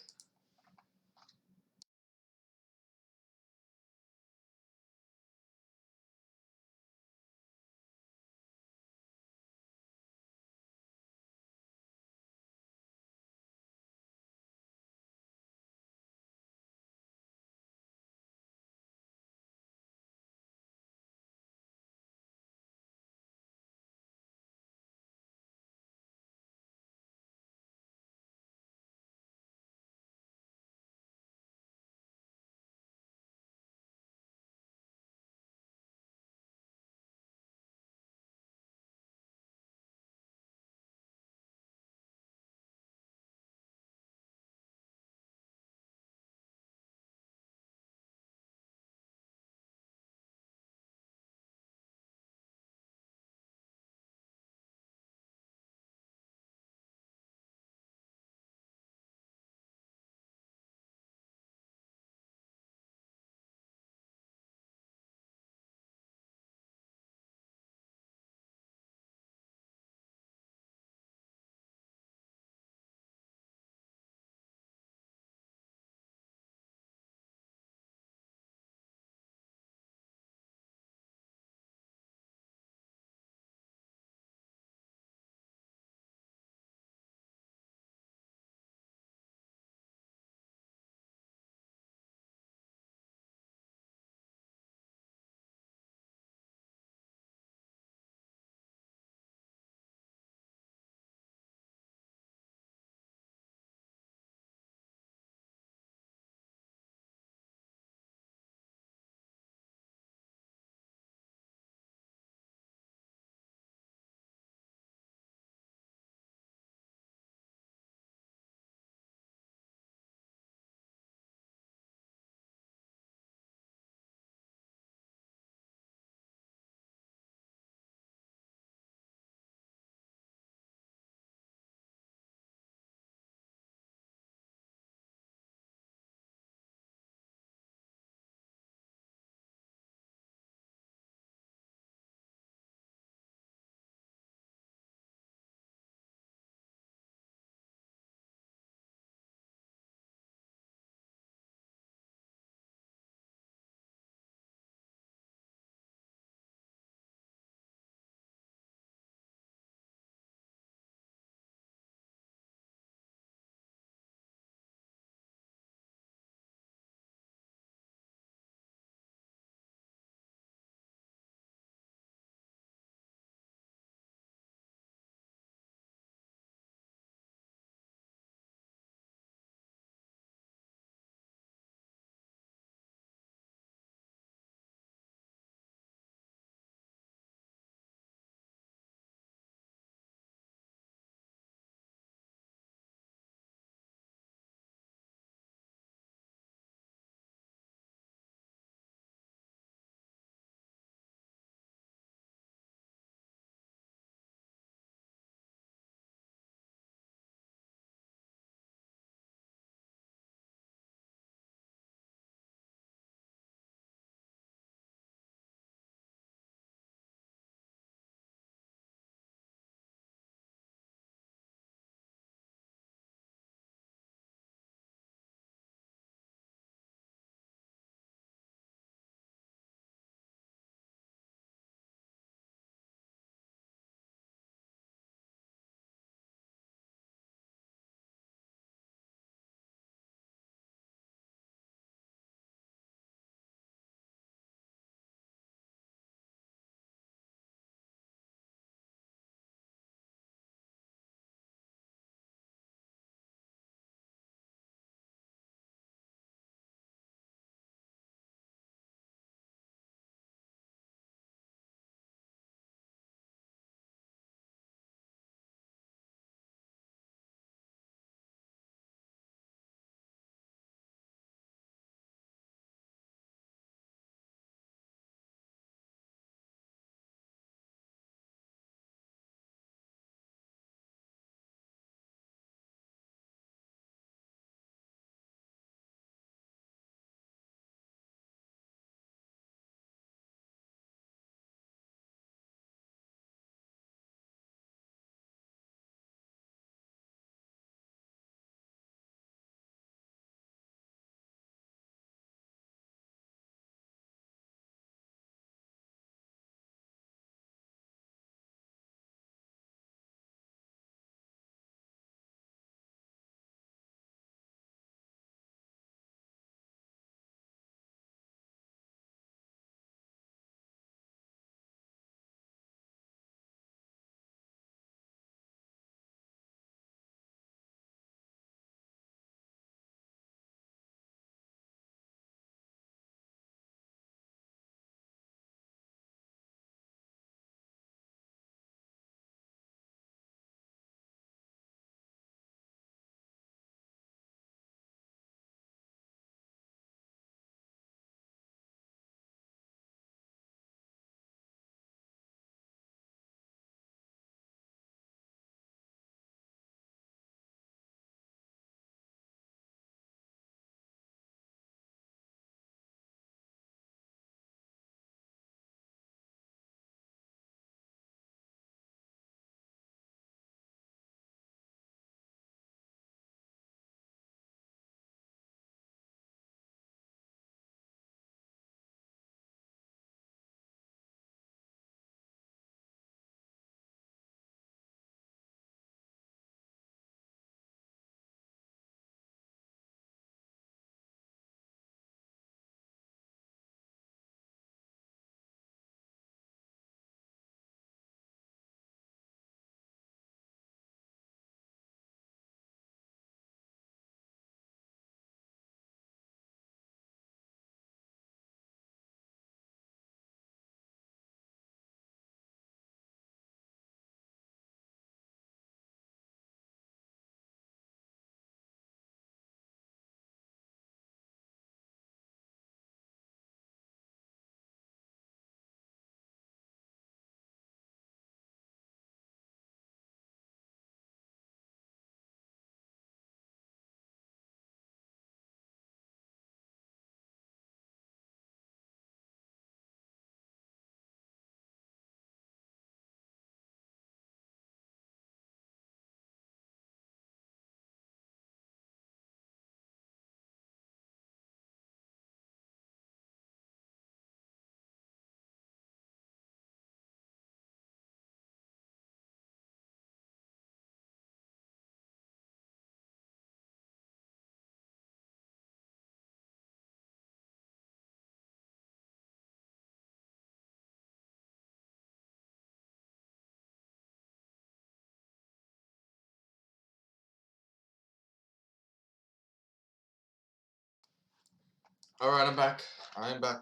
Alright, I'm back. I am back.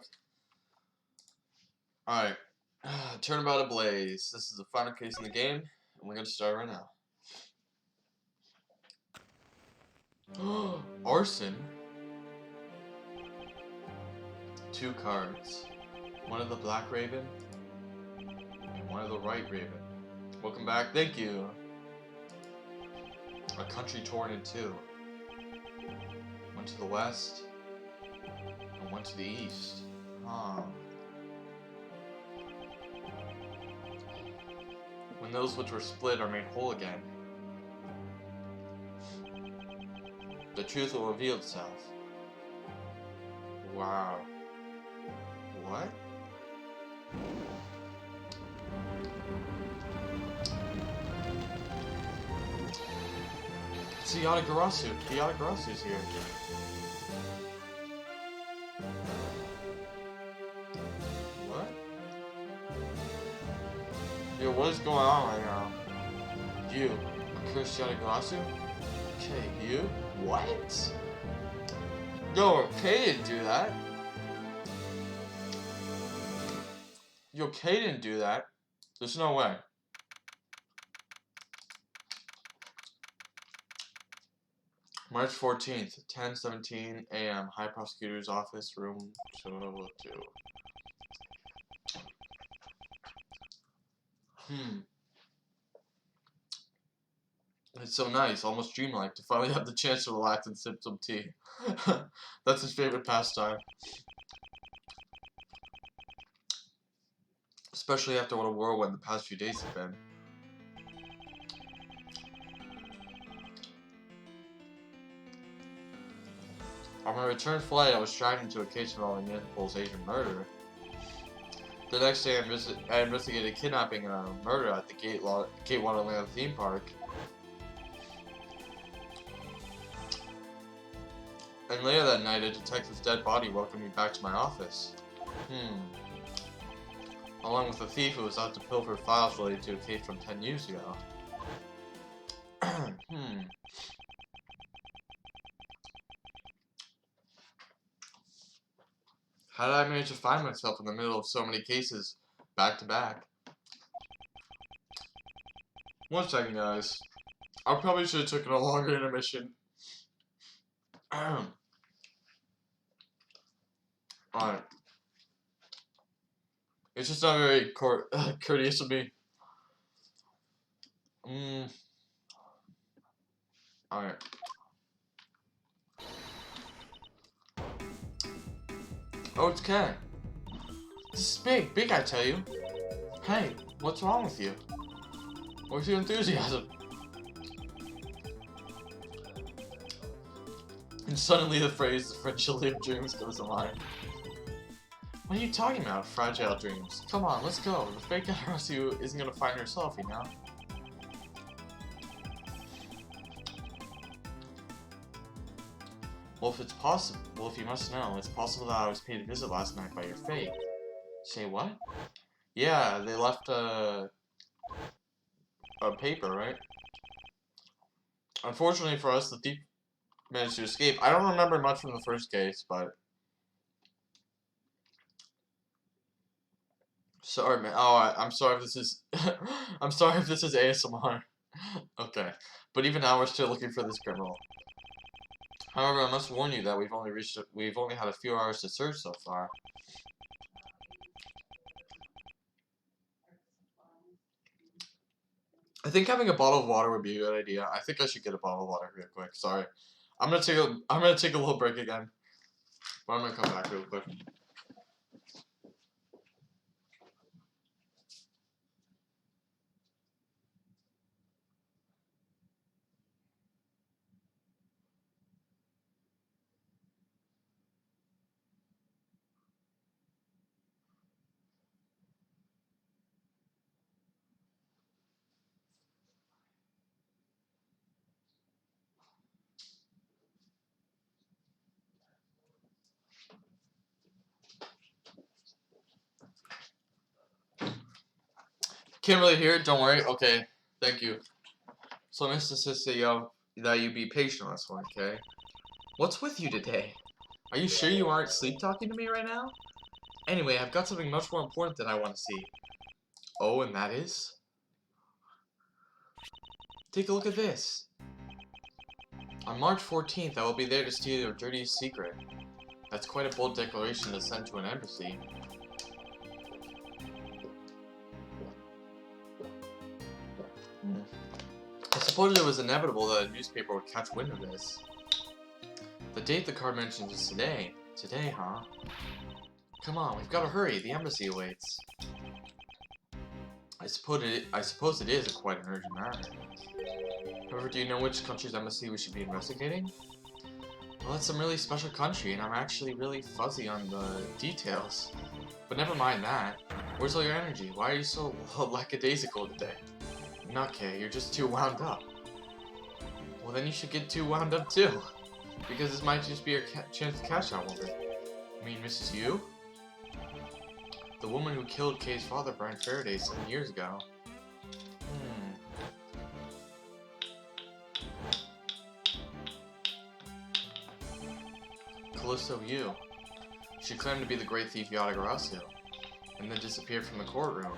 Alright. Turnabout ablaze. This is the final case in the game, and we're gonna start right now. Arson? 2 cards. One of the Black Raven, and one of the White Raven. Welcome back, thank you. A country torn in 2. One to the west, and one to the east. When those which were split are made whole again, the truth will reveal itself. Wow. What? It's Yatagarasu. Yatagarasu's here. What? Yo, what is going on right now? You, Cursed Yatagarasu? Okay, you? What? Yo, Kay didn't do that. Yo, Kay didn't do that. There's no way. March 14th, 10:17 a.m. High Prosecutor's Office, room 202. It's so nice, almost dreamlike, to finally have the chance to relax and sip some tea. That's his favorite pastime. Especially after what a whirlwind the past few days have been. On my return flight, I was dragged into a case involving Interpol's Asian murder. The next day, I investigated kidnapping and a murder at the Gatewater Land theme park. And later that night, a detective's dead body welcomed me back to my office. Along with a thief who was out to pilfer files related to a case from 10 years ago. How did I manage to find myself in the middle of so many cases, back to back? One second, guys. I probably should have taken a longer intermission. Alright. It's just not very courteous of me. Alright. Oh, it's Ken. This is big, big, I tell you. Hey, what's wrong with you? Where's your enthusiasm? And suddenly the phrase, the fragility of dreams, goes to mind. What are you talking about, fragile dreams? Come on, let's go. The fake Yatagarasu isn't gonna find herself, you know? Well, if it's possible, if you must know, it's possible that I was paid a visit last night by your fate. Say what? Yeah, they left a paper, right? Unfortunately for us, the thief managed to escape. I don't remember much from the first case, but... Sorry, man. Oh, I'm sorry if this is... I'm sorry if this is ASMR. Okay. But even now, we're still looking for this criminal. However, I must warn you that we've only had a few hours to search so far. I think having a bottle of water would be a good idea. I think I should get a bottle of water real quick. Sorry. I'm gonna take a little break again. But I'm gonna come back real quick. Can't really hear it, don't worry. Okay, thank you. So, Mr. Sister, that you be patient on this one, okay? What's with you today? Are you sure you aren't sleep talking to me right now? Anyway, I've got something much more important that I want to see. Oh, and that is? Take a look at this. On March 14th, I will be there to steal your dirtiest secret. That's quite a bold declaration to send to an embassy. I suppose it was inevitable that a newspaper would catch wind of this. The date the card mentions is today. Today, huh? Come on, we've got to hurry. The embassy awaits. I suppose it is quite an urgent matter. However, do you know which country's embassy we should be investigating? Well, that's some really special country, and I'm actually really fuzzy on the details. But never mind that. Where's all your energy? Why are you so lackadaisical today? Nutcase, you're just too wound up. Well, then you should get too wound up too. Because this might just be your chance to catch that woman. I mean, Mrs. Yu? The woman who killed Kay's father, Brian Faraday, 7 years ago. Callisto Yu. She claimed to be the great thief Yatagarasu, and then disappeared from the courtroom.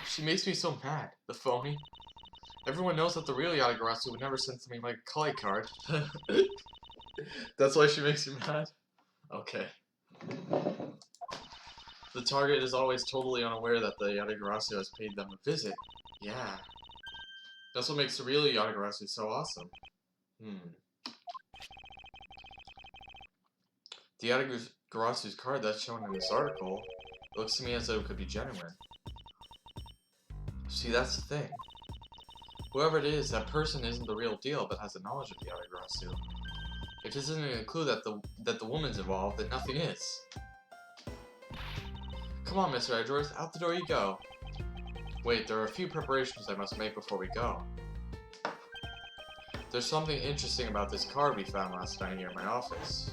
She makes me so mad, the phony. Everyone knows that the real Yatagarasu would never send something like a Kali card. That's why she makes you mad? Okay. The target is always totally unaware that the Yatagarasu has paid them a visit. Yeah. That's what makes the real Yatagarasu so awesome. The Yatagarasu's card that's shown in this article looks to me as though it could be genuine. See, that's the thing. Whoever it is, that person isn't the real deal, but has the knowledge of the Yatagarasu. If this isn't a clue that the woman's involved, then nothing is. Come on, Mr. Edgeworth, out the door you go. Wait, there are a few preparations I must make before we go. There's something interesting about this card we found last night here in my office.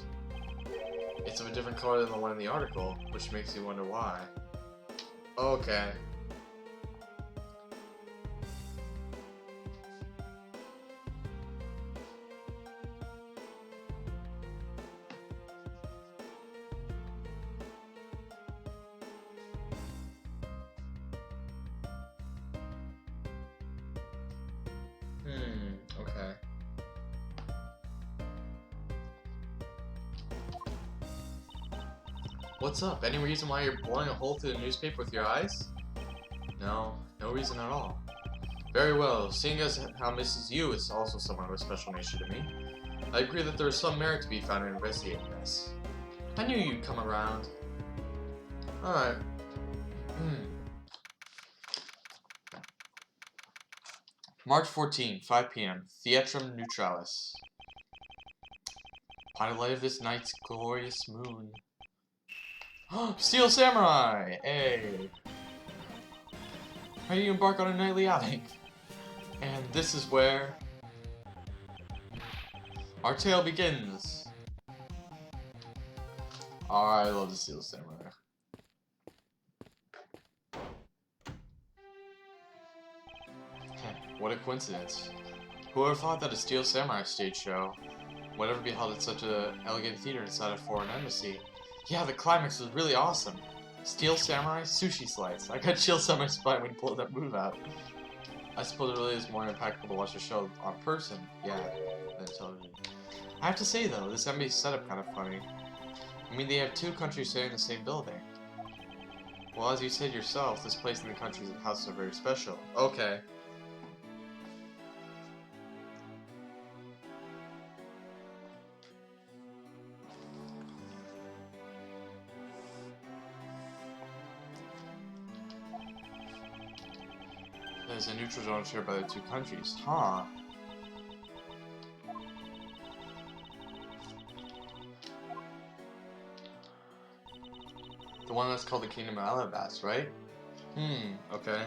It's of a different color than the one in the article, which makes you wonder why. Okay. Okay. What's up? Any reason why you're boring a hole through the newspaper with your eyes? No, no reason at all. Very well, seeing as how Mrs. Yu is also someone of a special nature to me, I agree that there is some merit to be found in investigating this. I knew you'd come around. Alright. March 14, 5 p.m. Theatrum Neutralis. By the light of this night's glorious moon. Steel Samurai! Hey! How do you embark on a nightly outing? And this is where our tale begins. I love the Steel Samurai. What a coincidence. Whoever thought that a Steel Samurai stage show would ever be held at such an elegant theater inside a foreign embassy? Yeah, the climax was really awesome. Steel Samurai Sushi Slice. I got chills on my spine when he pulled that move out. I suppose it really is more impactful to watch a show on person, yeah, than television. I have to say though, this embassy setup kind of funny. I mean, they have two countries sharing the same building. Well, as you said yourself, this place and the countries and houses are very special. Okay. There's a neutral zone shared by the two countries. Huh. The one that's called the Kingdom of Alabas, right? Okay.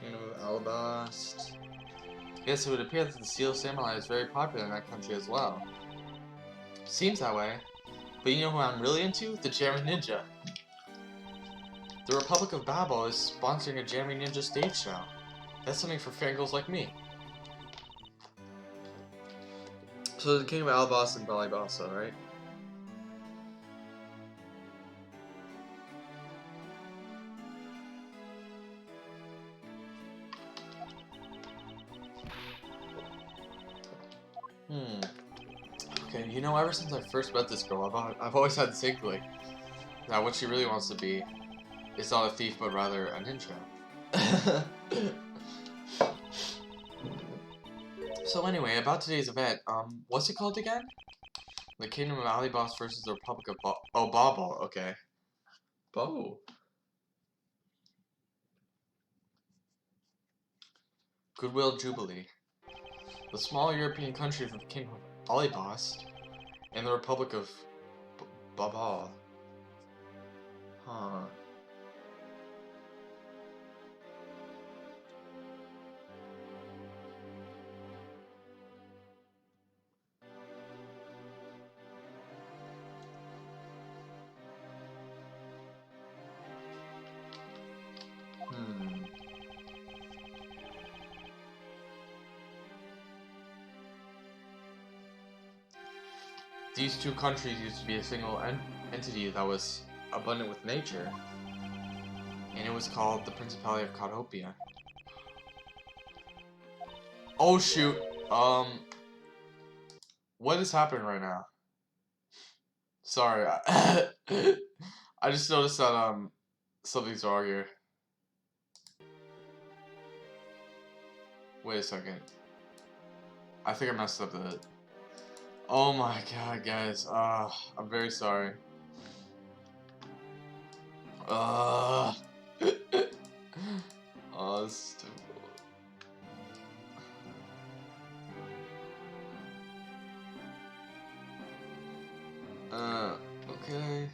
Kingdom of Alabast. Yes, it would appear that the Steel Samurai is very popular in that country as well. Seems that way. But you know who I'm really into? The Jammy Ninja. The Republic of Babel is sponsoring a Jammy Ninja stage show. That's something for fangirls like me. So the King of Alabasta and Balibasa, right? Okay, you know, ever since I first met this girl, I've always had this inkling that what she really wants to be is not a thief, but rather a ninja. So anyway, about today's event, what's it called again? The Kingdom of Alibas versus the Republic of Babel, okay. Bo. Goodwill Jubilee. The small European country of the Kingdom of Alibas and the Republic of Babel. Huh. These two countries used to be a single entity that was abundant with nature, and it was called the Principality of Codopia. Oh shoot, what is happening right now? Sorry, I just noticed that, something's wrong here. Wait a second. I think I messed up the... Oh my god, guys, I'm very sorry. Oh, this is difficult. Okay.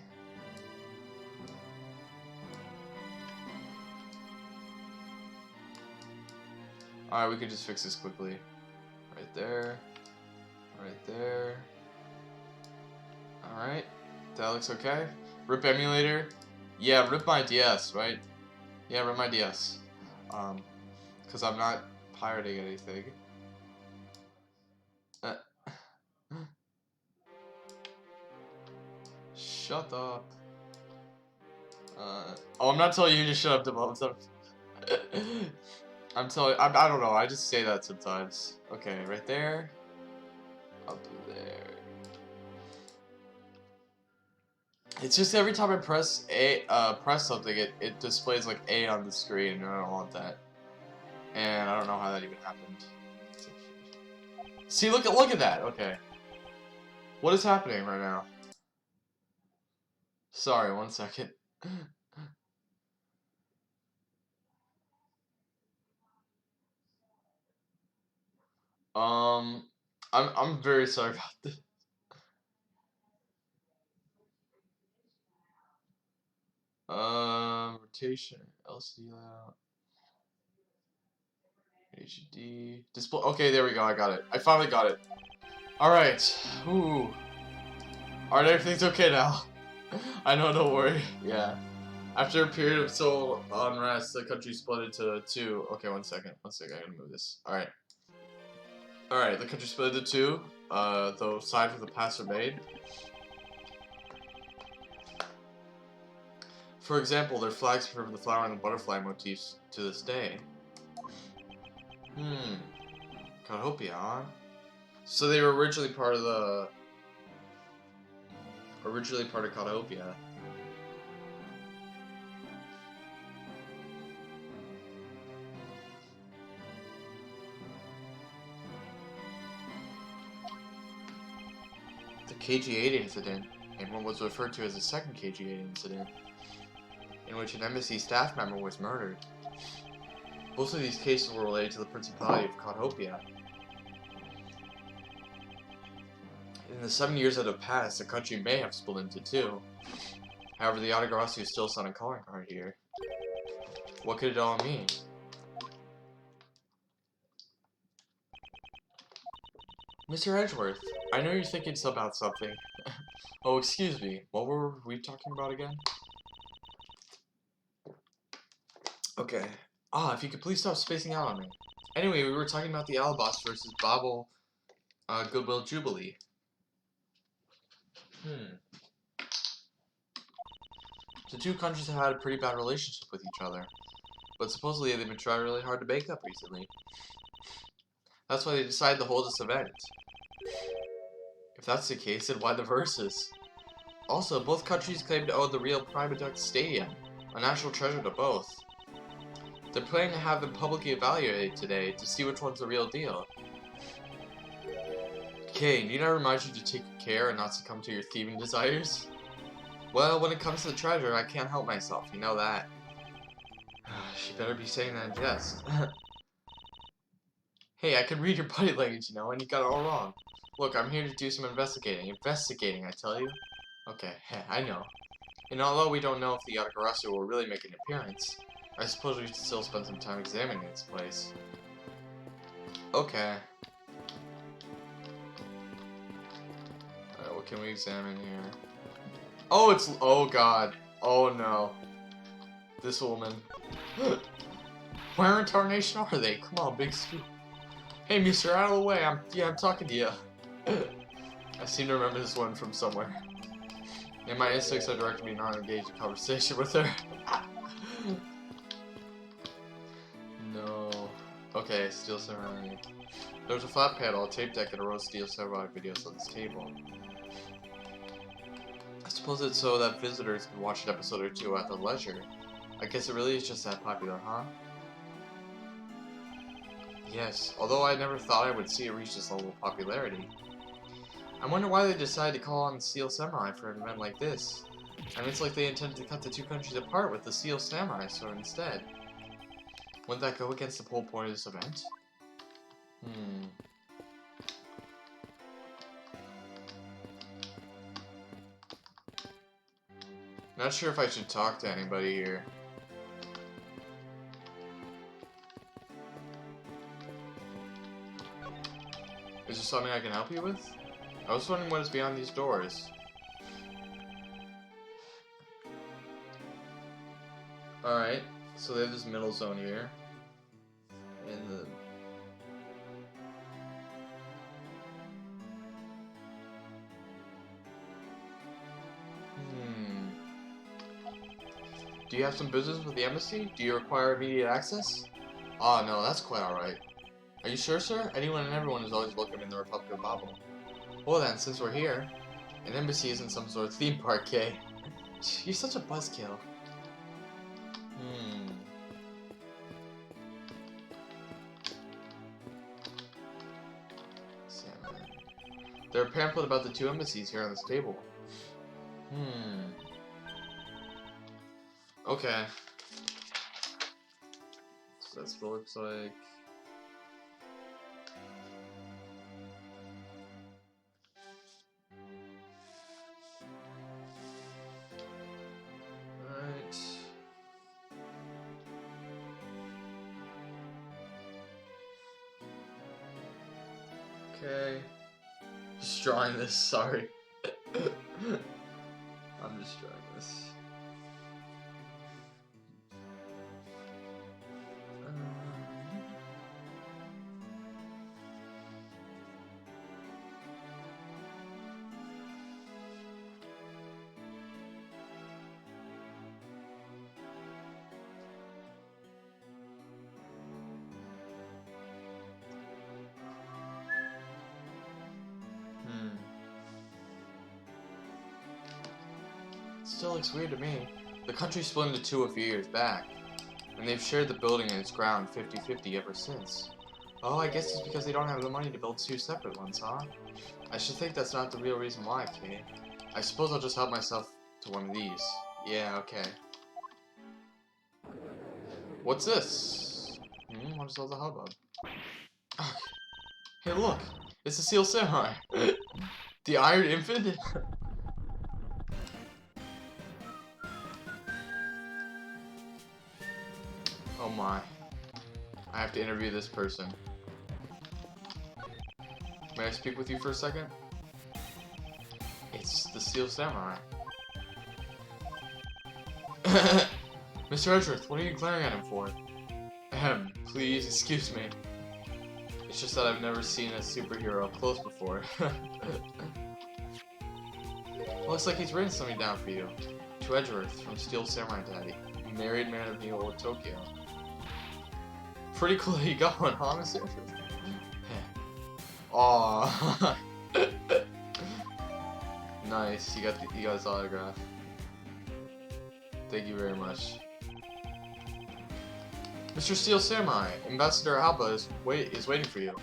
Alright, we can just fix this quickly. Right there. Right there. Alright. That looks okay. Rip emulator. Yeah, rip my DS, right? Yeah, rip my DS. Because I'm not pirating anything. Shut up. Oh, I'm not telling you to shut up, Devon. I'm telling. I don't know. I just say that sometimes. Okay, right there. Up there. It's just every time I press press something, it displays like A on the screen, and I don't want that. And I don't know how that even happened. See, look at that. Okay. What is happening right now? Sorry, 1 second. I'm very sorry about this. Rotation, LCD layout, HD display. Okay, there we go. I got it. I finally got it. All right. Ooh. All right, everything's okay now. I know. Don't worry. Yeah. After a period of civil unrest, the country split into two. Okay, 1 second. 1 second. I gotta move this. All right. All right. The country split into two. The side where the pass are made. For example, their flags preserve the flower and the butterfly motifs to this day. Codopia, huh? So they were originally part of the... Codopia. The KG-8 incident, and what was referred to as the second KG-8 incident, in which an embassy staff member was murdered. Both of these cases were related to the Principality of Codopia. In the 7 years that have passed, the country may have split into two. However, the Autogrossi is still on a calling card here. What could it all mean? Mr. Edgeworth, I know you're thinking about something. Oh, excuse me. What were we talking about again? Okay. If you could please stop spacing out on me. Anyway, we were talking about the Alabos versus Bobble Goodwill Jubilee. The two countries have had a pretty bad relationship with each other, but supposedly they've been trying really hard to make up recently. That's why they decided to hold this event. If that's the case, then why the verses? Also, both countries claim to own the real Prima Duct Stadium, a national treasure to both. They're planning to have them publicly evaluated today to see which one's the real deal. Okay, need I remind you to take care and not succumb to your thieving desires? Well, when it comes to the treasure, I can't help myself, you know that. She better be saying that in jest. Hey, I can read your body language, you know, and you got it all wrong. Look, I'm here to do some investigating. Investigating, I tell you. Okay, I know. And although we don't know if the Yatagarasu will really make an appearance, I suppose we should still spend some time examining this place. Okay. Alright, what can we examine here? Oh, it's... Oh, God. Oh, no. This woman. Where in tarnation are they? Come on, big scoop. Hey, mister, out of the way. I'm talking to you. I seem to remember this one from somewhere. And my instincts are directing me not to engage in conversation with her. No. Okay, Steel Samurai. There's a flat panel, a tape deck, and a row of Steel Samurai videos on this table. I suppose it's so that visitors can watch an episode or two at their leisure. I guess it really is just that popular, huh? Yes, although I never thought I would see it reach this level of popularity. I wonder why they decided to call on the Steel Samurai for an event like this. I mean, it's like they intended to cut the two countries apart with the Steel Samurai sword instead. Wouldn't that go against the whole point of this event? Not sure if I should talk to anybody here. Is there something I can help you with? I was wondering what is beyond these doors. Alright, so they have this middle zone here. And the... Do you have some business with the embassy? Do you require immediate access? Oh no, that's quite alright. Are you sure, sir? Anyone and everyone is always welcome in the Republic of Babel. Well then, since we're here, an embassy isn't some sort of theme park, Kay. You're such a buzzkill. There are a pamphlet about the two embassies here on this table. Okay. So that's what it looks like. Alright. Okay. Just drawing this, sorry. I'm just drawing this. Still looks weird to me. The country split into two a few years back, and they've shared the building and its ground 50-50 ever since. Oh, I guess it's because they don't have the money to build two separate ones, huh? I should think that's not the real reason why, Kay. I suppose I'll just help myself to one of these. Yeah, okay. What's this? What is all the hubbub? Hey, look! It's the Steel Samurai! The Iron Infant? Oh my. I have to interview this person. May I speak with you for a second? It's the Steel Samurai. Mr. Edgeworth, what are you glaring at him for? Ahem, please excuse me. It's just that I've never seen a superhero up close before. Looks like he's written something down for you. To Edgeworth from Steel Samurai Daddy, married man of New Old Tokyo. Pretty cool that you got one, huh, Mr. Edgeworth? Aww. Nice, you got his autograph. Thank you very much. Mr. Steel Samurai, Ambassador Alba is waiting for you.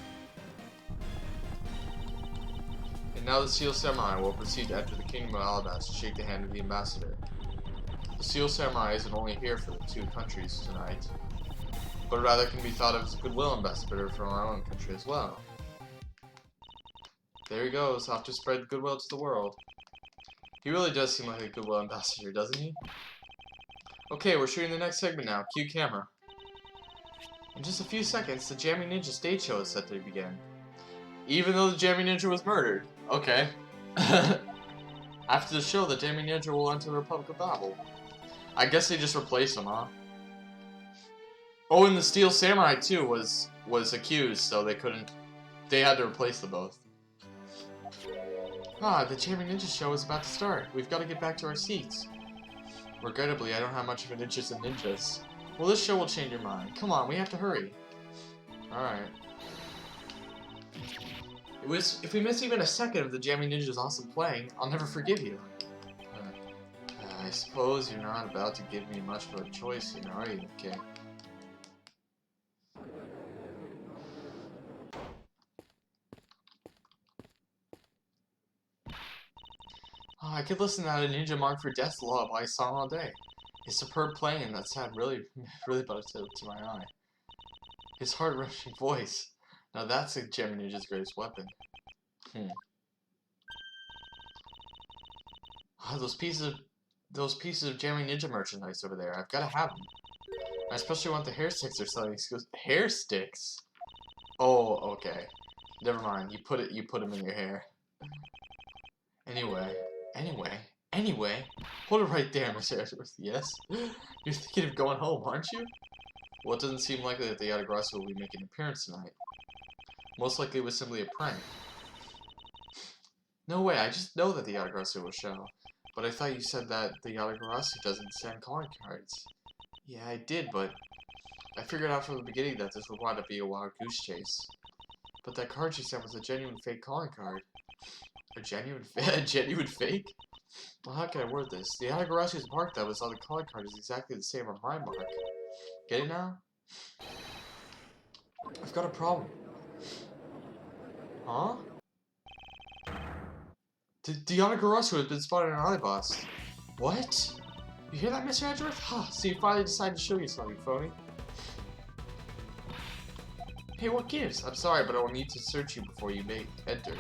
And now the Steel Samurai will proceed to enter the Kingdom of Alabas to shake the hand of the Ambassador. The Steel Samurai isn't only here for the two countries tonight, but rather can be thought of as a goodwill ambassador from our own country as well. There he goes, off to spread goodwill to the world. He really does seem like a goodwill ambassador, doesn't he? Okay, we're shooting the next segment now. Cue camera. In just a few seconds, the Jammy Ninja stage show is set to begin. Even though the Jammy Ninja was murdered. Okay. After the show, the Jammy Ninja will enter the Republic of Babel. I guess they just replaced him, huh? Oh, and the Steel Samurai, too, was accused, so they couldn't... They had to replace them both. Ah, the Jammy Ninja show is about to start. We've got to get back to our seats. Regrettably, I don't have much of an interest in ninjas. Well, this show will change your mind. Come on, we have to hurry. Alright. If we miss even a second of the Jammy Ninja's awesome playing, I'll never forgive you. I suppose you're not about to give me much of a choice, are you? Okay. Oh, I could listen to that Ninja Mark for Death's Lullaby song all day. His superb playing and that sad really brought it to my eye. His heart-wrenching voice. Now that's a Jammy Ninja's greatest weapon. Oh, those pieces of Jammy Ninja merchandise over there. I've got to have them. I especially want the hair sticks they're selling. Hair sticks? Oh, okay. Never mind. You put them in your hair. Anyway, hold it right there, Mr. Edgeworth. Yes? You're thinking of going home, aren't you? Well, it doesn't seem likely that the Yatagrasu will be making an appearance tonight. Most likely it was simply a prank. No way, I just know that the Yatagrasu will show. But I thought you said that the Yatagrasu doesn't send calling cards. Yeah, I did, but I figured out from the beginning that this would wind up being a wild goose chase. But that card she sent was a genuine fake calling card. A genuine fake? Well, how can I word this? The Yatagarasu's mark that was on the calling card is exactly the same on my mark. Get it now? I've got a problem. Huh? The Yatagarasu has been spotted in Alibas. What? You hear that, Mr. Edgeworth? Huh, so you finally decided to show you something, phony. Hey, what gives? I'm sorry, but I will need to search you before you may enter.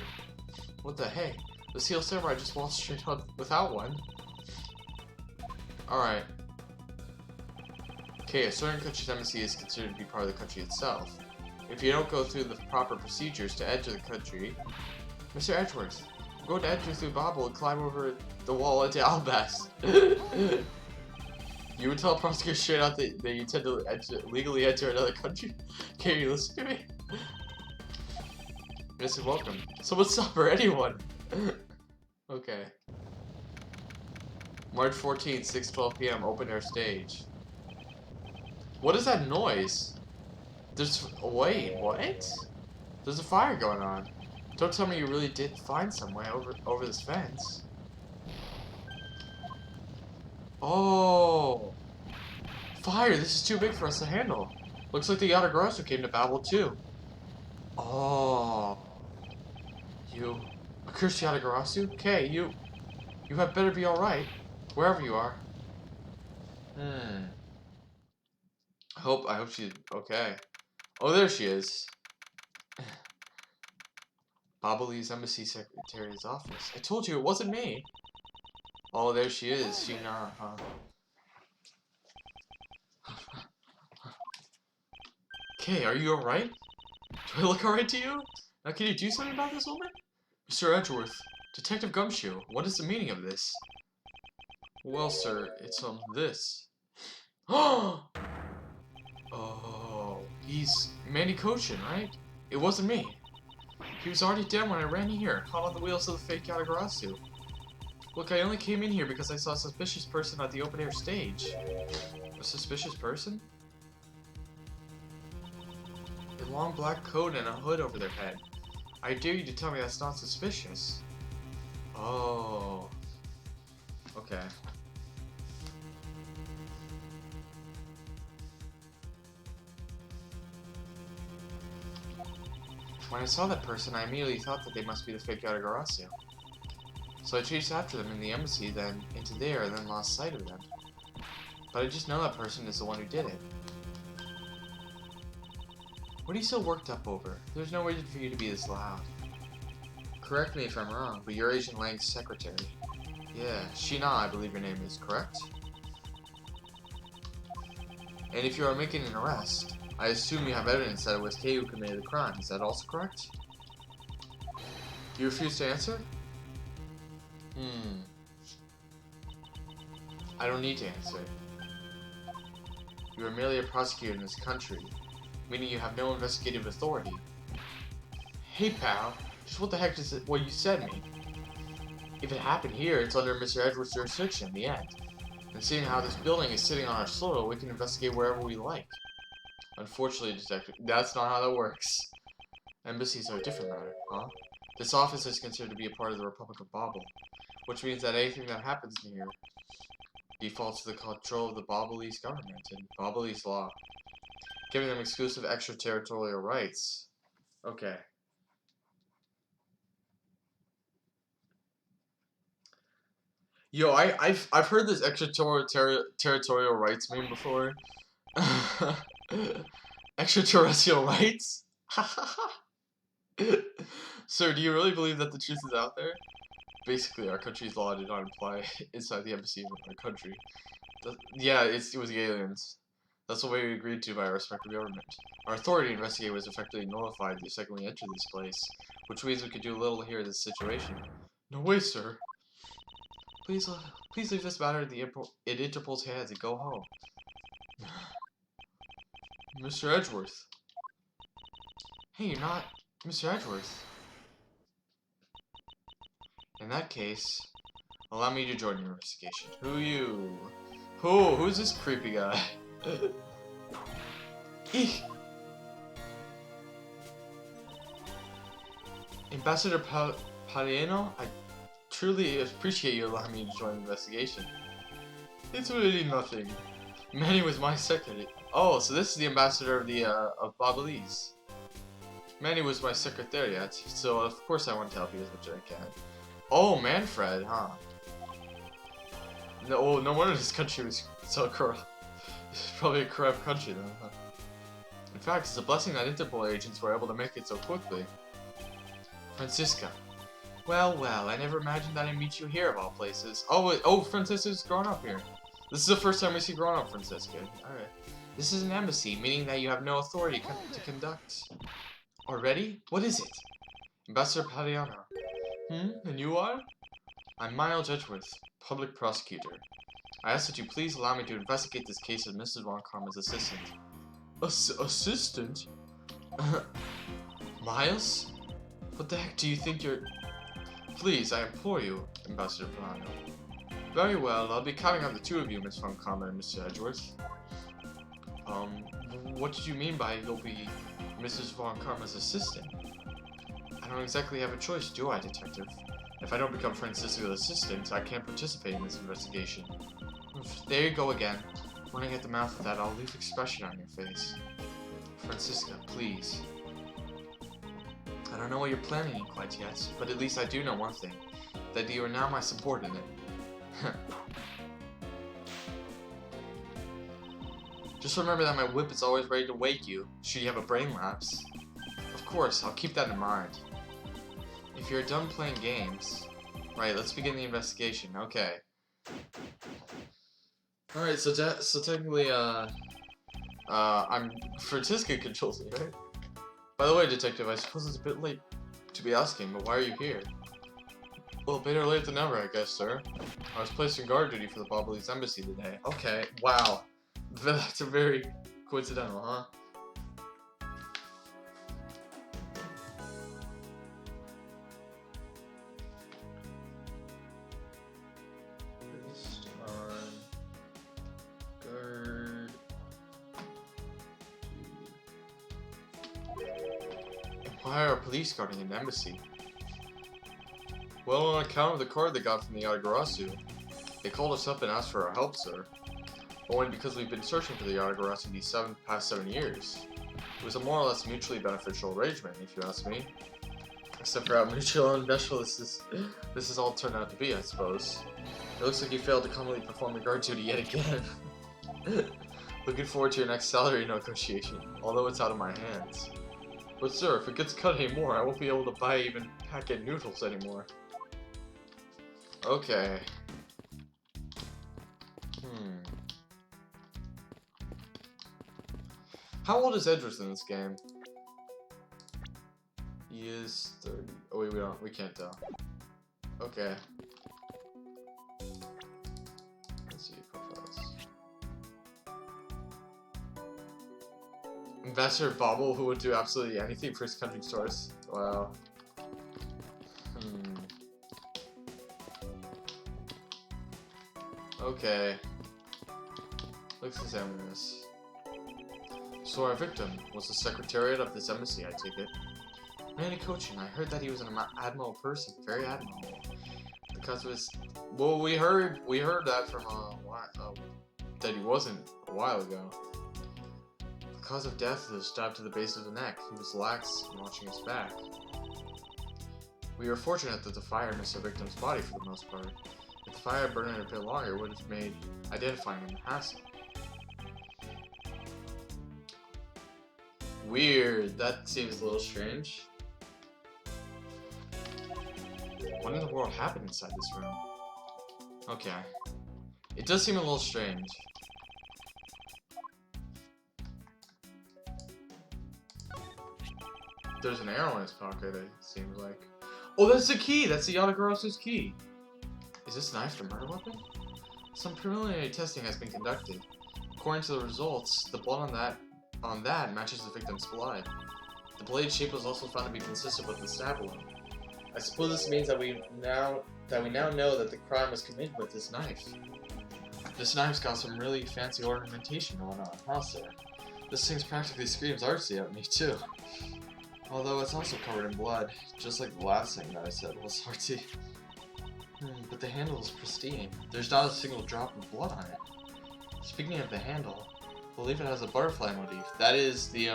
What the hey? The Steel Samurai just walked straight up without one. Alright. Okay, a certain country's embassy is considered to be part of the country itself. If you don't go through the proper procedures to enter the country... Mr. Edgeworth, I'm going to enter through Babel and climb over the wall into Albas. You would tell a prosecutor straight out that you intend to legally enter another country? Can you listen to me? Mr. Welcome. Someone stop her, anyone! Okay. March 14th, 6:12 p.m. Open air stage. What is that noise? Wait, what? There's a fire going on. Don't tell me you really did find some way over this fence. Oh! Fire! This is too big for us to handle. Looks like the Yatagarasu came to Babel too. Oh. You... Accursed Yatagarasu? Okay, you had better be alright. Wherever you are. I hope she's okay. Oh, there she is. Babali's embassy secretary's office. I told you it wasn't me. Oh, there she is. She not, huh? Okay, are you alright? Do I look alright to you? Now, can you do something about this woman? Mr. Edgeworth, Detective Gumshoe, what is the meaning of this? Well, sir, it's, this. Oh, he's Manny Kochin, right? It wasn't me. He was already dead when I ran here, caught on the wheels of the fake Yatagarasu. Look, I only came in here because I saw a suspicious person at the open-air stage. A suspicious person? A long black coat and a hood over their head. I dare you to tell me that's not suspicious. Oh. Okay. When I saw that person, I immediately thought that they must be the fake Yatagarasu. So I chased after them in the embassy, then into there, and then lost sight of them. But I just know that person is the one who did it. What are you so worked up over? There's no reason for you to be this loud. Correct me if I'm wrong, but you're Agent Lang's secretary. Yeah, Shina, I believe your name is, correct? And if you are making an arrest, I assume you have evidence that it was Kei who committed the crime. Is that also correct? You refuse to answer? I don't need to answer. You are merely a prosecutor in this country, meaning you have no investigative authority. Hey pal, just what the heck is it what you said me? If it happened here, it's under Mr. Edwards' jurisdiction in the end. And seeing how this building is sitting on our soil, we can investigate wherever we like. Unfortunately, Detective, that's not how that works. Embassies are a different matter, huh? This office is considered to be a part of the Republic of Babel, which means that anything that happens here defaults to the control of the Babalese government and Babalese law, giving them exclusive extraterritorial rights. Okay. Yo, I've heard this extraterritorial rights meme before. Extraterrestrial rights? Sir, do you really believe that the truth is out there? Basically, our country's law did not apply inside the embassy of our country. Yeah, it was the aliens. That's what we agreed to by our respective government. Our authority to investigate was effectively nullified the second we entered this place, which means we could do little here in this situation. No way, sir. Please leave this matter in Interpol's hands and go home. Mr. Edgeworth. Hey, you're not Mr. Edgeworth. In that case, allow me to join your investigation. Who you? Who's this creepy guy? Eek! Ambassador Paliano, I truly appreciate you allowing me to join the investigation. It's really nothing. Manny was my secretary. Oh, so this is the ambassador of the of Babalese. Manny was my secretariat, so of course I want to help you as much as I can. Oh, Manfred, huh? No, no wonder this country was so corrupt. It's probably a corrupt country then, huh? In fact, it's a blessing that Interpol agents were able to make it so quickly. Francisca. Well, I never imagined that I'd meet you here of all places. Oh, Francisca's grown up here. This is the first time we see grown up Francisca. Alright. This is an embassy, meaning that you have no authority to conduct. Already? What is it? Ambassador Paliano. And you are? I'm Miles Edgeworth, public prosecutor. I ask that you please allow me to investigate this case of Mrs. Von Karma's assistant. Assistant? Miles? What the heck do you think you're... Please, I implore you, Ambassador Paliano. Very well, I'll be counting on the two of you, Miss Von Karma and Mr. Edgeworth. What did you mean by you'll be Mrs. Von Karma's assistant? I don't exactly have a choice, do I, Detective? If I don't become Francisca's assistant, I can't participate in this investigation. There you go again. Running at the mouth with that, I'll leave expression on your face. Francisca, please. I don't know what you're planning quite yet, but at least I do know one thing. That you are now my subordinate. Just remember that my whip is always ready to wake you, should you have a brain lapse. Of course, I'll keep that in mind. If you're done playing games... Right, let's begin the investigation. Okay. Alright, so technically, Francisca controls me, right? By the way, Detective, I suppose it's a bit late to be asking, but why are you here? Well, better late than never, I guess, sir. I was placed in guard duty for the Bobolese embassy today. Okay, wow. That's a very coincidental, huh? Placed on guard duty. Why are police guarding an embassy? Well, on account of the card they got from the Yatagarasu. They called us up and asked for our help, sir. Only because we've been searching for the Yatagarasu these past 7 years. It was a more or less mutually beneficial arrangement, if you ask me. Except for how mutual and beneficial this is all turned out to be, I suppose. It looks like you failed to commonly perform your guard duty yet again. Looking forward to your next salary negotiation, although it's out of my hands. But sir, if it gets cut anymore, I won't be able to buy even packet noodles anymore. Okay. How old is Edris in this game? He is 30. Oh wait, we can't tell. Okay. Let's see profiles. Investor Bobble who would do absolutely anything for his country source. Wow. Okay. Let's examine this. So our victim was the secretariat of this embassy, I take it. Manny Cochin, I heard that he was an admirable person, very admirable. Because of his... Well, we heard that from that he wasn't a while ago. The cause of death is a stab to the base of the neck. He was lax in watching his back. We were fortunate that the fire missed the victim's body for the most part. If the fire had burned it a bit longer, it would have made identifying him a hassle. Weird. That seems a little strange. What in the world happened inside this room? Okay. It does seem a little strange. There's an arrow in his pocket, it seems like. Oh, that's the key! That's the Yatagarasu's key! Is this knife the murder weapon? Some preliminary testing has been conducted. According to the results, the blood on that matches the victim's blood. The blade shape was also found to be consistent with the stab wound. I suppose this means that we now know that the crime was committed with this knife. This knife's got some really fancy ornamentation going on, huh, sir? This thing practically screams artsy at me, too. Although it's also covered in blood, just like the last thing that I said was artsy. But the handle is pristine. There's not a single drop of blood on it. Speaking of the handle, I believe it has a butterfly motif. That is the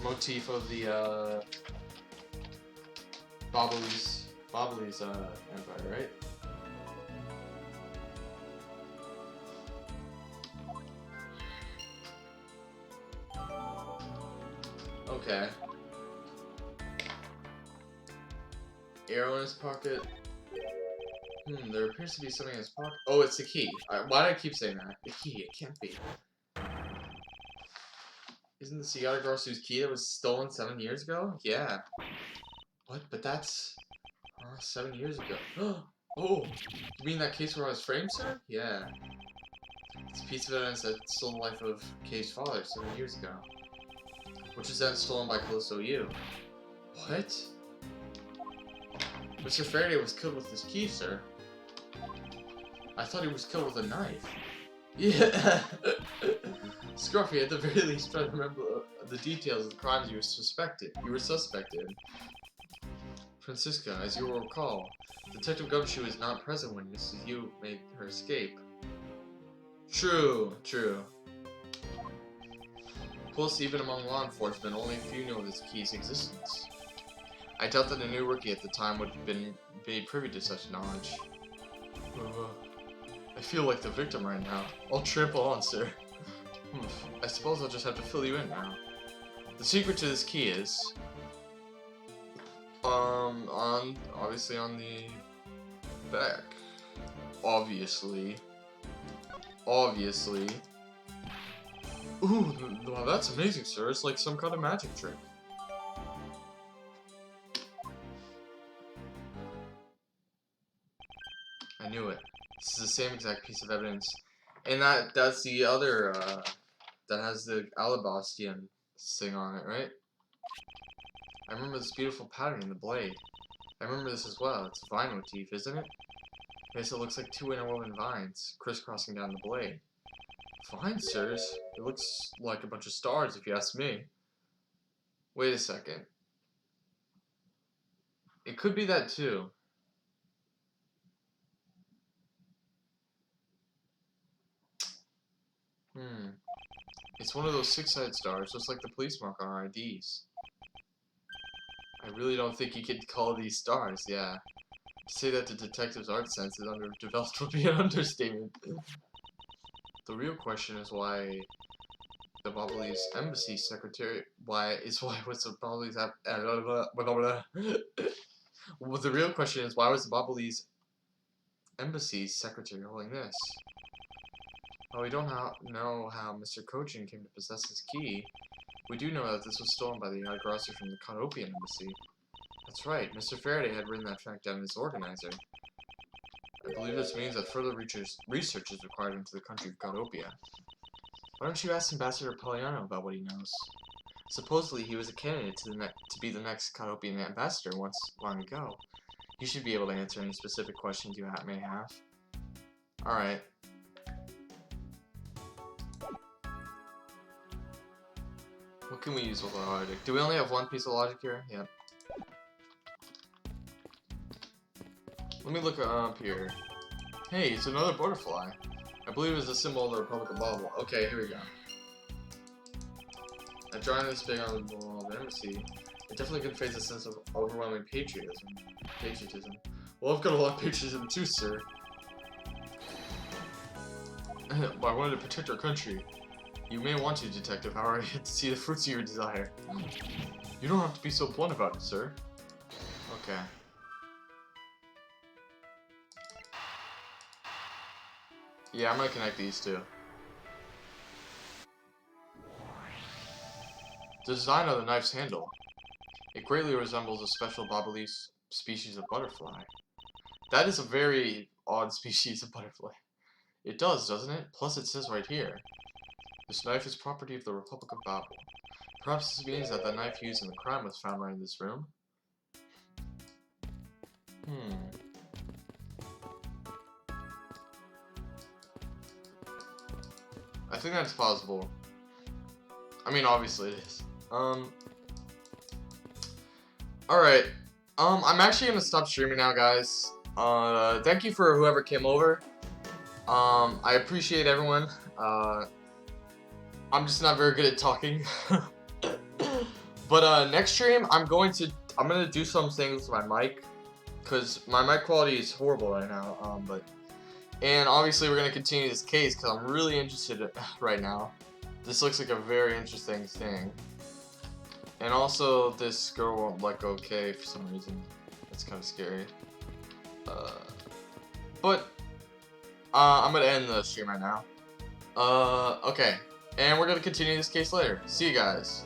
motif of the Bobolese Empire, right? Okay. Arrow in his pocket. There appears to be something in his pocket. Oh, it's the key. Why do I keep saying that? The key, it can't be. Isn't this Yatagarasu's key that was stolen 7 years ago? Yeah. What? But that's... 7 years ago. Oh! You mean that case where I was framed, sir? Yeah. It's a piece of evidence that stole the life of Kei's father 7 years ago. Which was then stolen by Callisto U. What? Mr. Faraday was killed with his key, sir. I thought he was killed with a knife. Yeah! Scruffy, at the very least, try to remember the details of the crimes you were suspected. Francisca, as you will recall, Detective Gumshoe is not present when Mrs. Yu made her escape. True. Plus, even among law enforcement, only a few know of this key's existence. I doubt that a new rookie at the time would have been privy to such knowledge. I feel like the victim right now. I'll trample on, sir. I suppose I'll just have to fill you in now. The secret to this key is... obviously on the back. Obviously. Ooh, wow, that's amazing, sir. It's like some kind of magic trick. I knew it. This is the same exact piece of evidence. And that's the other, that has the Alabastian thing on it, right? I remember this beautiful pattern in the blade. I remember this as well. It's a vine motif, isn't it? Yes, it looks like two interwoven vines crisscrossing down the blade. Vines, sirs? It looks like a bunch of stars, if you ask me. Wait a second. It could be that too. It's one of those six-sided stars, just like the police mark on our IDs. I really don't think you could call these stars, yeah. To say that the detective's art sense is underdeveloped would be an understatement. The real question is why the Bobbly's embassy secretary. Why was the Bobbly's well, the real question is why was the Bobbly's embassy secretary holding this? Well, we don't know how Mr. Kojin came to possess this key. We do know that this was stolen by the Yggdrasil from the Cotopian embassy. That's right, Mr. Faraday had written that fact down as organizer. I believe this means that further research is required into the country of Cotopia. Why don't you ask Ambassador Poliano about what he knows? Supposedly he was a candidate to be the next Cotopian ambassador once long ago. You should be able to answer any specific questions you may have. Alright. What can we use with our logic? Do we only have one piece of logic here? Yep. Let me look up here. Hey, it's another butterfly. I believe it's a symbol of the Republic of Bubble. Okay, here we go. A drawing this big on the wall of the embassy, it definitely conveys a sense of overwhelming patriotism. Well, I've got a lot of patriotism too, sir. But I wanted to protect our country. You may want to, Detective Howard, to see the fruits of your desire. You don't have to be so blunt about it, sir. Okay. Yeah, I'm gonna connect these two. The design of the knife's handle. It greatly resembles a special Bobolese species of butterfly. That is a very odd species of butterfly. It does, doesn't it? Plus it says right here. This knife is property of the Republic of Babel. Perhaps this means that the knife used in the crime was found right in this room? I think that's plausible. I mean, obviously it is. Alright. I'm actually gonna stop streaming now, guys. Thank you for whoever came over. I appreciate everyone. I'm just not very good at talking. But next stream, I'm gonna do some things with my mic, cause my mic quality is horrible right now. And obviously we're gonna continue this case, cause I'm really interested right now. This looks like a very interesting thing. And also, this girl won't let go K for some reason. That's kind of scary. I'm gonna end the stream right now. Okay. And we're gonna continue this case later. See you guys.